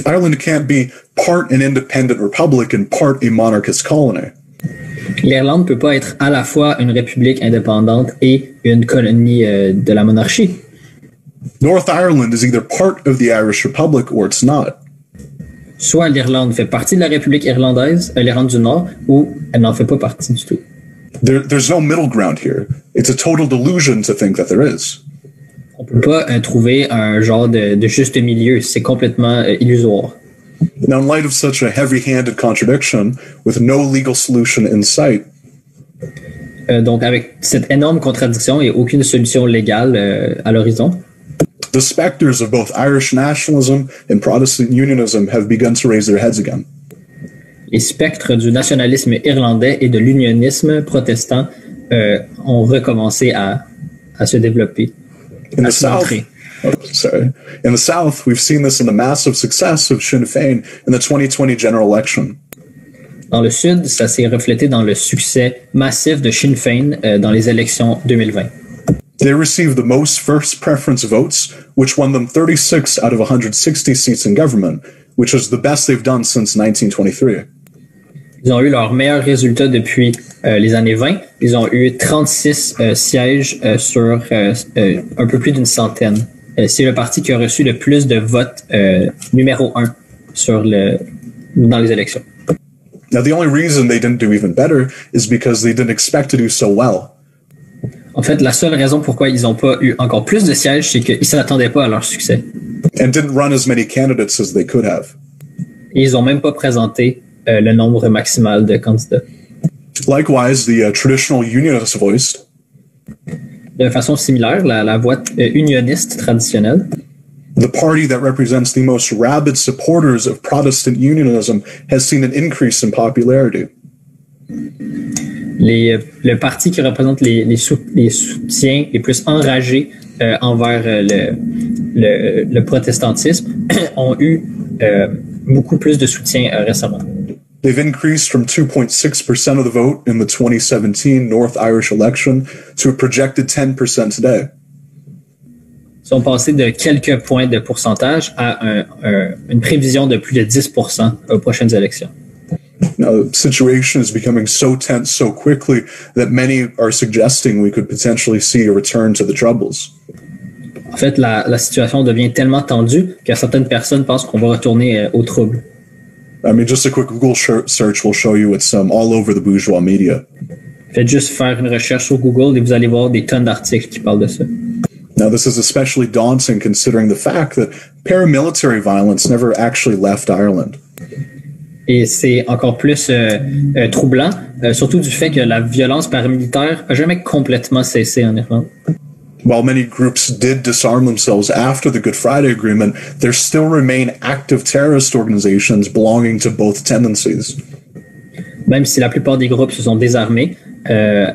Ireland can't be part an independent republic and part a monarchist colony. L'Irlande peut pas être à la fois une république indépendante et une colonie de la monarchie. North Ireland is either part of the Irish Republic or it's not. Soit l'Irlande fait partie de la République irlandaise, l'Irlande du Nord, ou elle n'en fait pas partie du tout. There's no middle ground here. It's a total delusion to think that there is. On peut pas trouver un genre de juste milieu, c'est complètement illusoire. Now, in light of such a heavy-handed contradiction, with no legal solution in sight, donc avec cette énorme contradiction et aucune solution légale à l'horizon, the specters of both Irish nationalism and Protestant unionism have begun to raise their heads again. Les spectres du nationalisme irlandais et de l'unionisme protestant ont recommencé à se développer. In the South, we've seen this in the massive success of Sinn Féin in the 2020 general election. Dans le Sud, ça s'est reflété dans le succès massif de Sinn Féin dans les élections 2020. They received the most first preference votes, which won them 36 out of 160 seats in government, which is the best they've done since 1923. Ils ont eu leur meilleur résultat depuis les années 20. Ils ont eu 36 sièges sur un peu plus d'une centaine. C'est le parti qui a reçu le plus de votes numéro 1 dans les élections. Now, the only reason they didn't do even better is because they didn't expect to do so well. En fait, la seule raison pourquoi ils n'ont pas eu encore plus de sièges, c'est qu'ils ne s'attendaient pas à leur succès. And didn't run as many candidates as they could have. Et ils n'ont même pas présenté le nombre maximal de candidats. Likewise, the traditional unionist voice, De façon similaire, la voix unioniste traditionnelle, The party that represents the most rabid supporters of Protestant unionism has seen an increase in popularity. Le parti qui représente les soutiens les plus enragés envers le protestantisme ont eu beaucoup plus de soutien récemment. They've increased from 2.6% of the vote in the 2017 North Irish election to a projected 10% today. Ils sont passés de quelques points de pourcentage à une prévision de plus de 10% aux prochaines élections. Now, the situation is becoming so tense so quickly that many are suggesting we could potentially see a return to the Troubles. En fait, la situation devient tellement tendue que certaines personnes pensent qu'on va retourner aux troubles. I mean, just a quick Google search will show you it's all over the bourgeois media. Faites juste faire une recherche sur Google et vous allez voir des tonnes d'articles qui parlent de ça. Now, this is especially daunting considering the fact that paramilitary violence never actually left Ireland. Et c'est encore plus troublant, surtout du fait que la violence paramilitaire n'a jamais complètement cessé en Irlande. While many groups did disarm themselves after the Good Friday Agreement, there still remain active terrorist organizations belonging to both tendencies. Même si la plupart des groupes se sont désarmés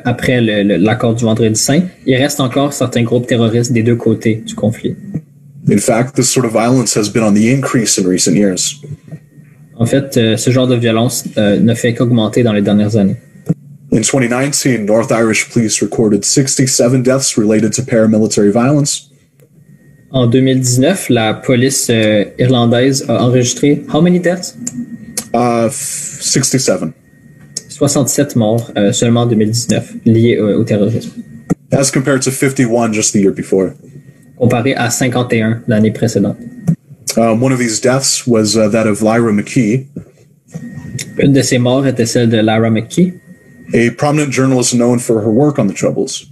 après l'accord du Vendredi Saint, il reste encore certains groupes terroristes des deux côtés du conflit. In fact, this sort of violence has been on the increase in recent years. En fait, ce genre de violence ne fait qu'augmenter dans les dernières années. In 2019, North Irish police recorded 67 deaths related to paramilitary violence. En 2019, la police irlandaise a enregistré how many deaths? 67. 67 morts seulement en 2019 liés au terrorisme. As compared to 51 just the year before. Comparé à 51 l'année précédente. One of these deaths was that of Lyra McKee. Une de ces morts était celle de Lyra McKee. A prominent journalist known for her work on the Troubles.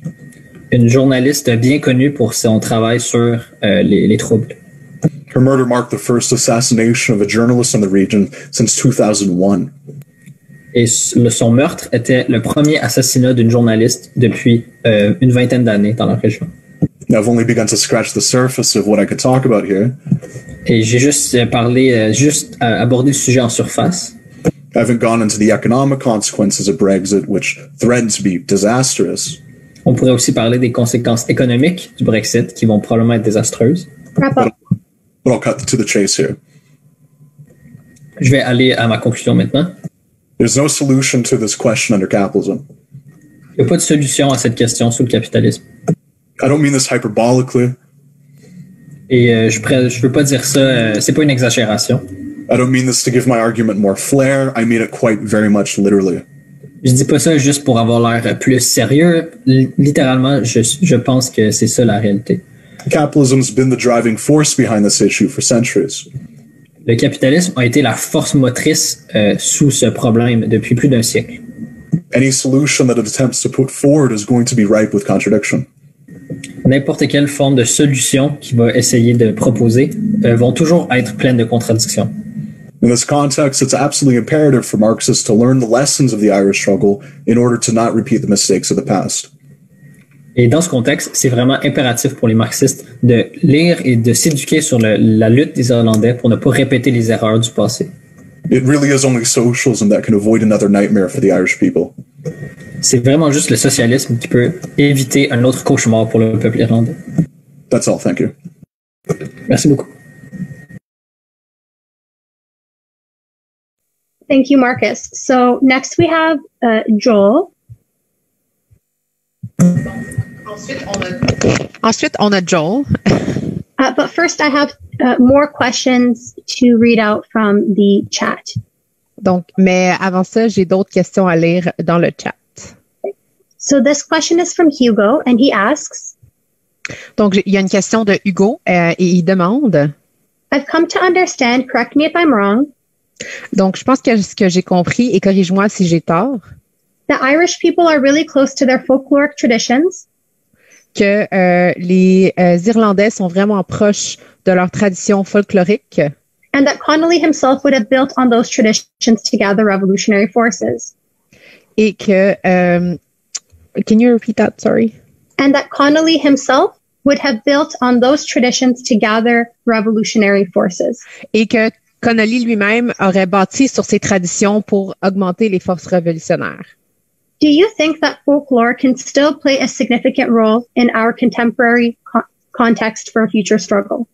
Une journaliste bien connue pour son travail sur les troubles. Her murder marked the first assassination of a journalist in the region since 2001. Et son meurtre était le premier assassinat d'une journaliste depuis une vingtaine d'années dans la région. I've only begun to scratch the surface of what I could talk about here. Et j'ai juste abordé le sujet en surface. I haven't gone into the economic consequences of Brexit, which threaten to be disastrous. On pourrait aussi parler des conséquences économiques du Brexit qui vont probablement être désastreuses. But I'll cut to the chase here. Je vais aller à ma conclusion maintenant. There's no solution to this question under capitalism. Il n'y a pas de solution à cette question sous le capitalisme. I don't mean this hyperbolically. Et je veux pas dire ça, c'est pas une exagération. I don't mean this to give my argument more flair. I mean it quite very much literally. Je dis pas ça juste pour avoir l'air plus sérieux. Littéralement, je pense que c'est ça la réalité. Capitalism's been the driving force behind this issue for centuries. Le capitalisme a été la force motrice sous ce problème depuis plus d'un siècle. Any solution that it attempts to put forward is going to be ripe with contradiction. N'importe quelle forme de solution qu'il va essayer de proposer vont toujours être pleines de contradictions. In this context, it's absolutely imperative for Marxists to learn the lessons of the Irish struggle in order to not repeat the mistakes of the past. Et dans ce contexte, c'est vraiment impératif pour les marxistes de lire et de s'éduquer sur la lutte des Irlandais pour ne pas répéter les erreurs du passé. It really is only socialism that can avoid another nightmare for the Irish people. C'est vraiment juste le socialisme qui peut éviter un autre cauchemar pour le peuple irlandais. That's all. Thank you. Merci beaucoup. Thank you, Marcus. So next we have Joel. Ensuite, on a Joel. But first, I have more questions to read out from the chat. Donc, mais avant ça, j'ai d'autres questions à lire dans le chat. So this question is from Hugo, and he asks. Donc, il y a une question de Hugo et il demande. I've come to understand, correct me if I'm wrong. Donc, je pense que ce que j'ai compris, et corrige-moi si j'ai tort. The Irish people are really close to their folkloric traditions. Que les Irlandais sont vraiment proches de leur tradition folklorique. And that Connolly himself would have built on those traditions to gather revolutionary forces. Et que, can you repeat that? Sorry. And that Connolly himself would have built on those traditions to gather revolutionary forces. Et que Connolly lui-même aurait bâti sur ces traditions pour augmenter les forces révolutionnaires. Do you think that folklore can still play a significant role in our contemporary context for a future struggle?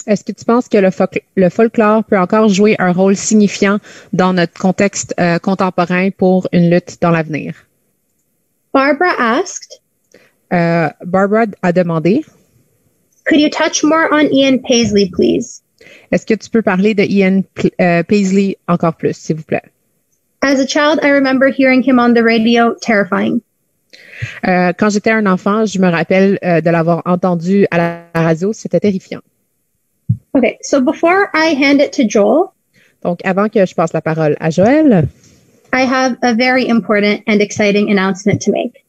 Est-ce que tu penses que le folklore peut encore jouer un rôle signifiant dans notre contexte contemporain pour une lutte dans l'avenir? Barbara asked, Barbara a demandé, could you touch more on Ian Paisley, please? Est-ce que tu peux parler de Ian Paisley encore plus, s'il vous plaît? As a child, I remember hearing him on the radio, terrifying. Quand j'étais un enfant, je me rappelle de l'avoir entendu à la radio, c'était terrifiant. Okay, so before I hand it to Joel, donc avant que je passe la parole à Joël, I have a very important and exciting announcement to make.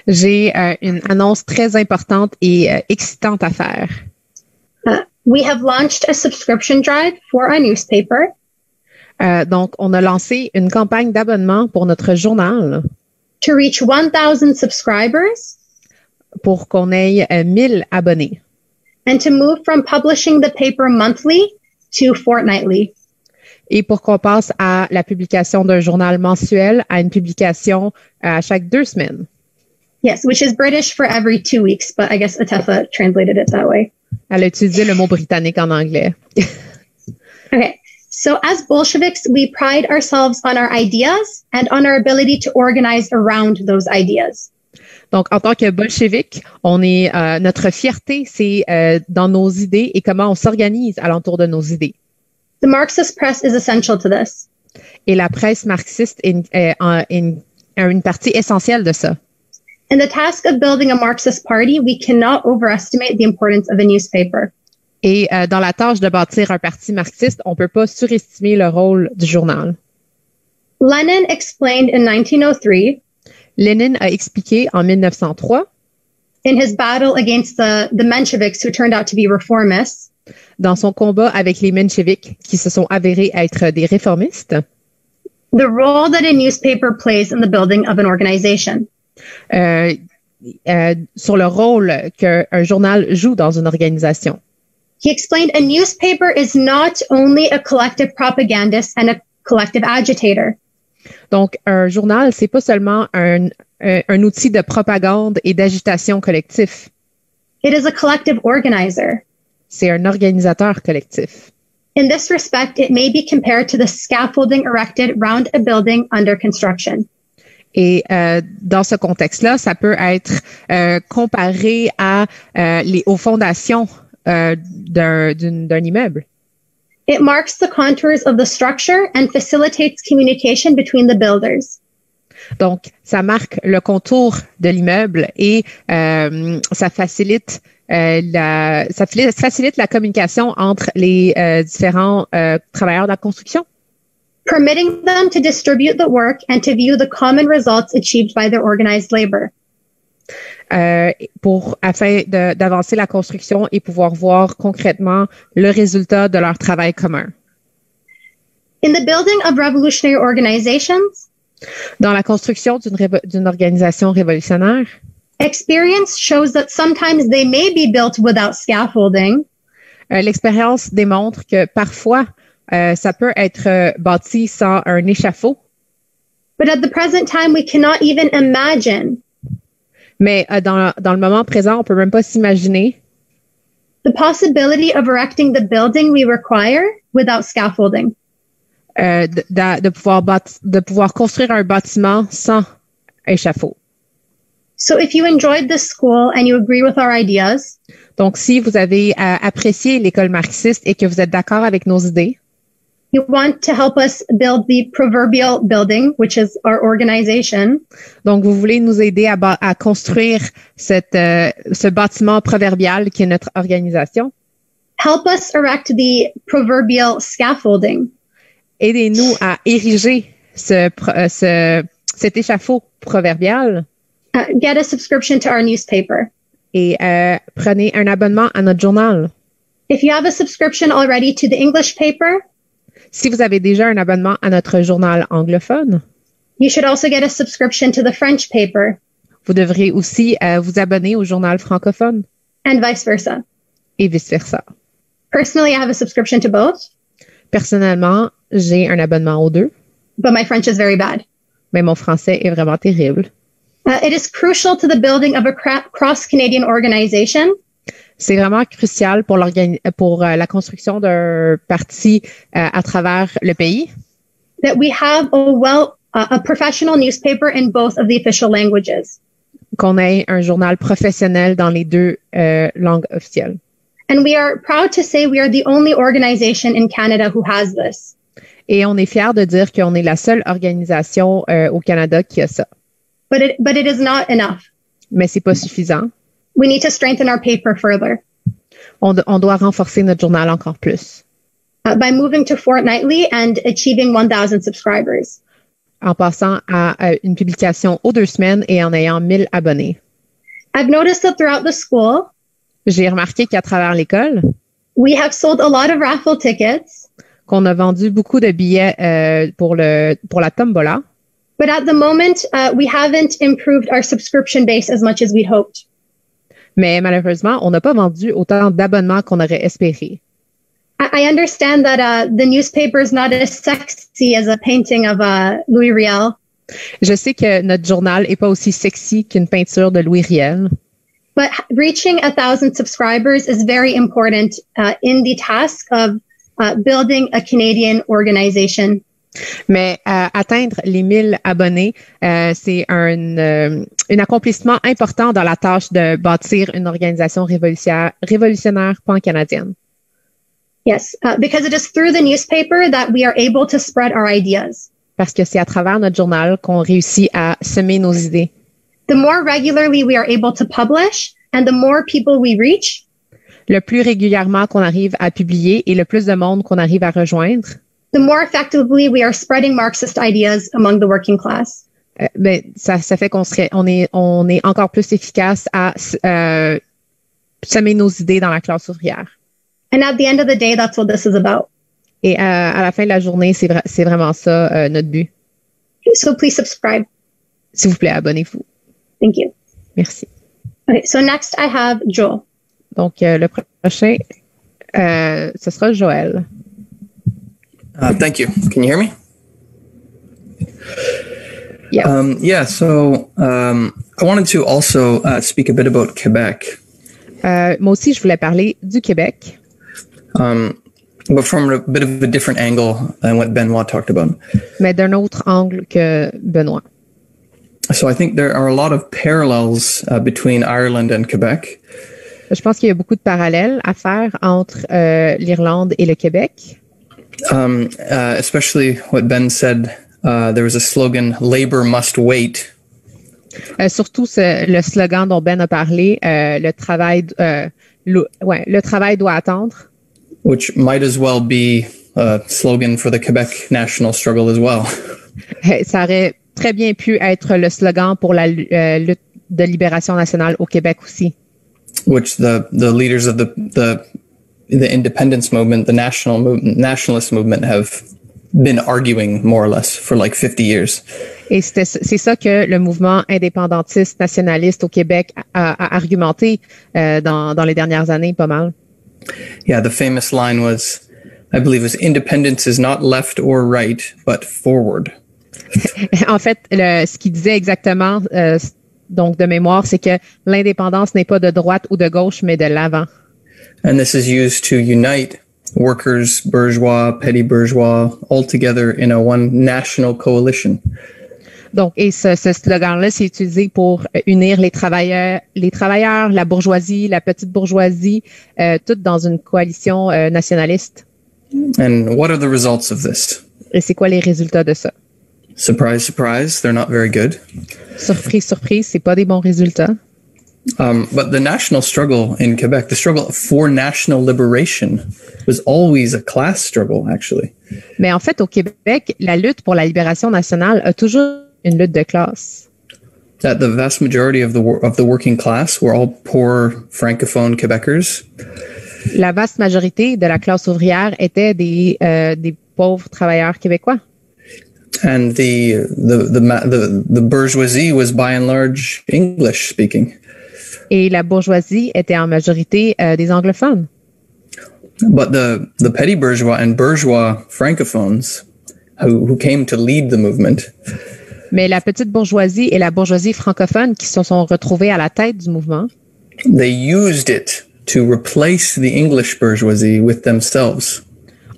J'ai une annonce très importante et excitante à faire. We have launched a subscription drive for our newspaper. Donc, on a lancé une campagne d'abonnement pour notre journal. To reach 1,000 subscribers. Pour qu'on ait 1000 abonnés. And to move from publishing the paper monthly to fortnightly. Et pour qu'on passe à la publication d'un journal mensuel à une publication à chaque 2 semaines. Yes, which is British for every 2 weeks, but I guess Atefa translated it that way. Elle a utilisé le mot britannique en anglais. Okay. So as Bolsheviks, we pride ourselves on our ideas and on our ability to organize around those ideas. Donc, en tant que bolcheviques, on est notre fierté, c'est dans nos idées et comment on s'organise alentour de nos idées. The Marxist Press is essential to this. Et la presse marxiste est une partie essentielle de ça. In the task of building a Marxist party, we cannot overestimate the importance of a newspaper. Et dans la tâche de bâtir un parti marxiste, on peut pas surestimer le rôle du journal. Lenin explained in 1903. Lénine a expliqué en 1903. In his battle against the Mensheviks who turned out to be reformists. Dans son combat avec les mencheviks qui se sont avérés être des réformistes. The role that a newspaper plays in the building of an organization. Sur le rôle qu'un journal joue dans une organisation. He explained a newspaper is not only a collective propagandist and a collective agitator. Donc, un journal, c'est pas seulement un outil de propagande et d'agitation collectif. It is a collective organizer. C'est un organisateur collectif. In this respect, it may be compared to the scaffolding erected round a building under construction. Et dans ce contexte-là, ça peut être comparé aux fondations d'un immeuble. It marks the contours of the structure and facilitates communication between the builders. Donc, ça marque le contour de l'immeuble et ça facilite la communication entre les différents travailleurs de la construction. Permitting them to distribute the work and to view the common results achieved by their organized labor. Afin d'avancer la construction et pouvoir voir concrètement le résultat de leur travail commun. In the building of revolutionary organizations, dans la construction d'une organisation révolutionnaire, experience shows that sometimes they may be built without scaffolding. L'expérience démontre que parfois ça peut être bâti sans un échafaud. But at the present time, we cannot even imagine. Mais dans le moment présent, on peut même pas s'imaginer the possibility of erecting the building we require without scaffolding. De pouvoir construire un bâtiment sans échafaud. So if you enjoyed this school and you agree with our ideas, donc si vous avez apprécié l'école marxiste et que vous êtes d'accord avec nos idées, you want to help us build the proverbial building, which is our organization. Donc, vous voulez nous aider à construire ce bâtiment proverbial qui est notre organisation. Help us erect the proverbial scaffolding. Aidez-nous à ériger cet échafaud proverbial. Get a subscription to our newspaper. Et prenez un abonnement à notre journal. If you have a subscription already to the English paper, si vous avez déjà un abonnement à notre journal anglophone, you should also get a subscription to the French paper. Vous devrez aussi vous abonner au journal francophone. and vice versa. Et vice-versa. Personally, I have a subscription to both. Personnellement, j'ai un abonnement aux deux. But my French is very bad. Mais mon français est vraiment terrible. It is crucial to the building of a cross-Canadian organization. C'est vraiment crucial pour la construction d'un parti à travers le pays. That we have a professional newspaper in both of the official languages. Qu'on ait un journal professionnel dans les deux langues officielles. And we are proud to say we are the only organization in Canada who has this. Et on est fiers de dire qu'on est la seule organisation au Canada qui a ça. But it is not enough. Mais c'est pas suffisant. We need to strengthen our paper further. On doit renforcer notre journal encore plus. By moving to fortnightly and achieving 1,000 subscribers. En passant à une publication aux 2 semaines et en ayant 1000 abonnés. I've noticed that throughout the school, j'ai remarqué qu'à travers l'école, we have sold a lot of raffle tickets. Qu'on a vendu beaucoup de billets pour la tombola. But at the moment, we haven't improved our subscription base as much as we'd hoped. Mais malheureusement, on n'a pas vendu autant d'abonnements qu'on aurait espéré. I understand that the newspaper is not as sexy as a painting of Louis Riel. Je sais que notre journal est pas aussi sexy qu'une peinture de Louis Riel. But reaching 1,000 subscribers is very important in the task of building a Canadian organization. Mais atteindre les 1000 abonnés, c'est un accomplissement important dans la tâche de bâtir une organisation révolutionnaire pan-canadienne. Yes, because it is through the newspaper that we are able to spread our ideas. Parce que c'est à travers notre journal qu'on réussit à semer nos idées. The more regularly we are able to publish and the more people we reach, le plus régulièrement qu'on arrive à publier et le plus de monde qu'on arrive à rejoindre, the more effectively we are spreading Marxist ideas among the working class. Ça fait on est encore plus efficace à semer nos idées dans la classe ouvrière. And at the end of the day, that's what this is about. Et à la fin de la journée, c'est vraiment ça notre but. So please subscribe. S'il vous plaît, abonnez-vous. Thank you. Merci. Okay, so next I have Joel. Donc le prochain, ce sera Joël. Thank you. Can you hear me? Yes. So I wanted to also speak a bit about Quebec. Moi aussi, je voulais parler du Québec. But from a bit of a different angle than what Benoit talked about. Mais d'un autre angle que Benoît. So I think there are a lot of parallels between Ireland and Quebec. Je pense qu'il y a beaucoup de parallèles à faire entre l'Irlande et le Québec. Especially what Ben said, there was a slogan, "Labor must wait." Surtout le slogan dont Ben a parlé, le travail doit attendre. Which might as well be a slogan for the Quebec national struggle as well. Ça aurait très bien pu être le slogan pour la lutte de libération nationale au Québec aussi. Which the leaders of the independence movement, the nationalist movement have been arguing more or less for like 50 years. Et c'est ça que le mouvement indépendantiste nationaliste au Québec a argumenté dans les dernières années pas mal. Yeah, the famous line was, I believe, independence is not left or right, but forward. En fait, ce qu'il disait exactement, donc de mémoire, c'est que l'indépendance n'est pas de droite ou de gauche, mais de l'avant. And this is used to unite workers, bourgeois, petty bourgeois, all together in a one national coalition. Donc, et ce slogan-là, c'est utilisé pour unir les travailleurs, la bourgeoisie, la petite bourgeoisie, toutes dans une coalition nationaliste. And what are the results of this? Et c'est quoi les résultats de ça? Surprise, surprise, they're not very good. Surprise, surprise, c'est pas des bons résultats. But the national struggle in Quebec, the struggle for national liberation, was always a class struggle, actually. Mais en fait, au Québec, la lutte pour la libération nationale a toujours une lutte de classe. That the vast majority of the working class were all poor francophone Quebecers. La vaste majorité de la classe ouvrière était des pauvres travailleurs québécois. And the bourgeoisie was by and large English speaking. Et la bourgeoisie était en majorité des anglophones. But the petty bourgeois and bourgeois francophones who came to lead the movement, mais la petite bourgeoisie et la bourgeoisie francophone qui se sont retrouvées à la tête du mouvement, they used it to replace the English bourgeoisie with themselves.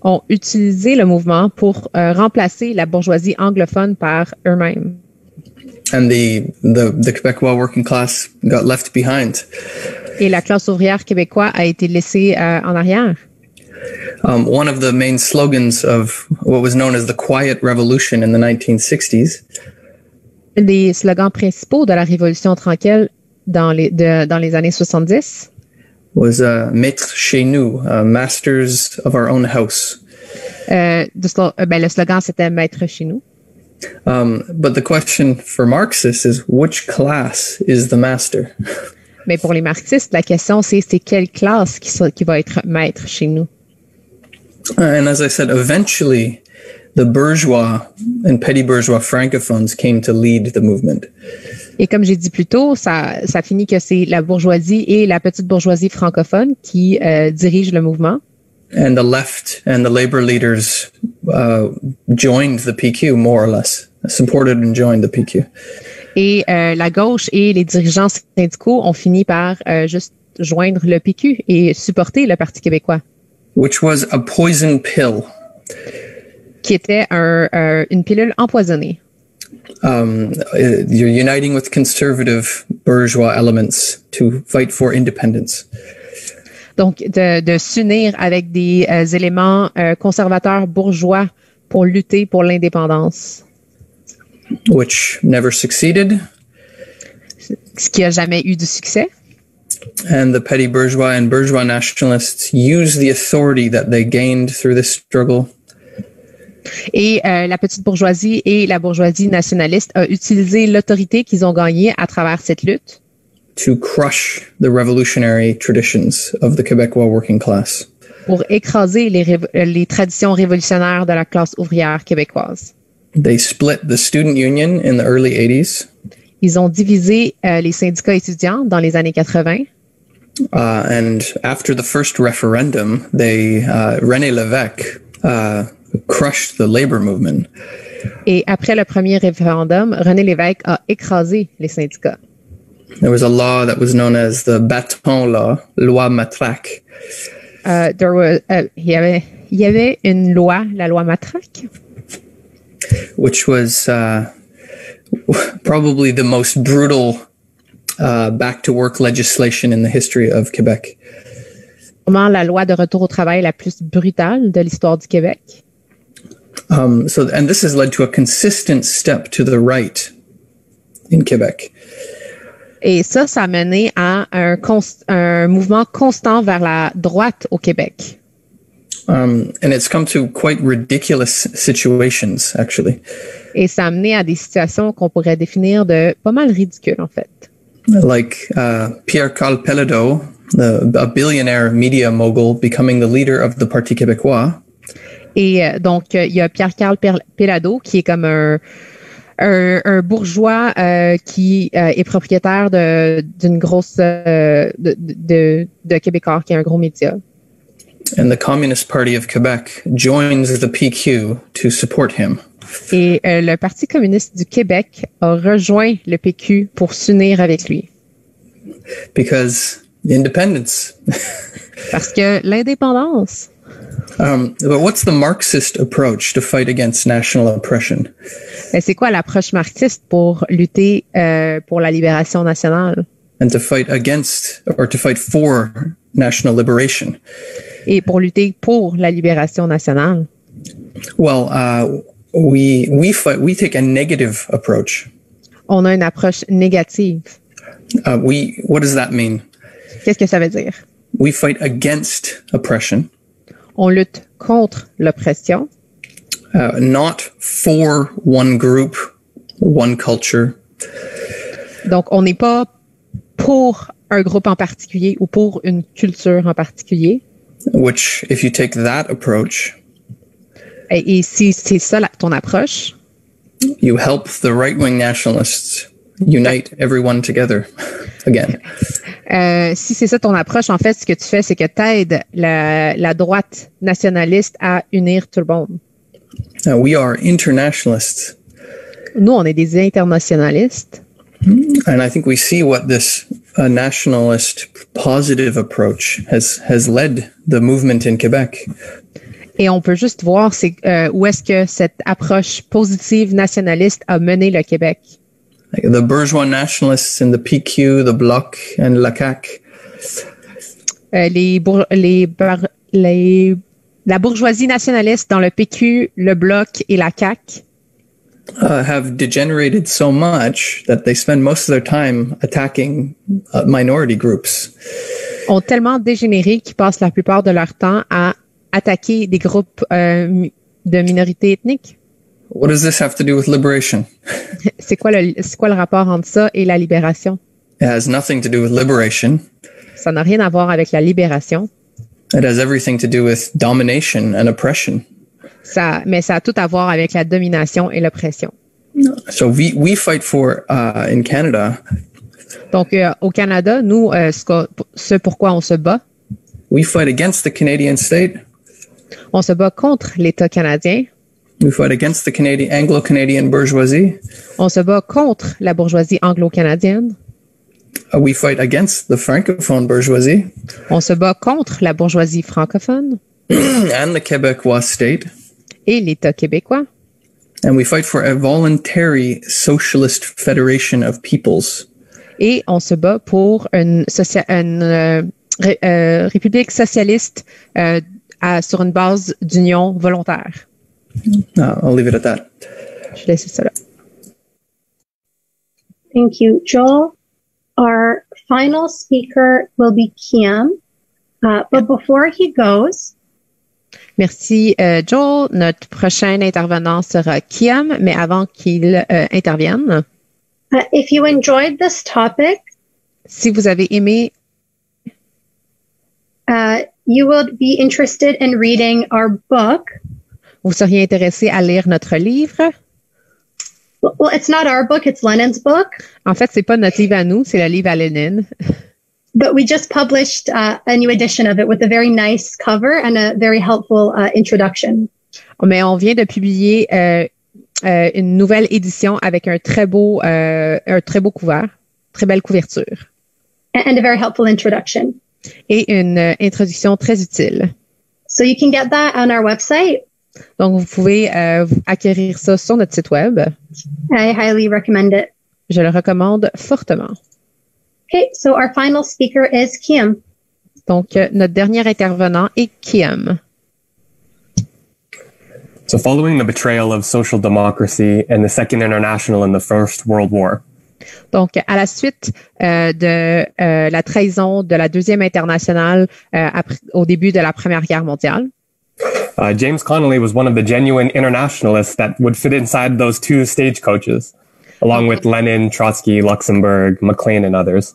Ont utilisé le mouvement pour remplacer la bourgeoisie anglophone par eux-mêmes. And the Quebecois working class got left behind. Et la classe ouvrière québécoise a été laissée en arrière. One of the main slogans of what was known as the Quiet Revolution in the 1960s. Un des slogans principaux de la Révolution tranquille dans les années 70 was Maître chez nous, masters of our own house. Le slogan, c'était Maître chez nous. But the question for Marxists is, which class is the master? Mais pour les marxistes, la question c'est quelle classe qui va être maître chez nous? And as I said, eventually the bourgeois and petty bourgeois francophones came to lead the movement. Et comme j'ai dit plus tôt, ça finit que c'est la bourgeoisie et la petite bourgeoisie francophone qui dirigent le mouvement. And the left and the labor leaders joined the PQ more or less, supported and joined the PQ. Et la gauche et les dirigeants syndicaux ont fini par juste joindre le PQ et supporter le Parti québécois. Which was a poison pill. Qui était une pilule empoisonnée. You're uniting with conservative bourgeois elements to fight for independence. Donc, de s'unir avec des éléments conservateurs bourgeois pour lutter pour l'indépendance. Which never succeeded. Ce qui a jamais eu du succès. And the petty bourgeois and bourgeois nationalists used the authority that they gained through this struggle. Et la petite bourgeoisie et la bourgeoisie nationaliste ont utilisé l'autorité qu'ils ont gagnée à travers cette lutte. To crush the revolutionary traditions of the Quebecois working class. Pour écraser les traditions révolutionnaires de la classe ouvrière québécoise. They split the student union in the early 80s. Ils ont divisé les syndicats étudiants dans les années 80. And after the first referendum, René Lévesque crushed the labor movement. Et après le premier référendum, René Lévesque a écrasé les syndicats. There was a law that was known as the Bâton Law, loi matraque. Il y avait une loi, la loi matraque. Which was probably the most brutal back-to-work legislation in the history of Quebec. Vraiment la loi de retour au travail la plus brutale de l'histoire du Québec. And this has led to a consistent step to the right in Quebec. Et ça a mené à un mouvement constant vers la droite au Québec. And it's come to quite ridiculous situations, actually. Et ça a mené à des situations qu'on pourrait définir de pas mal ridicules, en fait. Like Pierre-Carl Pelado, a billionaire media mogul, becoming the leader of the Parti québécois. Et donc, il y a Pierre-Carl Pelado, qui est comme un bourgeois qui est propriétaire d'une grosse de Québécois, qui est un gros média. And the Communist Party of Quebec joins the PQ to support him. Et le Parti communiste du Québec a rejoint le PQ pour s'unir avec lui. Because independence. Parce que l'indépendance. But what's the Marxist approach to fight against national oppression? C'est quoi l'approche marxiste pour lutter pour la libération nationale? And to fight against or to fight for national liberation. Et pour lutter pour la libération nationale. Well, we take a negative approach. On a une approche négative. What does that mean? Qu'est-ce que ça veut dire? We fight against oppression. On lutte contre l'oppression. Not for one group, one culture. Donc, on n'est pas pour un groupe en particulier ou pour une culture en particulier. Which, if you take that approach, et si c'est ça ton approche, you help the right-wing nationalists unite everyone together again. Si c'est ça ton approche, en fait, ce que tu fais, c'est que tu aides la droite nationaliste à unir tout le monde. We are internationalists. Nous, on est des internationalistes. And I think we see what this nationalist positive approach has led the movement in Quebec. Et on peut juste voir où est-ce que cette approche positive nationaliste a mené le Québec. Like the bourgeois nationalists in the PQ, the Bloc, and la CAQ. La bourgeoisie nationaliste dans le PQ, le Bloc et la CAQ have degenerated so much that they spend most of their time attacking minority groups. Ont tellement dégénéré qu'ils passent la plupart de leur temps à attaquer des groupes de minorités ethniques. What does this have to do with liberation? C'est quoi le rapport entre ça et la libération? It has nothing to do with liberation. Ça n'a rien à voir avec la libération. It has everything to do with domination and oppression. Mais ça a tout à voir avec la domination et l'oppression. So we fight for in Canada. Donc au Canada, nous ce pourquoi on se bat. We fight against the Canadian state. On se bat contre l'État canadien. We fight against the Anglo-Canadian bourgeoisie. On se bat contre la bourgeoisie anglo-canadienne. We fight against the francophone bourgeoisie. On se bat contre la bourgeoisie francophone. And the Quebecois state. Et l'État québécois. And we fight for a voluntary socialist federation of peoples. Et on se bat pour une république socialiste sur une base d'union volontaire. I'll leave it at that. Je laisse ça là. Thank you, Joel. Our final speaker will be Kiam. But before he goes... Merci, Joel. Notre prochain intervenant sera Kiam, mais avant qu'il intervienne. If you enjoyed this topic, si vous avez aimé, you will be interested in reading our book. Vous seriez intéressé à lire notre livre. Well, it's not our book, it's Lenin's book. En fait, c'est pas notre livre à nous, c'est le livre à Lénine. But we just published a new edition of it with a very nice cover and a very helpful introduction. Mais on vient de publier une nouvelle édition avec un très beau couvert, très belle couverture. And a very helpful introduction. Et une introduction très utile. So you can get that on our website. Donc, vous pouvez acquérir ça sur notre site web. I highly recommend it. Je le recommande fortement. Okay, so our final speaker is Kiam. Donc, notre dernier intervenant est Kiam. So following the betrayal of social democracy and the Second International in the First World War. Donc, à la suite de la trahison de la Deuxième Internationale au début de la Première Guerre mondiale. James Connolly was one of the genuine internationalists that would fit inside those two stagecoaches, along with Lenin, Trotsky, Luxembourg, McLean, and others.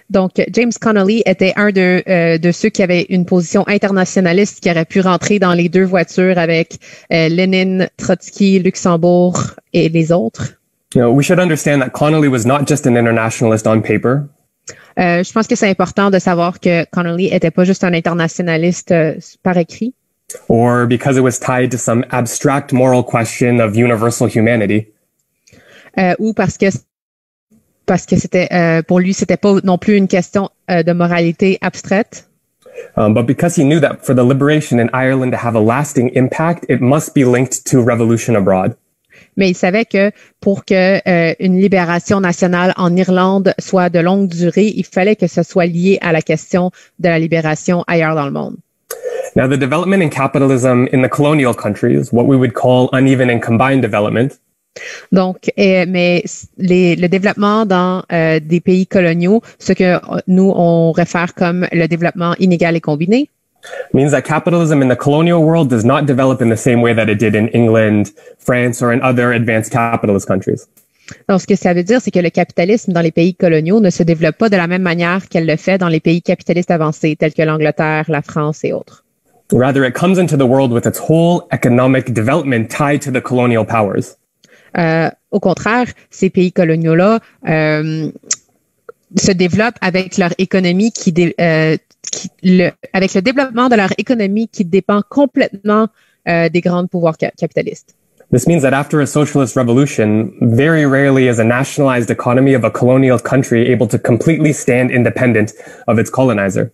Donc, James Connolly était un de ceux qui avaient une position internationaliste qui aurait pu rentrer dans les deux voitures avec Lénine, Trotsky, Luxembourg et les autres. You know, we should understand that Connolly was not just an internationalist on paper. Je pense que c'est important de savoir que Connolly était pas juste un internationaliste par écrit. Or because it was tied to some abstract moral question of universal humanity. Ou parce que c'était pour lui c'était pas non plus une question de moralité abstraite. But because he knew that for the liberation in Ireland to have a lasting impact, it must be linked to revolution abroad. Mais il savait que pour que une libération nationale en Irlande soit de longue durée, il fallait que ce soit lié à la question de la libération ailleurs dans le monde. Now, the development in capitalism in the colonial countries, what we would call uneven and combined development. Donc, mais le développement dans des pays coloniaux, ce que nous on réfère comme le développement inégal et combiné, means that capitalism in the colonial world does not develop in the same way that it did in England, France, or in other advanced capitalist countries. Donc, ce que ça veut dire, c'est que le capitalisme dans les pays coloniaux ne se développe pas de la même manière qu'elle le fait dans les pays capitalistes avancés, tels que l'Angleterre, la France et autres. Rather, it comes into the world with its whole economic development tied to the colonial powers. Au contraire, ces pays coloniaux-là se développent avec leur économie avec le développement de leur économie qui dépend complètement des grands pouvoirs capitalistes. This means that after a socialist revolution, very rarely is a nationalized economy of a colonial country able to completely stand independent of its colonizer.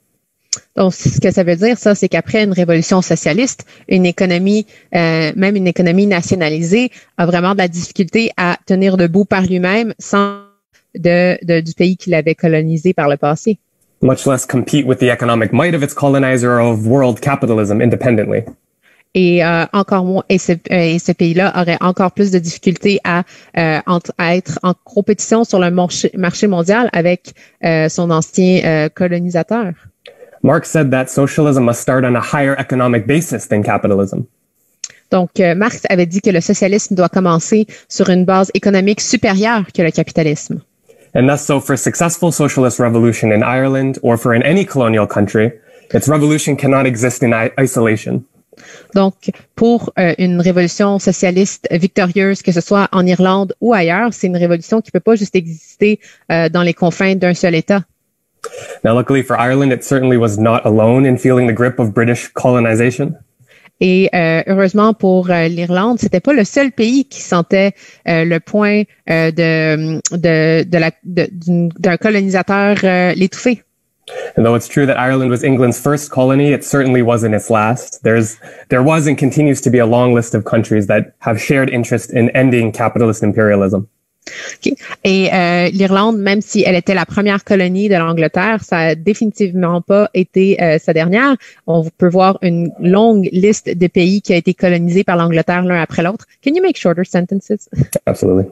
Donc, ce que ça veut dire, ça, c'est qu'après une révolution socialiste, une économie, même une économie nationalisée, a vraiment de la difficulté à tenir debout par lui-même sans du pays qui l'avait colonisé par le passé. Much less compete with the economic might of its colonizer or of world capitalism independently. Et encore moins, et ce pays-là aurait encore plus de difficultés à être en compétition sur le marché mondial avec son ancien colonisateur. Marx said that socialism must start on a higher economic basis than capitalism. Donc, Marx avait dit que le socialisme doit commencer sur une base économique supérieure que le capitalisme. And thus, so for successful socialist revolution in Ireland or for in any colonial country, its revolution cannot exist in isolation. Donc, pour une révolution socialiste victorieuse, que ce soit en Irlande ou ailleurs, c'est une révolution qui peut pas juste exister dans les confins d'un seul État. Now, luckily for Ireland, it certainly was not alone in feeling the grip of British colonization. Et heureusement pour l'Irlande, c'était pas le seul pays qui sentait le poing d'un colonisateur l'étouffer. And though it's true that Ireland was England's first colony, it certainly wasn't its last. There was and continues to be a long list of countries that have shared interest in ending capitalist imperialism. Okay. Et l'Irlande, même si elle était la première colonie de l'Angleterre, ça a définitivement pas été sa dernière. On peut voir une longue liste de pays qui a été colonisés par l'Angleterre l'un après l'autre. Can you make shorter sentences? Absolutely.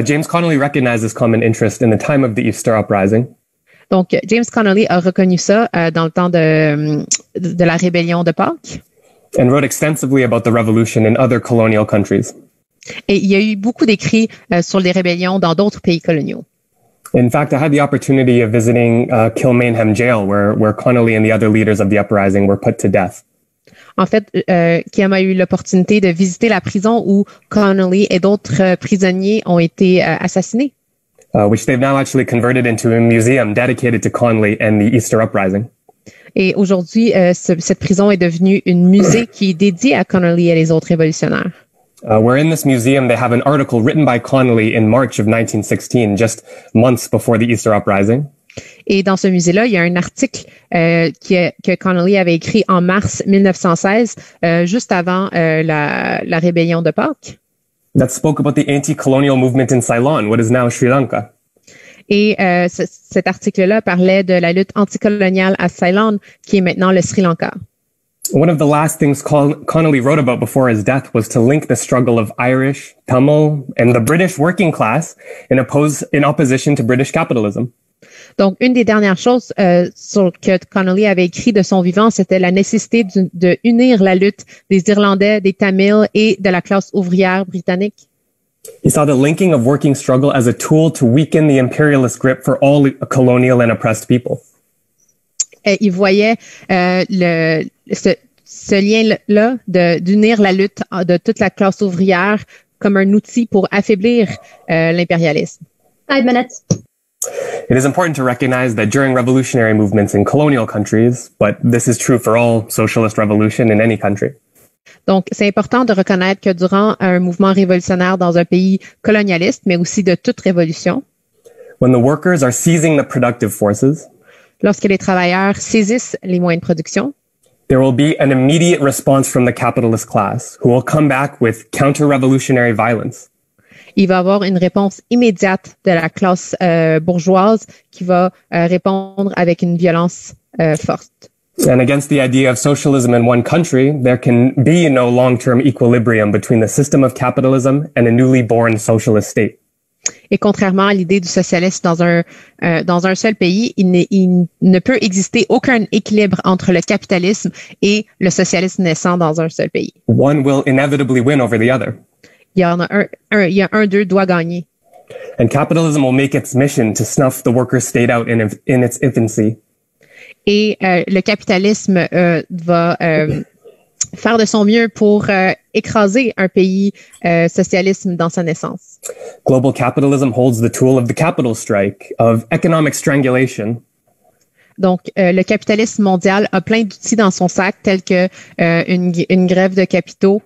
James Connolly recognized this common interest in the time of the Easter Uprising. Donc, James Connolly a reconnu ça dans le temps de la rébellion de Pâques. And wrote extensively about the revolution in other colonial countries. Et il y a eu beaucoup d'écrits sur les rébellions dans d'autres pays coloniaux. In fact, I had the opportunity of visiting Kilmainham Jail, where Connolly and the other leaders of the uprising were put to death. En fait, Kim a eu l'opportunité de visiter la prison où Connolly et d'autres prisonniers ont été assassinés. Which they've now actually converted into a museum dedicated to Connolly and the Easter Uprising. Et aujourd'hui, cette prison est devenue une musée qui est dédiée à Connolly et les autres révolutionnaires. Where in this museum, they have an article written by Connolly in March of 1916, just months before the Easter Uprising. Et dans ce musée-là, il y a un article que Connolly avait écrit en mars 1916, juste avant la rébellion de Pâques. That spoke about the anti-colonial movement in Ceylon, what is now Sri Lanka. Et cet article-là parlait de la lutte anticoloniale à Ceylon, qui est maintenant le Sri Lanka. One of the last things Connolly wrote about before his death was to link the struggle of Irish, Tamil, and the British working class in opposition to British capitalism. Donc, une des dernières choses que Connolly avait écrit de son vivant, c'était la nécessité de unir la lutte des Irlandais, des Tamils et de la classe ouvrière britannique. He saw the linking of working struggle as a tool to weaken the imperialist grip for all colonial and oppressed people. Et il voyait ce lien-là d'unir la lutte de toute la classe ouvrière comme un outil pour affaiblir l'impérialisme. 5 minutes. It is important to recognize that during revolutionary movements in colonial countries, but this is true for all socialist revolution in any country. Donc, c'est important de reconnaître que durant un mouvement révolutionnaire dans un pays colonialiste, mais aussi de toute révolution, when the workers are seizing the productive forces, lorsque les travailleurs saisissent les moyens de production, there will be an immediate response from the capitalist class who will come back with counter-revolutionary violence. Il va y avoir une réponse immédiate de la classe bourgeoise qui va répondre avec une violence forte. And against the idea of socialism in one country, there can be no long-term equilibrium between the system of capitalism and a newly born socialist state. Et contrairement à l'idée du socialisme dans un seul pays, il ne peut exister aucun équilibre entre le capitalisme et le socialisme naissant dans un seul pays. One will inevitably win over the other. Il y a un d'eux doit gagner. And capitalism will make its mission to snuff the worker state out in its infancy. Et le capitalisme va faire de son mieux pour écraser un pays socialisme dans sa naissance. Global capitalism holds the tool of the capital strike, of economic strangulation. Donc, le capitalisme mondial a plein d'outils dans son sac, tels que une grève de capitaux.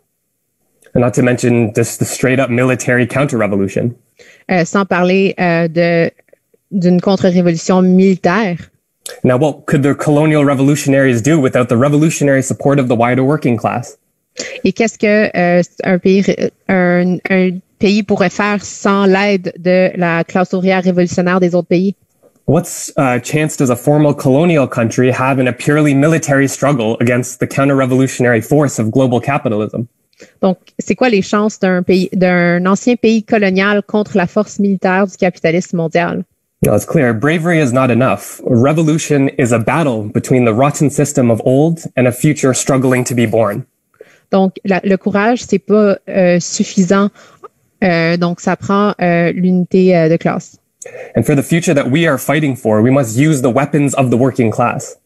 And not to mention just the straight up military counter-revolution. Sans parler d'une contre-révolution militaire. Now, what could the colonial revolutionaries do without the revolutionary support of the wider working class? Et qu'est-ce que un pays pourrait faire sans l'aide de la classe ouvrière révolutionnaire des autres pays? What chance does a former colonial country have in a purely military struggle against the counter-revolutionary force of global capitalism? Donc, c'est quoi les chances d'un ancien pays colonial contre la force militaire du capitalisme mondial? Now, it's clear, bravery is not enough. Revolution is a battle between the rotten system of old and a future struggling to be born. Donc, le courage, c'est pas suffisant. Donc, ça prend l'unité de classe. And for the future that we are fighting for, we must use the weapons of the working class.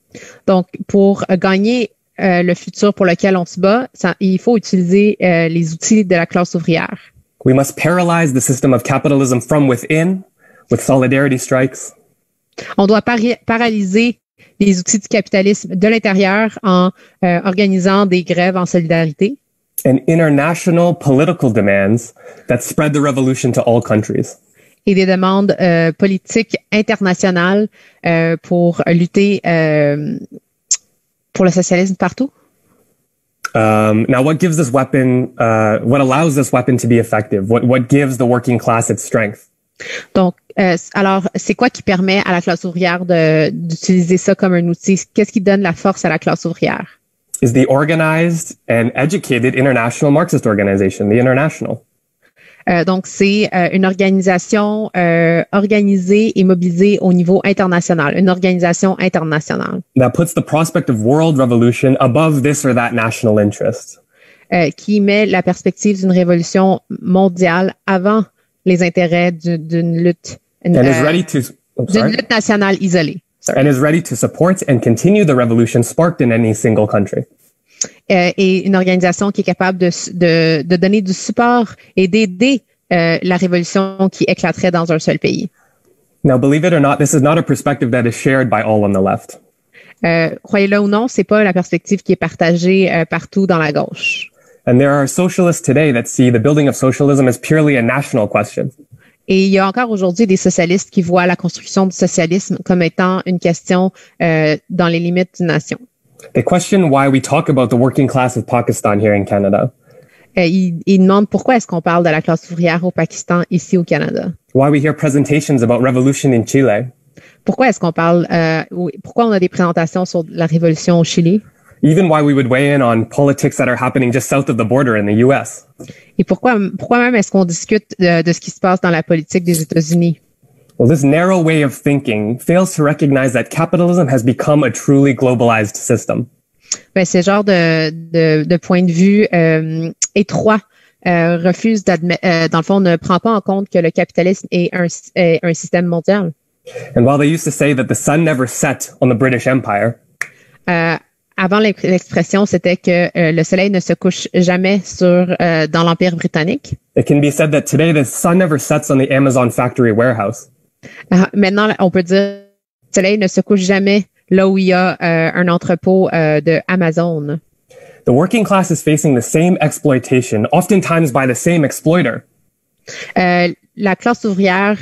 Donc, pour gagner le futur pour lequel on se bat, il faut utiliser les outils de la classe ouvrière. We must paralyze the system of capitalism from within with solidarity strikes. On doit paralyser les outils du capitalisme de l'intérieur en organisant des grèves en solidarité. And international political demands that spread the revolution to all countries. Et des demandes politiques internationales pour lutter pour le socialisme partout. Now, what gives this weapon, what allows this weapon to be effective? What gives the working class its strength? Donc, alors, c'est quoi qui permet à la classe ouvrière d'utiliser ça comme un outil? Qu'est-ce qui donne la force à la classe ouvrière? Is the organized and educated international Marxist organization, the International. Donc, c'est une organisation organisée et mobilisée au niveau international, une organisation internationale. That puts the prospect of world revolution above this or that national interest. Qui met la perspective d'une révolution mondiale avant les intérêts d'une lutte, d'une lutte nationale isolée. Sorry. And is ready to support and continue the revolution sparked in any single country. Et une organisation qui est capable de donner du support et d'aider la révolution qui éclaterait dans un seul pays. Now, believe it or not, this is not a perspective that is shared by all on the left. Croyez-le ou non, c'est pas la perspective qui est partagée partout dans la gauche. And there are socialists today that see the building of socialism as purely a national question. Et il y a encore aujourd'hui des socialistes qui voient la construction du socialisme comme étant une question dans les limites d'une nation. They question why we talk about the working class of Pakistan here in Canada. Ils demandent pourquoi est-ce qu'on parle de la classe ouvrière au Pakistan ici au Canada. Why we hear presentations about revolution in Chile. Pourquoi est-ce qu'on parle pourquoi on a des présentations sur la révolution au Chili? Even why we would weigh in on politics that are happening just south of the border in the US. Et pourquoi même est-ce qu'on discute de ce qui se passe dans la politique des États-Unis? Well, this narrow way of thinking fails to recognize that capitalism has become a truly globalized system. Ben, ce genre de point de vue étroit refuse d'admettre, dans le fond, ne prend pas en compte que le capitalisme est un système mondial. And while they used to say that the sun never set on the British Empire, avant l'expression, c'était que le soleil ne se couche jamais dans l'Empire britannique. It can be said that today the sun never sets on the Amazon factory warehouse. Maintenant, on peut dire que le soleil ne se couche jamais là où il y a un entrepôt de Amazon. The working class is facing the same exploitation, oftentimes by the same exploiter. La classe ouvrière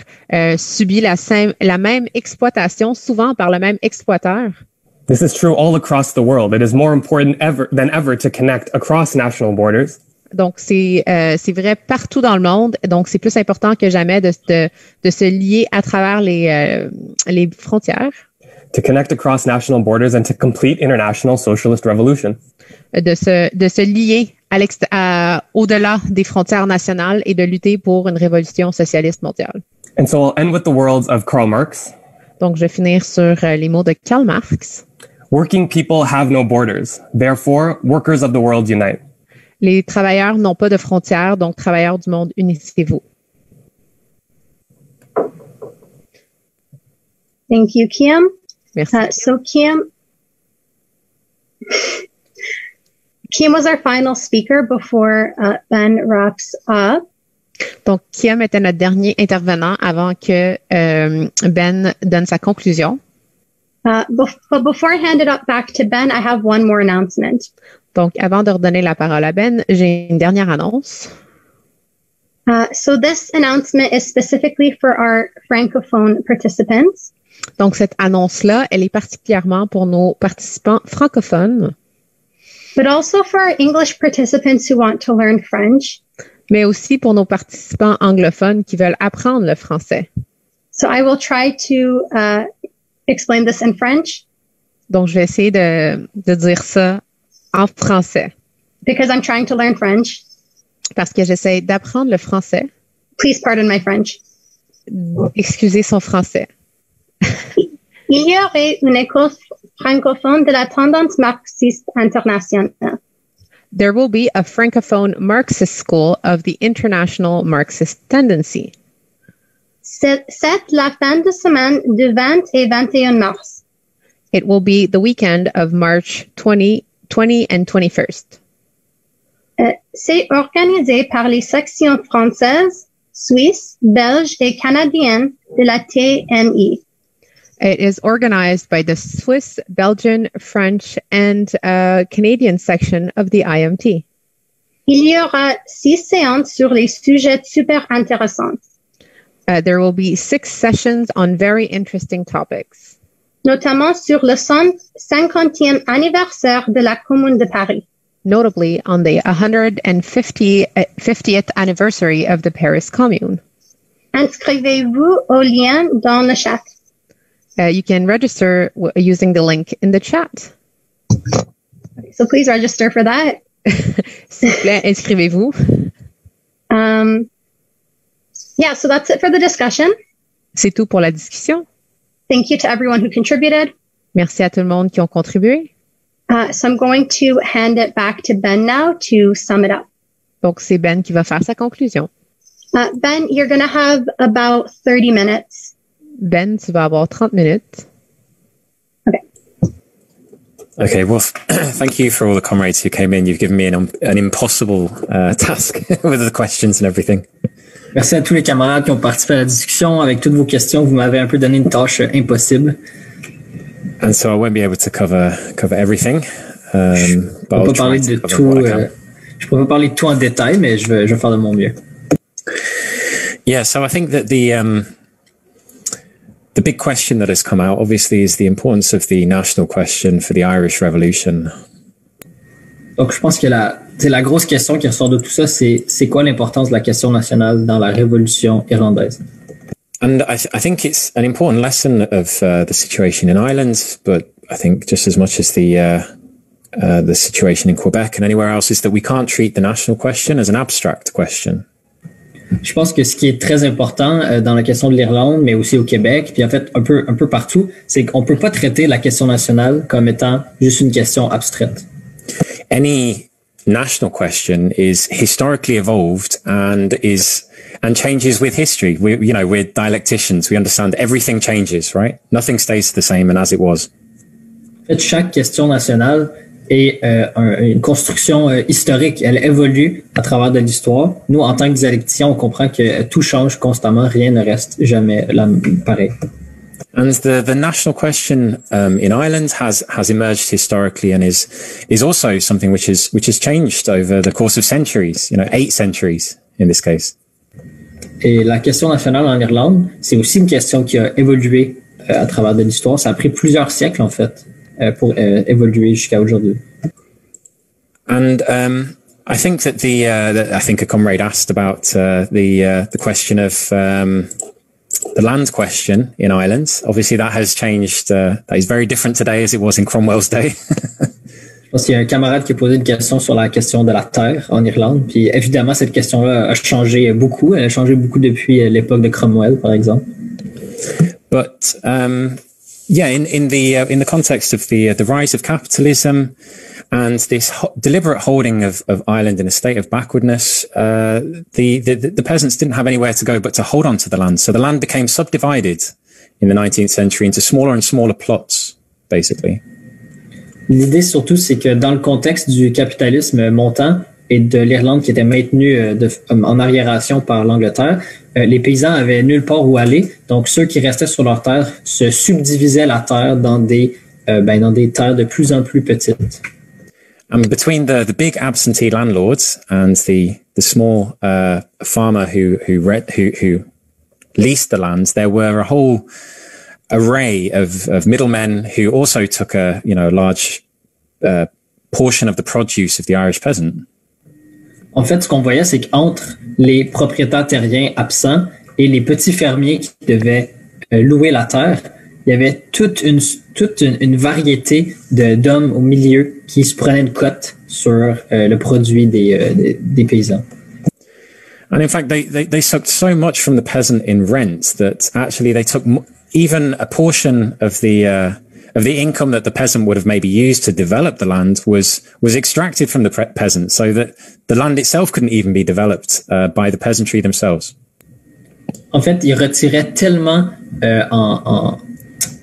subit la même exploitation, souvent par le même exploiteur. This is true all across the world. It is more important than ever to connect across national borders. Donc, c'est vrai partout dans le monde. Donc, c'est plus important que jamais de se lier à travers les frontières. To connect across national borders and to complete international socialist revolution. De se lier au-delà des frontières nationales et de lutter pour une révolution socialiste mondiale. And so I'll end with the words of Karl Marx. Donc, je vais finir sur les mots de Karl Marx. Working people have no borders. Therefore, workers of the world unite. Les travailleurs n'ont pas de frontières, donc travailleurs du monde, unissez-vous. Thank you, Kim. Merci. So Kim was our final speaker before Ben wraps up. Donc, Kiam était notre dernier intervenant avant que Ben donne sa conclusion. But before I hand it up back to Ben, I have one more announcement. Donc, avant de redonner la parole à Ben, j'ai une dernière annonce. So this announcement is specifically for our Francophone participants. Donc, cette annonce-là, elle est particulièrement pour nos participants francophones. But also for our English participants who want to learn French. Mais aussi pour nos participants anglophones qui veulent apprendre le français. So I will try to explain this in French. Donc, je vais essayer de dire ça en français. Because I'm trying to learn French. Parce que j'essaie d'apprendre le français. Please pardon my French. Excusez son français. Il y aurait une école francophone de la tendance marxiste internationale. There will be a Francophone Marxist school of the international Marxist tendency. C'est la fin de semaine du 20 et 21 mars. It will be the weekend of March 20 and 21st. C'est organisé par les sections françaises, suisses, belges et canadiennes de la TNI. It is organized by the Swiss, Belgian, French, and Canadian section of the IMT. Il y aura 6 séances sur les sujets super intéressants. There will be 6 sessions on very interesting topics. Notamment sur le 50e anniversaire de la Commune de Paris. Notably on the 150th anniversary of the Paris Commune. Inscrivez-vous au lien dans le chat. You can register using the link in the chat. So please register for that. S'il vous plaît, inscrivez-vous. Yeah, so that's it for the discussion. C'est tout pour la discussion. Thank you to everyone who contributed. Merci à tout le monde qui ont contribué. So I'm going to hand it back to Ben now to sum it up. Donc, c'est Ben qui va faire sa conclusion. Ben, you're going to have about 30 minutes. Ben, tu vas avoir 30 minutes. Okay, well, thank you for all the comrades who came in. You've given me an impossible task with the questions and everything. Merci à tous les camarades qui ont participé à la discussion. Avec toutes vos questions, vous m'avez un peu donné une tâche impossible. And so I won't be able to cover everything. But I'll try to cover what I can. Je peux pas parler de tout en détail, mais je vais faire de mon mieux. Yeah, so I think that the big question that has come out, obviously, is the importance of the national question for the Irish Revolution. Donc, je pense que la grosse question qui ressort de tout ça, c'est quoi l'importance de la question nationale dans la Révolution irlandaise? And I think it's an important lesson of the situation in Ireland, but I think just as much as the situation in Quebec and anywhere else, is that we can't treat the national question as an abstract question. Je pense que ce qui est très important dans la question de l'Irlande, mais aussi au Québec, puis en fait un peu partout, c'est qu'on peut pas traiter la question nationale comme étant juste une question abstraite. Any national question is historically evolved and changes with history. We're dialecticians. We understand everything changes, right? Nothing stays the same and as it was. En fait, chaque question nationale est une construction historique. Elle évolue à travers de l'histoire. Nous, en tant que dialecticiens, on comprend que tout change constamment. Rien ne reste jamais pareil. And the national question in Ireland has emerged historically and is also something which has changed over the course of centuries. 8 centuries in this case. Et la question nationale en Irlande, c'est aussi une question qui a évolué à travers de l'histoire. Ça a pris plusieurs siècles en fait pour évoluer jusqu'à aujourd'hui. And I think that I think a comrade asked about the question of the land question in Ireland. Obviously, that has changed. That is very different today as it was in Cromwell's day. Je pense qu'il y a un camarade qui a posé une question sur la question de la terre en Irlande. Puis évidemment, cette question-là a changé beaucoup. Elle a changé beaucoup depuis l'époque de Cromwell, par exemple. But yeah, in the context of the rise of capitalism and this deliberate holding of Ireland in a state of backwardness, the peasants didn't have anywhere to go but to hold on to the land. So the land became subdivided in the 19th century into smaller and smaller plots, basically. L'idée surtout, c'est que dans le contexte du capitalisme montant, et de l'Irlande qui étaient maintenus en arriération par l'Angleterre, les paysans avaient nulle part où aller. Donc, ceux qui restaient sur leur terre se subdivisaient la terre dans des terres de plus en plus petites. And between the big absentee landlords and the small farmer who leased the lands, there were a whole array of middlemen who also took a large portion of the produce of the Irish peasant. En fait, ce qu'on voyait, c'est qu'entre les propriétaires terriens absents et les petits fermiers qui devaient louer la terre, il y avait toute une variété d'hommes au milieu qui se prenaient une cote sur le produit des paysans. And in fact, they sucked so much from the peasant in rent that actually they took even a portion of the income that the peasant would have maybe used to develop the land was extracted from the peasant, so that the land itself couldn't even be developed by the peasantry themselves. En fait, ils retiraient tellement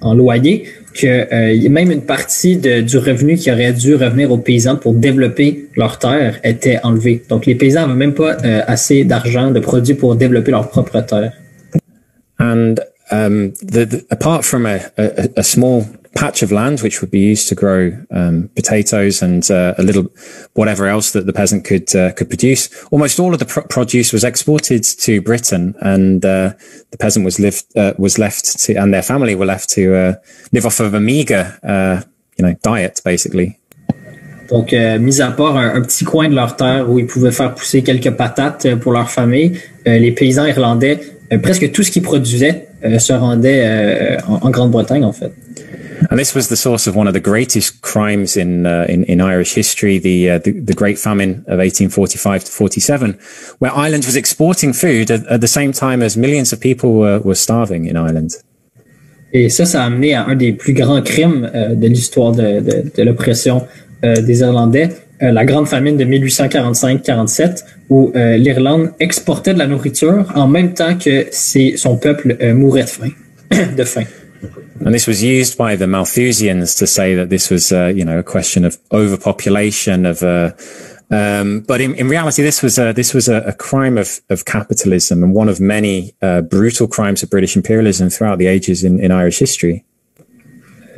en loyer que même une partie du revenu qui aurait dû revenir aux paysans pour développer leur terre était enlevée. Donc, les paysans n'avaient même pas assez d'argent, de produits pour développer leur propre terre. And apart from a small patch of land which would be used to grow potatoes and a little whatever else that the peasant could produce, almost all of the produce was exported to Britain, and the peasant was left to, and their family were left to live off of a meager diet basically. Donc, mis à part un petit coin de leur terre où ils pouvaient faire pousser quelques patates pour leur famille, les paysans irlandais, presque tout ce qu'ils produisaient se rendait en Grande-Bretagne, en fait. And this was the source of one of the greatest crimes in Irish history, the Great Famine of 1845 to 47, where Ireland was exporting food at the same time as millions of people were starving in Ireland. Et ça a amené à un des plus grands crimes de l'histoire de l'oppression des Irlandais, la Grande Famine de 1845-47, où l'Irlande exportait de la nourriture en même temps que son peuple mourait de faim. And this was used by the Malthusians to say that this was, a question of overpopulation but in reality, this was a crime of capitalism and one of many brutal crimes of British imperialism throughout the ages in Irish history.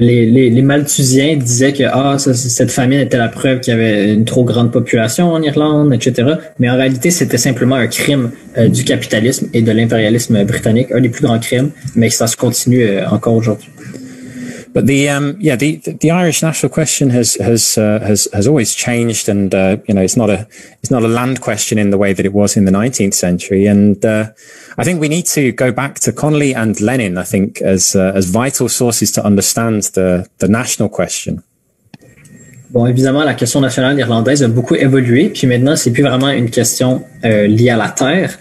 Les Malthusiens disaient que cette famine était la preuve qu'il y avait une trop grande population en Irlande, etc. Mais en réalité, c'était simplement un crime du capitalisme et de l'impérialisme britannique, un des plus grands crimes, mais ça se continue encore aujourd'hui. But the Irish national question has always changed, and it's not a land question in the way that it was in the 19th century, and I think we need to go back to Connolly and Lenin, I think, as vital sources to understand the national question. Bon, évidemment, la question nationale irlandaise a beaucoup évolué, puis maintenant, c'est plus vraiment une question liée à la terre.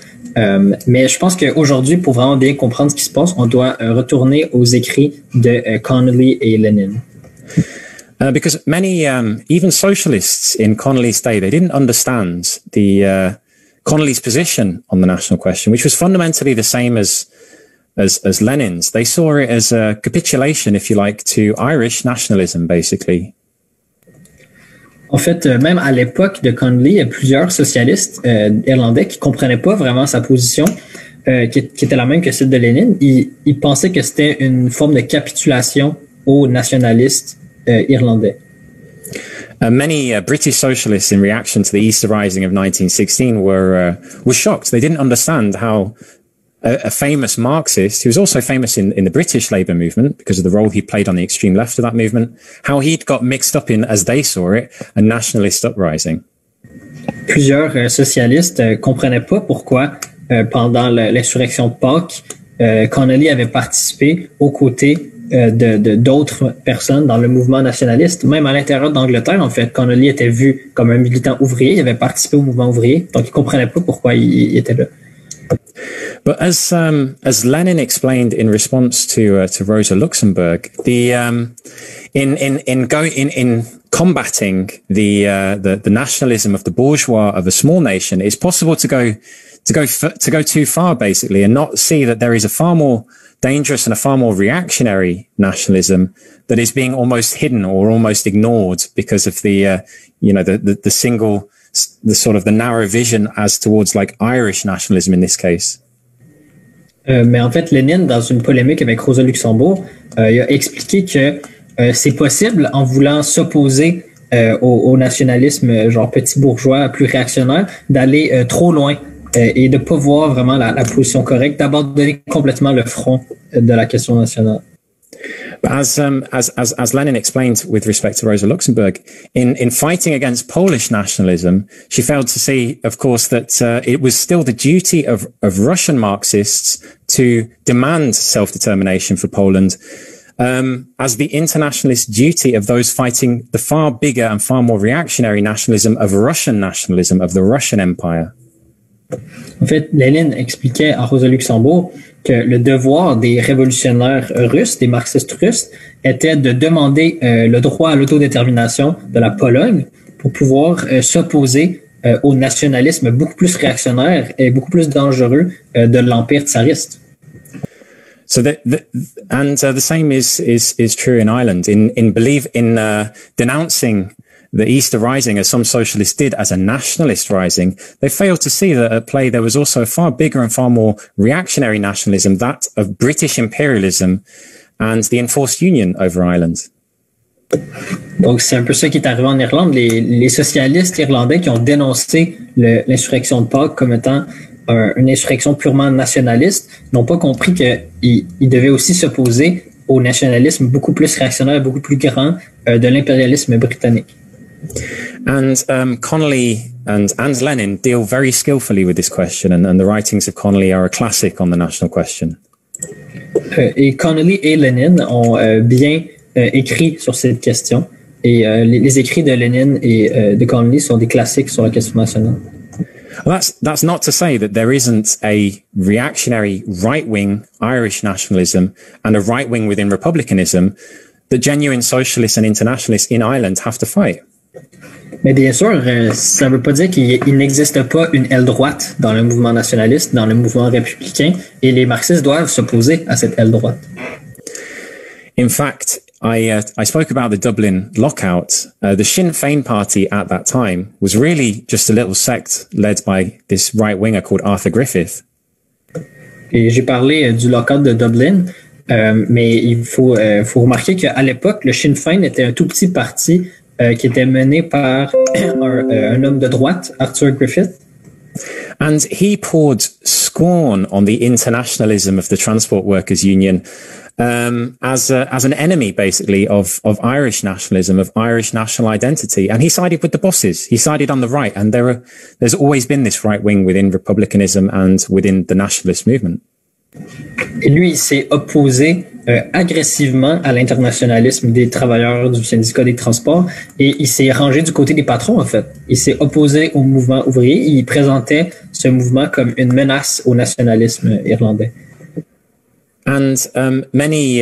Mais je pense qu'aujourd'hui, pour vraiment bien comprendre ce qui se passe, on doit retourner aux écrits de Connolly et Lenin. Because many, even socialists in Connolly's day, they didn't understand Connolly's position on the national question, which was fundamentally the same as Lenin's. They saw it as a capitulation, if you like, to Irish nationalism, basically. En fait, même à l'époque de Connolly, il y a plusieurs socialistes irlandais qui comprenaient pas vraiment sa position, qui était la même que celle de Lénine. Ils pensaient que c'était une forme de capitulation aux nationalistes irlandais. Many British socialists, in reaction to the Easter Rising of 1916, were shocked. They didn't understand how a famous Marxist, who was also famous in the British Labour movement because of the role he played on the extreme left of that movement, how he'd got mixed up in, as they saw it, a nationalist uprising. Plusieurs socialistes comprenaient pas pourquoi, pendant l'insurrection de Pâques, Connolly avait participé aux côtés d'autres personnes dans le mouvement nationaliste. Même à l'intérieur d'Angleterre, en fait, Connolly était vu comme un militant ouvrier, il avait participé au mouvement ouvrier, donc il comprenait pas pourquoi il était là. But as Lenin explained in response to Rosa Luxemburg, in combating the nationalism of the bourgeois of a small nation, it's possible to go too far, basically, and not see that there is a far more dangerous and a far more reactionary nationalism that is being almost hidden or almost ignored because of the single the narrow vision as towards like Irish nationalism in this case. Mais en fait, Lénine, dans une polémique avec Rosa Luxembourg, il a expliqué que c'est possible, en voulant s'opposer au nationalisme genre petit bourgeois, plus réactionnaire, d'aller trop loin et de pas voir vraiment la position correcte, d'abandonner complètement le front de la question nationale. But as Lenin explained with respect to Rosa Luxemburg, in fighting against Polish nationalism, she failed to see, of course, that it was still the duty of Russian Marxists to demand self-determination for Poland, as the internationalist duty of those fighting the far bigger and far more reactionary nationalism, of the Russian Empire. En fait, Lénine expliquait à Rosa Luxembourg que le devoir des révolutionnaires russes, des marxistes russes, était de demander le droit à l'autodétermination de la Pologne pour pouvoir s'opposer au nationalisme beaucoup plus réactionnaire et beaucoup plus dangereux de l'empire tsariste. So the same is true in Ireland. In denouncing the Easter Rising, as some socialists did, as a nationalist rising, they failed to see that at play there was also a far bigger and far more reactionary nationalism, that of British imperialism and the enforced union over Ireland. Donc c'est un peu ça qui est arrivé en Irlande. Les socialistes irlandais qui ont dénoncé l'insurrection de Pâques comme étant une insurrection purement nationaliste n'ont pas compris qu'ils devaient aussi s'opposer au nationalisme beaucoup plus réactionnaire, beaucoup plus grand de l'impérialisme britannique. And Connolly and Lenin deal very skillfully with this question, and the writings of Connolly are a classic on the national question. Et Connolly et Lénine ont bien écrit sur cette question, et les écrits de Lénine et de Connolly sont des classiques sur la question nationale. Well, that's not to say that there isn't a reactionary right-wing Irish nationalism and a right-wing within republicanism that genuine socialists and internationalists in Ireland have to fight. Mais bien sûr, ça ne veut pas dire qu'il n'existe pas une aile droite dans le mouvement nationaliste, dans le mouvement républicain, et les marxistes doivent s'opposer à cette aile droite. In fact, I spoke about the Dublin lockout. The Sinn Féin party at that time was really just a little sect led by this right-winger called Arthur Griffith. Et j'ai parlé du lockout de Dublin, mais il faut remarquer qu'à l'époque, le Sinn Féin était un tout petit parti qui était mené par un homme de droite, Arthur Griffith. And he poured scorn on the internationalism of the Transport Workers Union as an enemy, basically, of Irish nationalism, of Irish national identity. And he sided with the bosses. He sided on the right. And there's always been this right wing within republicanism and within the nationalist movement. Et lui, il s'est opposé agressivement à l'internationalisme des travailleurs du syndicat des transports et il s'est rangé du côté des patrons, en fait. Il s'est opposé au mouvement ouvrier. Il présentait ce mouvement comme une menace au nationalisme irlandais. And many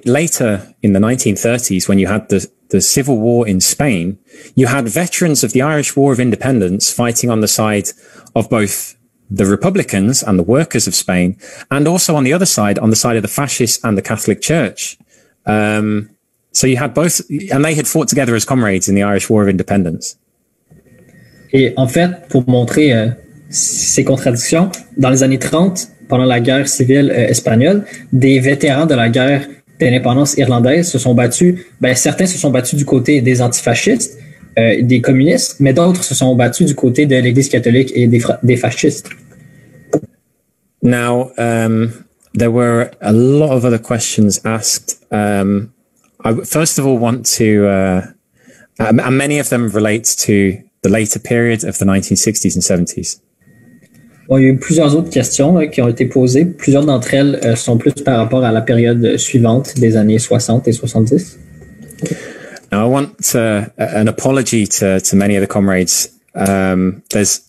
later in the 1930s, when you had the civil war in Spain, you had veterans of the Irish War of Independence fighting on the side of both the Republicans and the workers of Spain, and also on the other side, on the side of the fascists and the Catholic Church. So you had both, and they had fought together as comrades in the Irish War of Independence. Et en fait, pour montrer ces contradictions, dans les années 30, pendant la guerre civile espagnole, des vétérans de la guerre d'indépendance irlandaise se sont battus. Certains se sont battus du côté des antifascistes, des communistes, mais d'autres se sont battus du côté de l'Église catholique et des fascistes. Now, there were a lot of other questions asked. I first of all want to, and many of them relate to the later period of the 1960s and 70s. Bon, il y a eu plusieurs autres questions qui ont été posées. Plusieurs d'entre elles sont plus par rapport à la période suivante des années 60 et 70. Now, I want an apology to many of the comrades. There's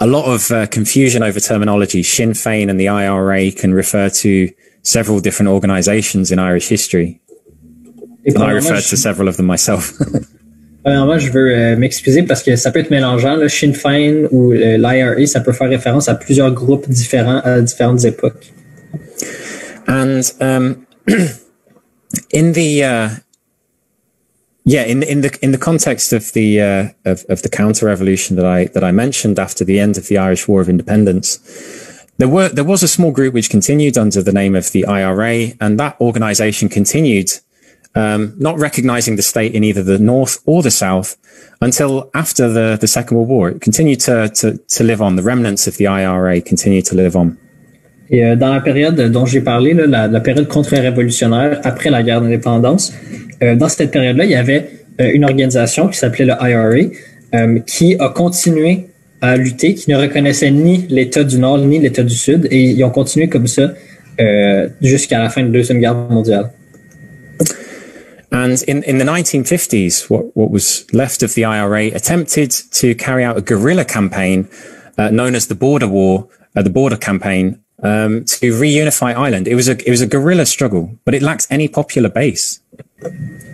a lot of confusion over terminology. Sinn Féin and the IRA can refer to several different organizations in Irish history. And I refer to several of them myself. Premièrement, je veux m'excuser parce que ça peut être mélangeant. Le Sinn Féin ou l'IRA, ça peut faire référence à plusieurs groupes différents à différentes époques. And in the Yeah, in the context of the counter-revolution that I mentioned after the end of the Irish War of Independence, there was a small group which continued under the name of the IRA, and that organisation continued not recognising the state in either the North or the South until after the Second World War. It continued to live on. The remnants of the IRA continued to live on. Et dans la période dont j'ai parlé, là, la période contre-révolutionnaire après la guerre d'indépendance, dans cette période-là, il y avait une organisation qui s'appelait le IRA qui a continué à lutter, qui ne reconnaissait ni l'État du Nord ni l'État du Sud, et ils ont continué comme ça jusqu'à la fin de la Deuxième Guerre mondiale. And in the 1950s, what was left of the IRA attempted to carry out a guerrilla campaign known as the Border War, the Border Campaign, to reunify Ireland. It was a guerrilla struggle, but it lacked any popular base.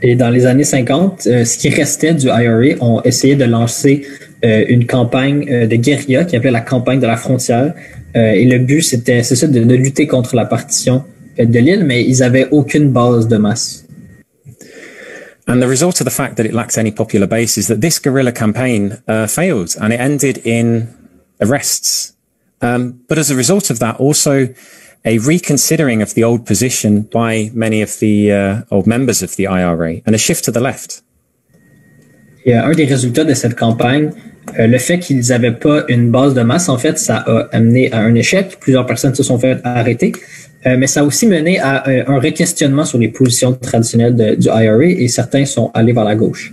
Et dans les années 50, ce qui restait du IRA ont essayé de lancer une campagne de guérilla qui appelait la campagne de la frontière. Et le but, c'est ça, de lutter contre la partition de l'île, mais ils avaient aucune base de masse. And the result of the fact that it lacked any popular base is that this guerrilla campaign failed, and it ended in arrests. But as a result of that, also a reconsidering of the old position by many of the old members of the IRA, and a shift to the left. Et un des résultats de cette campagne, le fait qu'ils n'avaient pas une base de masse, en fait, ça a amené à un échec. Plusieurs personnes se sont fait arrêter. Mais ça a aussi mené à un re-questionnement sur les positions traditionnelles du IRA, et certains sont allés vers la gauche.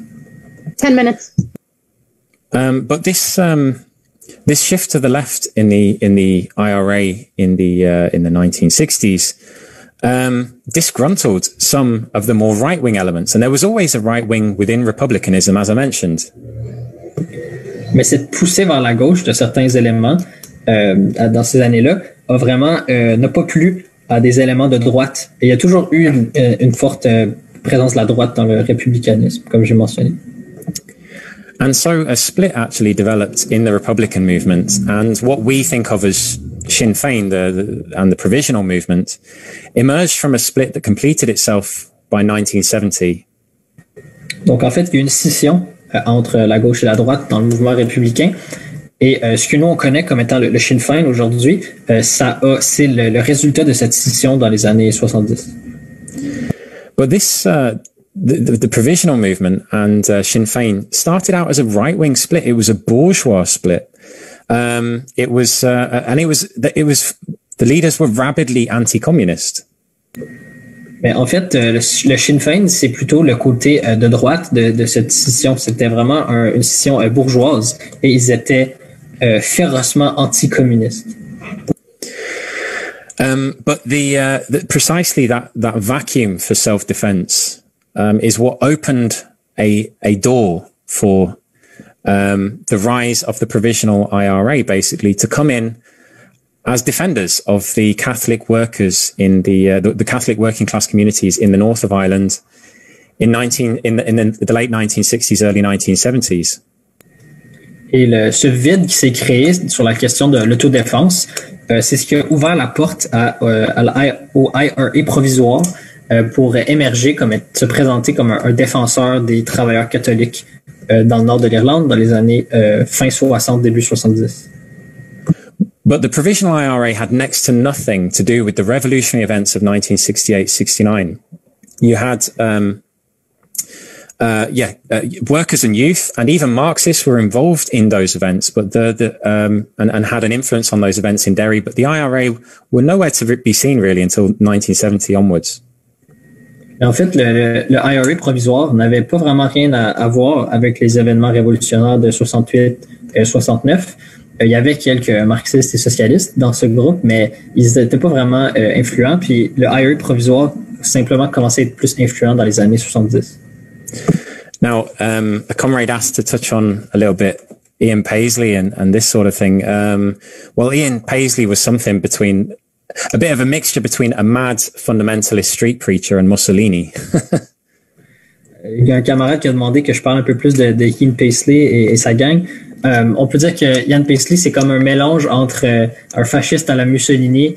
10 minutes. But this shift to the left in the IRA in the 1960s disgruntled some of the more right-wing elements, and there was always a right wing within republicanism, as I mentioned. Mais cette poussée vers la gauche de certains éléments dans ces années-là a vraiment n'a pas plu à des éléments de droite. Et il y a toujours eu une forte présence de la droite dans le républicanisme, comme j'ai mentionné. And so a split actually developed in the Republican movement, and what we think of as Sinn Féin, and the provisional movement, emerged from a split that completed itself by 1970. Donc en fait, il y a une scission entre la gauche et la droite dans le mouvement républicain. Et ce que nous on connaît comme étant le Sinn Féin aujourd'hui, c'est le résultat de cette scission dans les années 70. But this the provisional movement and Sinn Féin started out as a right-wing split. It was a bourgeois split. It was the leaders were rabidly anti-communist. Mais en fait, le Sinn Féin, c'est plutôt le côté de droite de cette scission. C'était vraiment une scission bourgeoise, et ils étaient férocement anticommunistes. But precisely that vacuum for self-defense is what opened a door for the rise of the provisional IRA, basically, to come in as defenders of the Catholic workers in the Catholic working class communities in the north of Ireland in the late 1960s, early 1970s. Et ce vide qui s'est créé sur la question de l'autodéfense, c'est ce qui a ouvert la porte au IRA provisoire pour émerger, se présenter comme un défenseur des travailleurs catholiques dans le nord de l'Irlande dans les années fin 60, début 70. But the provisional IRA had next to nothing to do with the revolutionary events of 1968-69. You had workers and youth, and even Marxists were involved in those events, but and had an influence on those events in Derry. But the IRA were nowhere to be seen really until 1970 onwards. En fait, le IRA provisoire n'avait pas vraiment rien à voir avec les événements révolutionnaires de 68 et 69. Il y avait quelques marxistes et socialistes dans ce groupe, mais ils n'étaient pas vraiment influents. Puis le IRA provisoire a simplement commencé à être plus influent dans les années 70. Now, a comrade asked to touch on a little bit Ian Paisley and this sort of thing. Well, Ian Paisley was something between a bit of a mixture between a mad fundamentalist street preacher and Mussolini. Il y a un camarade qui a demandé que je parle un peu plus de Ian Paisley et sa gang. On peut dire que Ian Paisley, c'est comme un mélange entre un fasciste à la Mussolini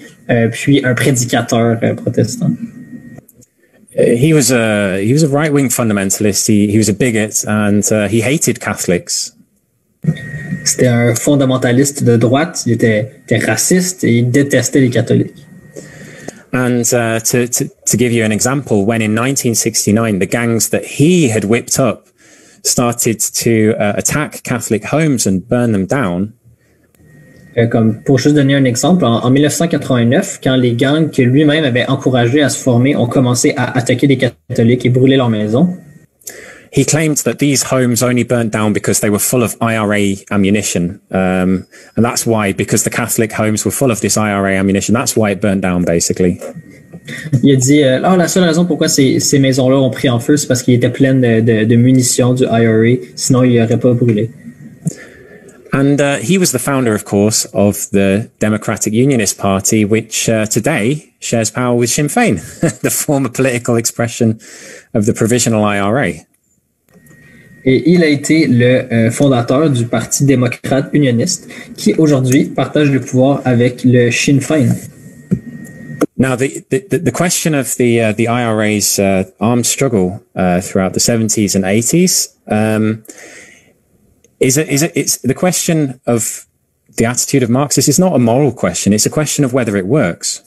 puis un prédicateur protestant. He was a right-wing fundamentalist. He was a bigot, and he hated Catholics. C'était un fondamentaliste de droite. Il était raciste et il détestait les catholiques. And to give you an example, when in 1969 the gangs that he had whipped up started to attack Catholic homes and burn them down. Comme pour juste donner un exemple, en 1989, quand les gangs que lui-même avait encouragés à se former ont commencé à attaquer les catholiques et brûler leurs maisons, he claimed that these homes only burnt down because they were full of IRA ammunition. And that's why, because the Catholic homes were full of this IRA ammunition, that's why it burnt down, basically. Il a dit, la seule raison pourquoi ces maisons-là ont pris en feu, c'est parce qu'ils étaient pleines de munitions du IRA, sinon ils n'auraient pas brûlé. And he was the founder, of course, of the Democratic Unionist Party, which today shares power with Sinn Féin, the former political expression of the Provisional IRA. Et il a été le fondateur du Parti démocrate unioniste, qui aujourd'hui partage le pouvoir avec le Sinn Féin. Now, the question of the IRA's armed struggle throughout the 70s and 80s it's the question of the attitude of Marxists is not a moral question. It's a question of whether it works.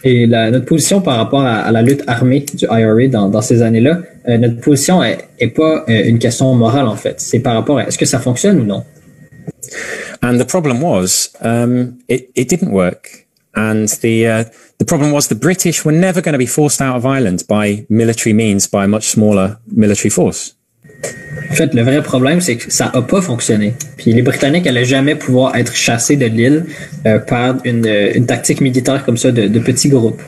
Et notre position par rapport à la lutte armée du IRA dans ces années-là, notre position est pas une question morale en fait. C'est par rapport à est-ce que ça fonctionne ou non. And the problem was it didn't work. And the problem was the British were never going to be forced out of Ireland by military means by a much smaller military force. En fait, le vrai problème, c'est que ça a pas fonctionné. Puis les Britanniques allaient jamais pouvoir être chassés de l'île par une tactique militaire comme ça de petits groupes.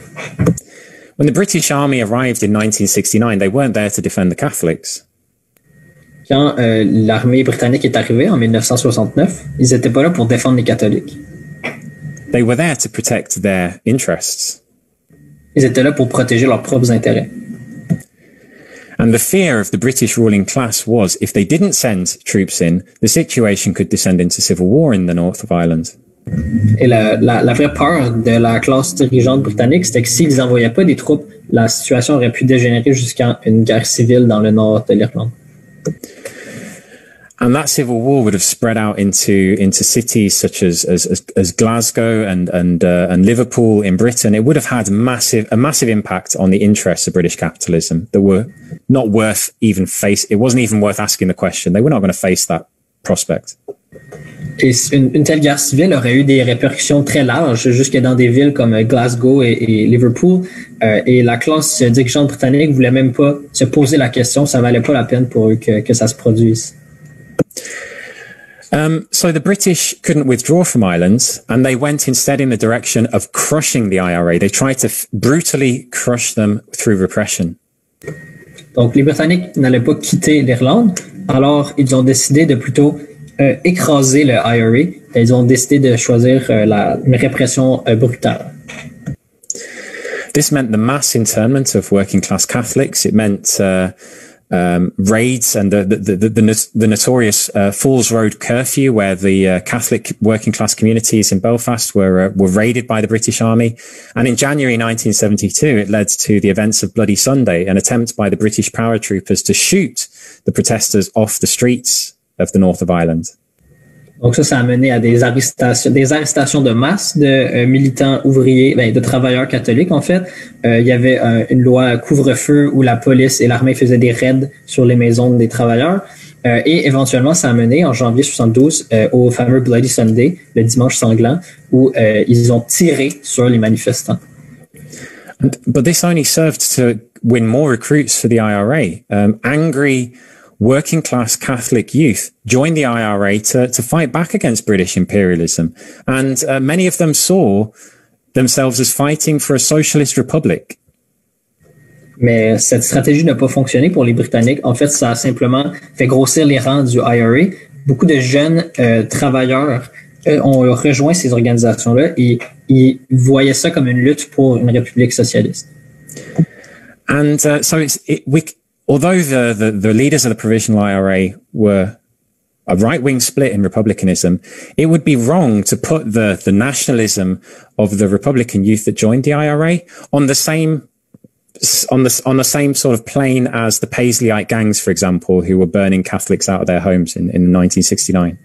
When the British Army arrived in 1969, they weren't there to defend the Catholics. Quand l'armée britannique est arrivée en 1969, ils étaient pas là pour défendre les catholiques. They were there to protect their interests. Ils étaient là pour protéger leurs propres intérêts. And the fear of the British ruling class was if they didn't send troops in, the situation could descend into civil war in the north of Ireland. Et la vraie peur de la classe dirigeante britannique, c'était que s'ils n'envoyaient pas des troupes, la situation aurait pu dégénérer jusqu'à une guerre civile dans le nord de l'Irlande. And that civil war would have spread out into cities such as Glasgow and Liverpool in Britain. It would have had a massive impact on the interests of British capitalism that were not worth even it wasn't even worth asking the question. They were not going to face that prospect. Et une telle guerre civile aurait eu des répercussions très larges jusque dans des villes comme Glasgow et Liverpool. Et la classe dirigeante britannique voulait même pas se poser la question. Ça valait pas la peine pour eux que ça se produise. So the British couldn't withdraw from Ireland, and they went instead in the direction of crushing the IRA. They tried to brutally crush them through repression. Donc les Britanniques n'allaient pas quitter l'Irlande, alors ils ont décidé de plutôt écraser le IRA. Ils ont décidé de choisir une répression brutale. This meant the mass internment of working class Catholics. It meant raids and the notorious Falls Road curfew, where the Catholic working class communities in Belfast were raided by the British Army. And in January 1972, it led to the events of Bloody Sunday, an attempt by the British paratroopers to shoot the protesters off the streets of the north of Ireland. Donc ça a mené à des arrestations de masse de militants ouvriers, de travailleurs catholiques en fait. Il y avait une loi couvre-feu où la police et l'armée faisaient des raids sur les maisons des travailleurs. Et éventuellement, ça a mené en janvier 72 au fameux Bloody Sunday, le dimanche sanglant, où ils ont tiré sur les manifestants. But this only served to win more recruits for the IRA. Angry working class Catholic youth joined the IRA to fight back against British imperialism. And many of them saw themselves as fighting for a socialist republic. Mais cette stratégie n'a pas fonctionné pour les Britanniques. En fait, ça a simplement fait grossir les rangs du IRA. Beaucoup de jeunes travailleurs ont rejoint ces organisations-là et ils voyaient ça comme une lutte pour une république socialiste. And although the leaders of the Provisional IRA were a right-wing split in republicanism, it would be wrong to put the nationalism of the Republican youth that joined the IRA on the same on the same sort of plane as the Paisleyite gangs, for example, who were burning Catholics out of their homes in 1969.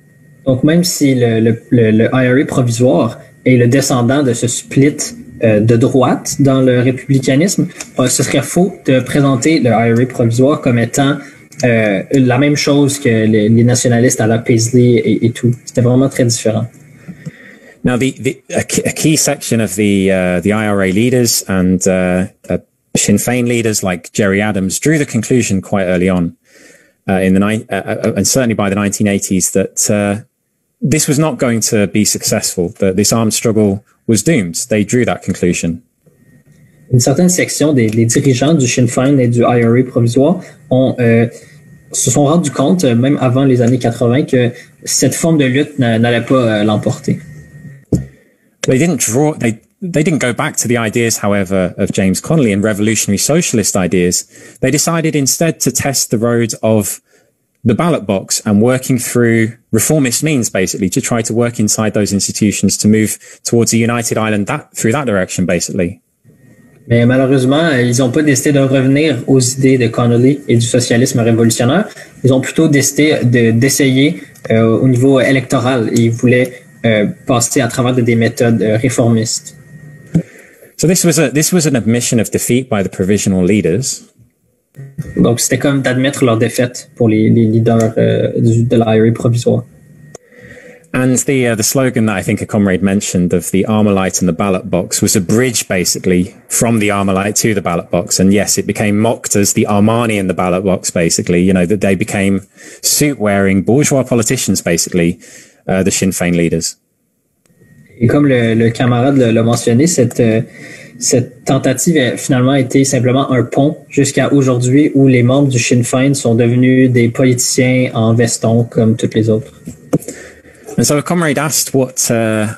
Donc, même si le IRA provisoire est le descendant de ce split de droite dans le républicanisme, ce serait faux de présenter le IRA provisoire comme étant la même chose que les nationalistes à la Paisley et tout. C'était vraiment très différent. Now, a key section of the IRA leaders and Sinn Féin leaders like Gerry Adams drew the conclusion quite early on, and certainly by the 1980s, that this was not going to be successful. That this armed struggle was doomed. They drew that conclusion. Une certaine section des dirigeants du Sinn Féin et du IRA provisoire se sont rendus compte, même avant les années 80, que cette forme de lutte n'allait pas l'emporter. They didn't go back to the ideas, however, of James Connolly and revolutionary socialist ideas. They decided instead to test the road of the ballot box and working through reformist means, basically, to try to work inside those institutions to move towards a united Ireland through that direction, basically. Mais malheureusement, ils n'ont pas décidé de revenir aux idées de Connolly et du socialisme révolutionnaire. Ils ont plutôt décidé d'essayer au niveau électoral et ils voulaient passer à travers des méthodes réformistes. So this was an admission of defeat by the provisional leaders. Donc c'était comme d'admettre leur défaite pour les leaders de l'IRA provisoire. And the slogan that I think a comrade mentioned of the Armalite and the ballot box was a bridge, basically, from the Armalite to the ballot box. And yes, it became mocked as the Armani and the ballot box, basically. You know, that they became suit-wearing bourgeois politicians, basically, the Sinn Féin leaders. Et comme le camarade l'a mentionné, cette tentative a finalement été simplement un pont jusqu'à aujourd'hui où les membres du Sinn Féin sont devenus des politiciens en veston comme toutes les autres. And so a comrade asked what's the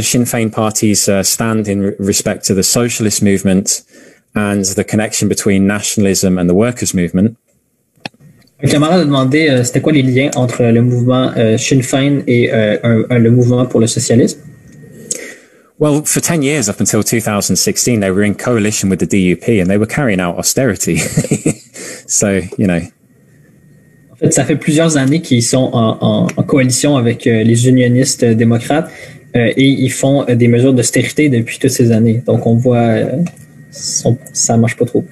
Sinn Féin party's stand in respect to the socialist movement and the connection between nationalism and the workers' movement. Un camarade a demandé c'était quoi les liens entre le mouvement Sinn Féin et le mouvement pour le socialisme. Well, for 10 years up until 2016, they were in coalition with the DUP and they were carrying out austerity. So, you know. En fait, ça fait plusieurs années qu'ils sont en coalition avec les unionistes démocrates et ils font des mesures d'austérité depuis toutes ces années. Donc, on voit ça marche pas trop.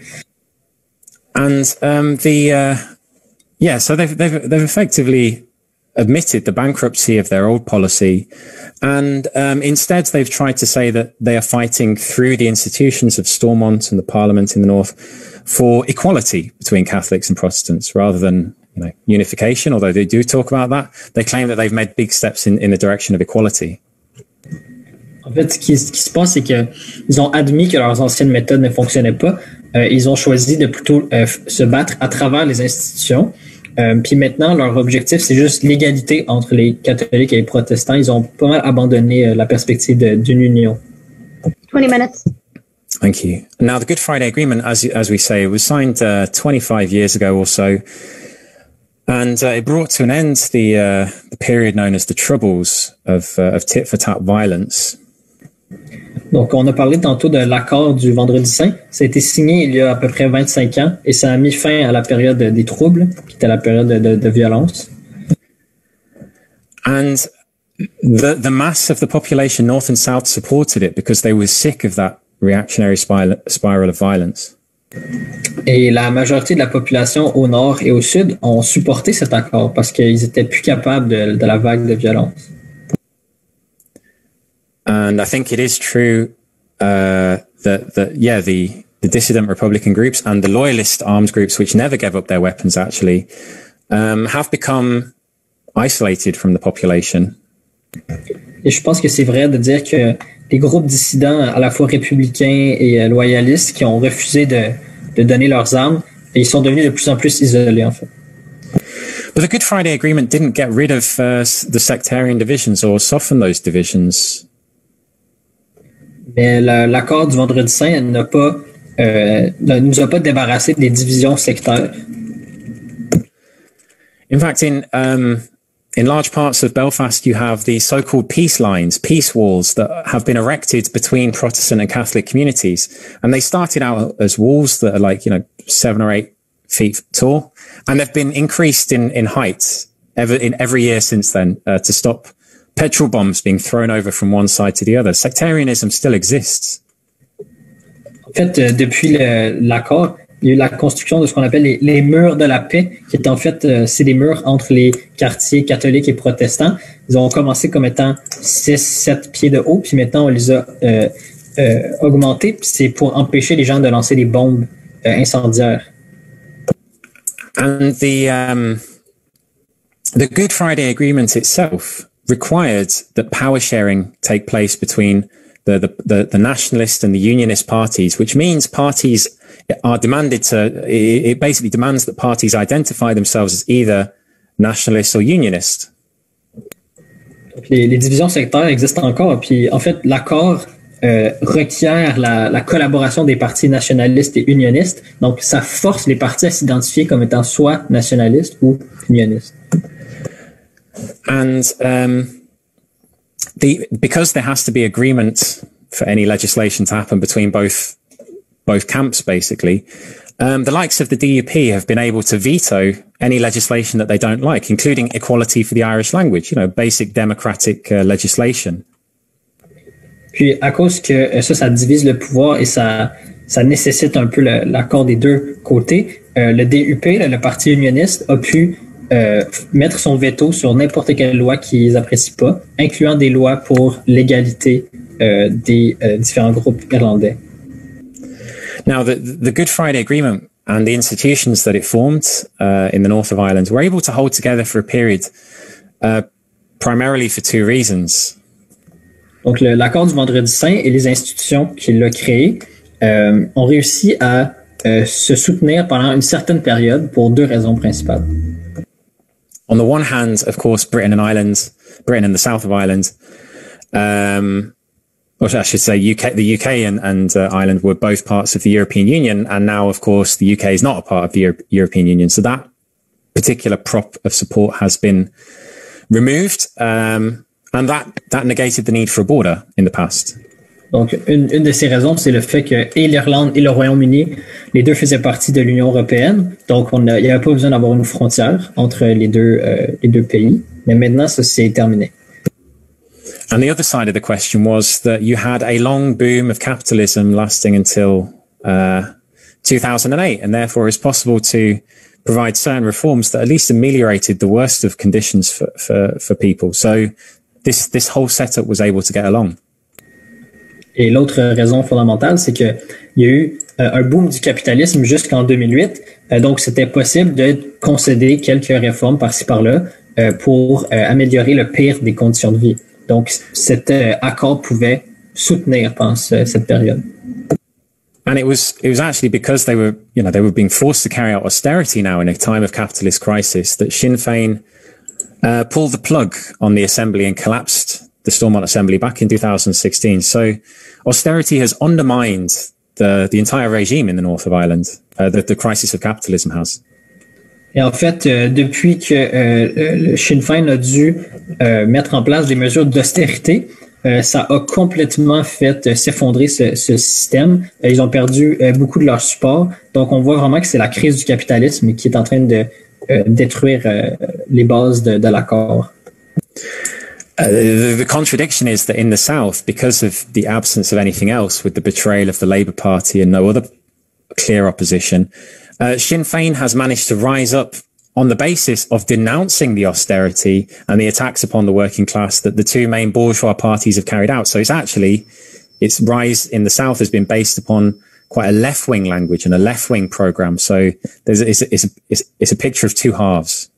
And so they've effectively admitted the bankruptcy of their old policy, and instead they've tried to say that they are fighting through the institutions of Stormont and the Parliament in the North for equality between Catholics and Protestants, rather than unification. Although they do talk about that, they claim that they've made big steps in the direction of equality. En fait, ce qui se passe, c'est qu'ils ont admis que leurs anciennes méthodes ne fonctionnaient pas. Ils ont choisi de plutôt se battre à travers les institutions. Puis maintenant, leur objectif, c'est juste l'égalité entre les catholiques et les protestants. Ils ont pas mal abandonné la perspective d'une union. 20 minutes. Thank you. Now, the Good Friday Agreement, as we say, was signed 25 years ago or so. And it brought to an end the period known as the Troubles of tit-for-tat violence. Donc, on a parlé tantôt de l'accord du Vendredi Saint. Ça a été signé il y a à peu près 25 ans et ça a mis fin à la période des troubles, qui était la période de violence. And the mass of the population, north and south, supported it because they were sick of that reactionary spiral of violence. Et la majorité de la population au nord et au sud ont supporté cet accord parce qu'ils étaient plus capables de la vague de violence. And I think it is true that the dissident Republican groups and the loyalist armed groups, which never gave up their weapons, actually, have become isolated from the population. Et je pense que c'est vrai de dire que les groupes dissidents, à la fois républicains et loyalistes, qui ont refusé de donner leurs armes, et ils sont devenus de plus en plus isolés, en fait. But the Good Friday Agreement didn't get rid of the sectarian divisions or soften those divisions. Mais l'accord du Vendredi Saint ne nous a pas débarrassé des divisions sectaires. In fact, in large parts of Belfast, you have the so-called peace lines, peace walls that have been erected between Protestant and Catholic communities. And they started out as walls that are like, 7 or 8 feet tall. And they've been increased in height every year since then, to stop petrol bombs being thrown over from one side to the other. Sectarianism still exists. En fait, depuis l'accord, il y a eu la construction de ce qu'on appelle les murs de la paix, qui est en fait, c'est des murs entre les quartiers catholiques et protestants. Ils ont commencé comme étant 6-7 pieds de haut, puis maintenant on les a augmentés, puis c'est pour empêcher les gens de lancer des bombes incendiaires. And the Good Friday Agreement itself required that power sharing take place between the nationalist and the unionist parties, which means parties are demanded it basically demands that parties identify themselves as either nationalist or unionist. Les divisions sectaires existent encore, puis en fait, l'accord requiert la collaboration des partis nationalistes et unionistes, donc ça force les partis à s'identifier comme étant soit nationalistes ou unionistes. And because there has to be agreement for any legislation to happen between both camps, basically, the likes of the DUP have been able to veto any legislation that they don't like, including equality for the Irish language, basic democratic legislation. Puis à cause que ça divise le pouvoir et ça nécessite un peu l'accord des deux côtés, le DUP, le parti unioniste, a pu mettre son veto sur n'importe quelle loi qu'ils apprécient pas, incluant des lois pour l'égalité des différents groupes irlandais. Now, the Good Friday Agreement and the institutions that it formed in the north of Ireland were able to hold together for a period primarily for 2 reasons. Donc, l'accord du Vendredi Saint et les institutions qu'il a créées ont réussi à se soutenir pendant une certaine période pour 2 raisons principales. On the one hand, of course, Britain and the south of Ireland, or I should say the UK and Ireland were both parts of the European Union, and now, of course, the UK is not a part of the European Union. So that particular prop of support has been removed, and that negated the need for a border in the past. Donc, une de ces raisons, c'est le fait que et l'Irlande et le Royaume-Uni, les deux faisaient partie de l'Union européenne. Donc, il n'y avait pas besoin d'avoir une frontière entre les deux pays. Mais maintenant, ça, c'est terminé. And the other side of the question was that you had a long boom of capitalism lasting until 2008, and therefore it's possible to provide certain reforms that at least ameliorated the worst of conditions for people. So this whole setup was able to get along. Et l'autre raison fondamentale, c'est qu'il y a eu un boom du capitalisme jusqu'en 2008. Donc, c'était possible de concéder quelques réformes par-ci par-là pour améliorer le pire des conditions de vie. Donc, cet accord pouvait soutenir pendant cette période. And it was actually because they were being forced to carry out austerity now in a time of capitalist crisis that Sinn Féin pulled the plug on the assembly and collapsed the Stormont Assembly back in 2016. So austerity has undermined the entire regime in the north of Ireland, the crisis of capitalism has. Et en fait, depuis que Sinn Féin a dû mettre en place des mesures d'austérité, ça a complètement fait s'effondrer ce système. Ils ont perdu beaucoup de leur support. Donc, on voit vraiment que c'est la crise du capitalisme qui est en train de détruire les bases de l'accord. The contradiction is that in the South, because of the absence of anything else, with the betrayal of the Labour Party and no other clear opposition, Sinn Féin has managed to rise up on the basis of denouncing the austerity and the attacks upon the working class that the two main bourgeois parties have carried out. So its rise in the South has been based upon quite a left-wing language and a left-wing programme. So it's a picture of 2 halves.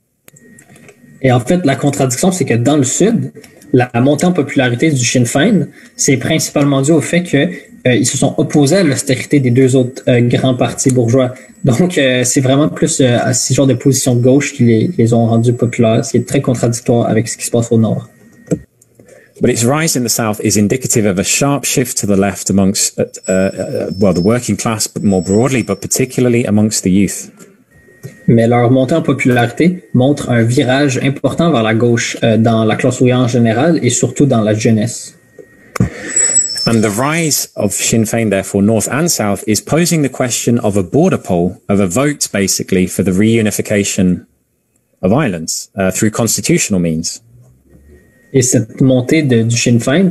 Et en fait, la contradiction, c'est que dans le Sud, la montée en popularité du Sinn Féin, c'est principalement dû au fait que ils se sont opposés à l'austérité des 2 autres grands partis bourgeois. Donc, c'est vraiment plus ces genres de positions de gauche qui les ont rendus populaires, ce qui est très contradictoire avec ce qui se passe au Nord. But its rise in the South is indicative of a sharp shift to the left amongst, the working class, but more broadly, but particularly amongst the youth. Mais leur montée en popularité montre un virage important vers la gauche dans la classe ouvrière en général et surtout dans la jeunesse. And the rise of Sinn Féin, therefore, North and South, is posing the question of a border poll, of a vote, basically, for the reunification of Ireland through constitutional means. Et cette montée du Sinn Féin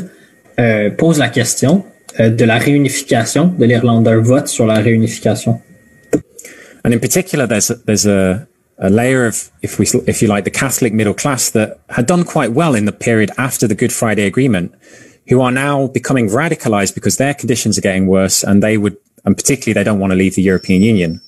pose la question de la réunification de l'Irlande, d'un vote sur la réunification. And in particular, there's a layer of, if you like, the Catholic middle class that had done quite well in the period after the Good Friday Agreement, who are now becoming radicalized because their conditions are getting worse, and particularly they don't want to leave the European Union.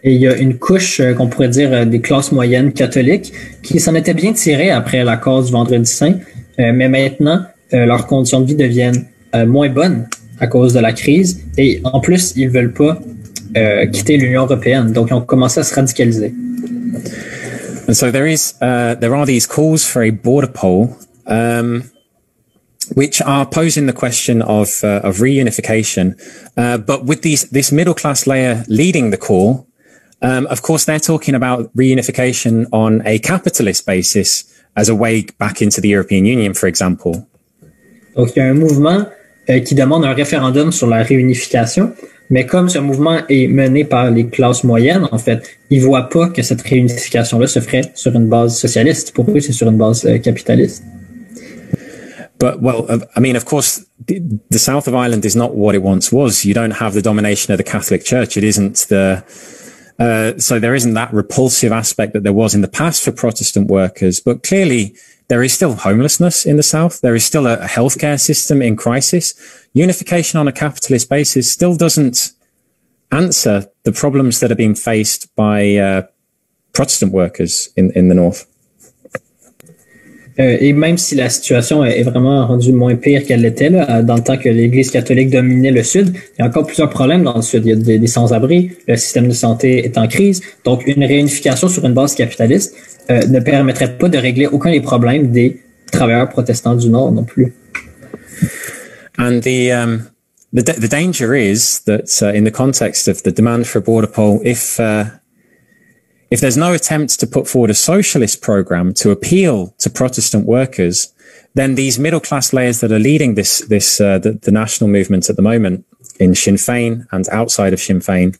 Et il y a une couche, qu'on pourrait dire, des classes moyennes catholiques qui s'en étaient bien tirées après l'accord du Vendredi Saint, mais maintenant, leurs conditions de vie deviennent moins bonnes à cause de la crise, et en plus, ils veulent pas quitter l'Union européenne, donc ils ont commencé à se radicaliser. And so there are these calls for a border poll, which are posing the question of reunification, but with this middle class layer leading the call. Of course, they're talking about reunification on a capitalist basis as a way back into the European Union, for example. Donc, il y a un mouvement qui demande un référendum sur la réunification, mais comme ce mouvement est mené par les classes moyennes, en fait, ils voient pas que cette réunification-là se ferait sur une base socialiste. Pour eux, c'est sur une base capitaliste. But, well, I mean, of course, the south of Ireland is not what it once was. You don't have the domination of the Catholic Church. It isn't so there isn't that repulsive aspect that there was in the past for Protestant workers. But clearly, there is still homelessness in the south. There is still a healthcare system in crisis. Unification on a capitalist basis still doesn't answer the problems that are being faced by Protestant workers in the north. Et même si la situation est vraiment rendue moins pire qu'elle l'était là, dans le temps que l'Église catholique dominait le Sud, il y a encore plusieurs problèmes dans le Sud. Il y a des sans-abri, le système de santé est en crise, donc une réunification sur une base capitaliste ne permettrait pas de régler aucun des problèmes des travailleurs protestants du Nord non plus. And the danger is that in the context of the demand for a border poll, if there's no attempt to put forward a socialist program to appeal to Protestant workers, then these middle class layers that are leading the national movement at the moment in Sinn Féin and outside of Sinn Féin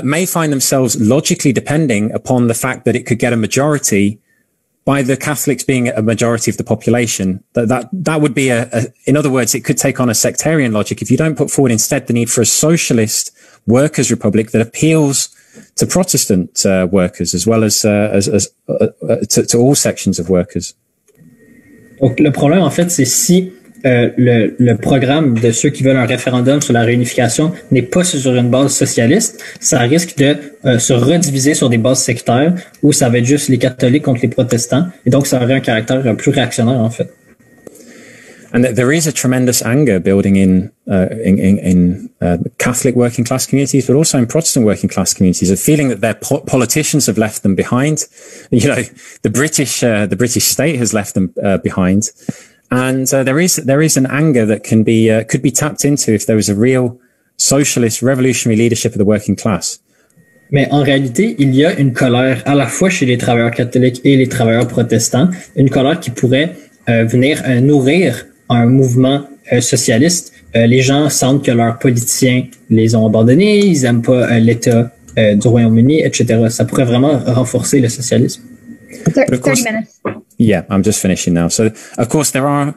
may find themselves logically depending upon the fact that it could get a majority by the Catholics being a majority of the population. That would be in other words, it could take on a sectarian logic if you don't put forward instead the need for a socialist workers' republic that appeals to Protestant workers as well as to all sections of workers. Donc le problème en fait, c'est si le programme de ceux qui veulent un référendum sur la réunification n'est pas sur une base socialiste, ça risque de se rediviser sur des bases sectaires où ça va être juste les catholiques contre les protestants, et donc ça aurait un caractère plus réactionnaire en fait. And there is a tremendous anger building in Catholic working class communities, but also in Protestant working class communities, a feeling that their politicians have left them behind. You know, the British state has left them behind, and there is an anger that could be tapped into if there was a real socialist revolutionary leadership of the working class. Mais en réalité, il y a une colère à la fois chez les travailleurs catholiques et les travailleurs protestants, une colère qui pourrait venir nourrir un mouvement socialiste. Les gens sentent que leurs politiciens les ont abandonnés, ils aiment pas l'État du Royaume-Uni, etc. Ça pourrait vraiment renforcer le socialisme. 30 minutes. Yeah, I'm just finishing now. So, of course, there are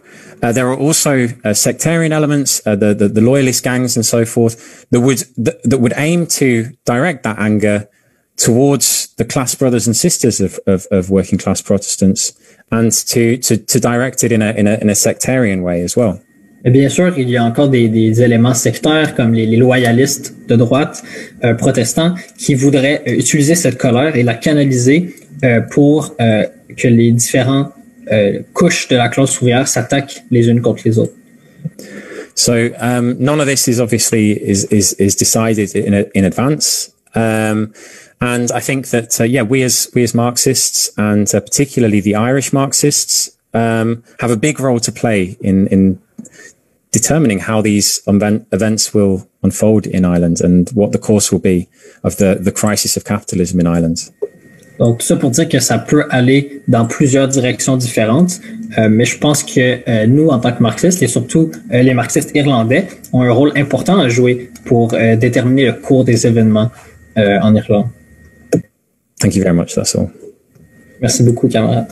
also sectarian elements, the loyalist gangs and so forth that would aim to direct that anger towards the class brothers and sisters of working class Protestants, and to direct it in a sectarian way as well. Et bien sûr, il y a encore des éléments sectaires comme les loyalistes de droite protestants qui voudraient utiliser cette colère et la canaliser pour que les différentes couches de la classe ouvrière s'attaquent les unes contre les autres. So none of this is obviously is decided in advance. And I think that, we as Marxists, and particularly the Irish Marxists, have a big role to play in determining how these events will unfold in Ireland and what the course will be of the crisis of capitalism in Ireland. Donc, tout ça pour dire que ça peut aller dans plusieurs directions différentes, mais je pense que nous, en tant que marxistes, et surtout les marxistes irlandais, ont un rôle important à jouer pour déterminer le cours des événements en Irlande. Thank you very much, that's all. Merci beaucoup, camarade.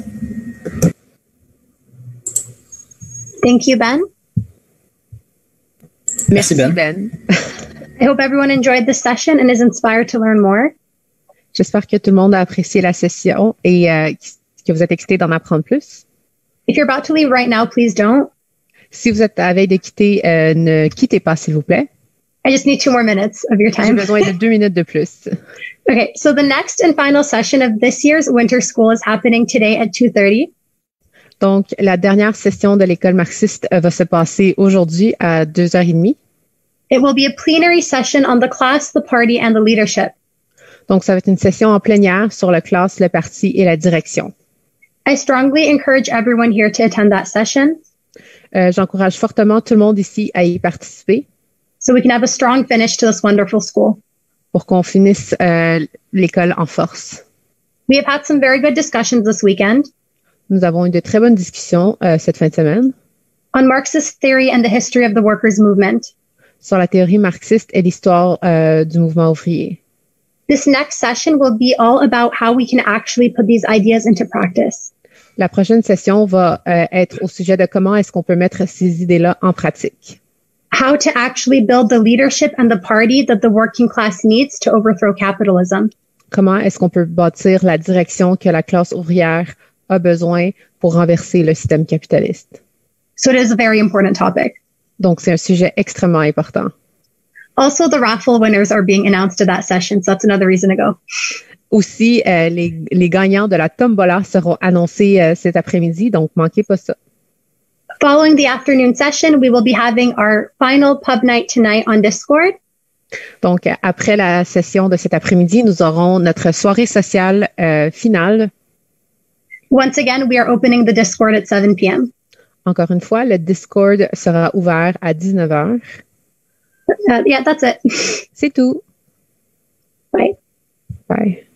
Thank you, Ben. Merci, Ben. I hope everyone enjoyed this session and is inspired to learn more. J'espère que tout le monde a apprécié la session et que vous êtes excités d'en apprendre plus. If you're about to leave right now, please don't. Si vous êtes à la veille de quitter, ne quittez pas, s'il vous plaît. I just need 2 more minutes of your J'ai time. besoin de 2 minutes de plus. Okay, so the next and final session of this year's winter school is happening today at 2:30. Donc, la dernière session de l'école marxiste va se passer aujourd'hui à 2h30. It will be a plenary session on the class, the party, and the leadership. Donc, ça va être une session en plénière sur la classe, le parti et la direction. I strongly encourage everyone here to attend that session. J'encourage fortement tout le monde ici à y participer. So we can have a strong finish to this wonderful school. Pour qu'on finisse l'école en force. We have had some very good discussions this weekend. Nous avons eu de très bonnes discussions cette fin de semaine. On Marxist theory and the history of the workers' movement. Sur la théorie marxiste et l'histoire du mouvement ouvrier. This next session will be all about how we can actually put these ideas into practice. La prochaine session va être au sujet de comment est-ce qu'on peut mettre ces idées-là en pratique. How to actually build the leadership and the party that the working class needs to overthrow capitalism. Comment est-ce qu'on peut bâtir la direction que la classe ouvrière a besoin pour renverser le système capitaliste. So it is a very important topic. Donc, c'est un sujet extrêmement important. Also, the raffle winners are being announced at that session, so that's another reason to go. Aussi, les gagnants de la tombola seront annoncés cet après-midi, donc manquez pas ça. Following the afternoon session, we will be having our final pub night tonight on Discord. Donc, après la session de cet après-midi, nous aurons notre soirée sociale finale. Once again, we are opening the Discord at 7 p.m. Encore une fois, le Discord sera ouvert à 19h. Yeah, that's it. C'est tout. Bye. Bye.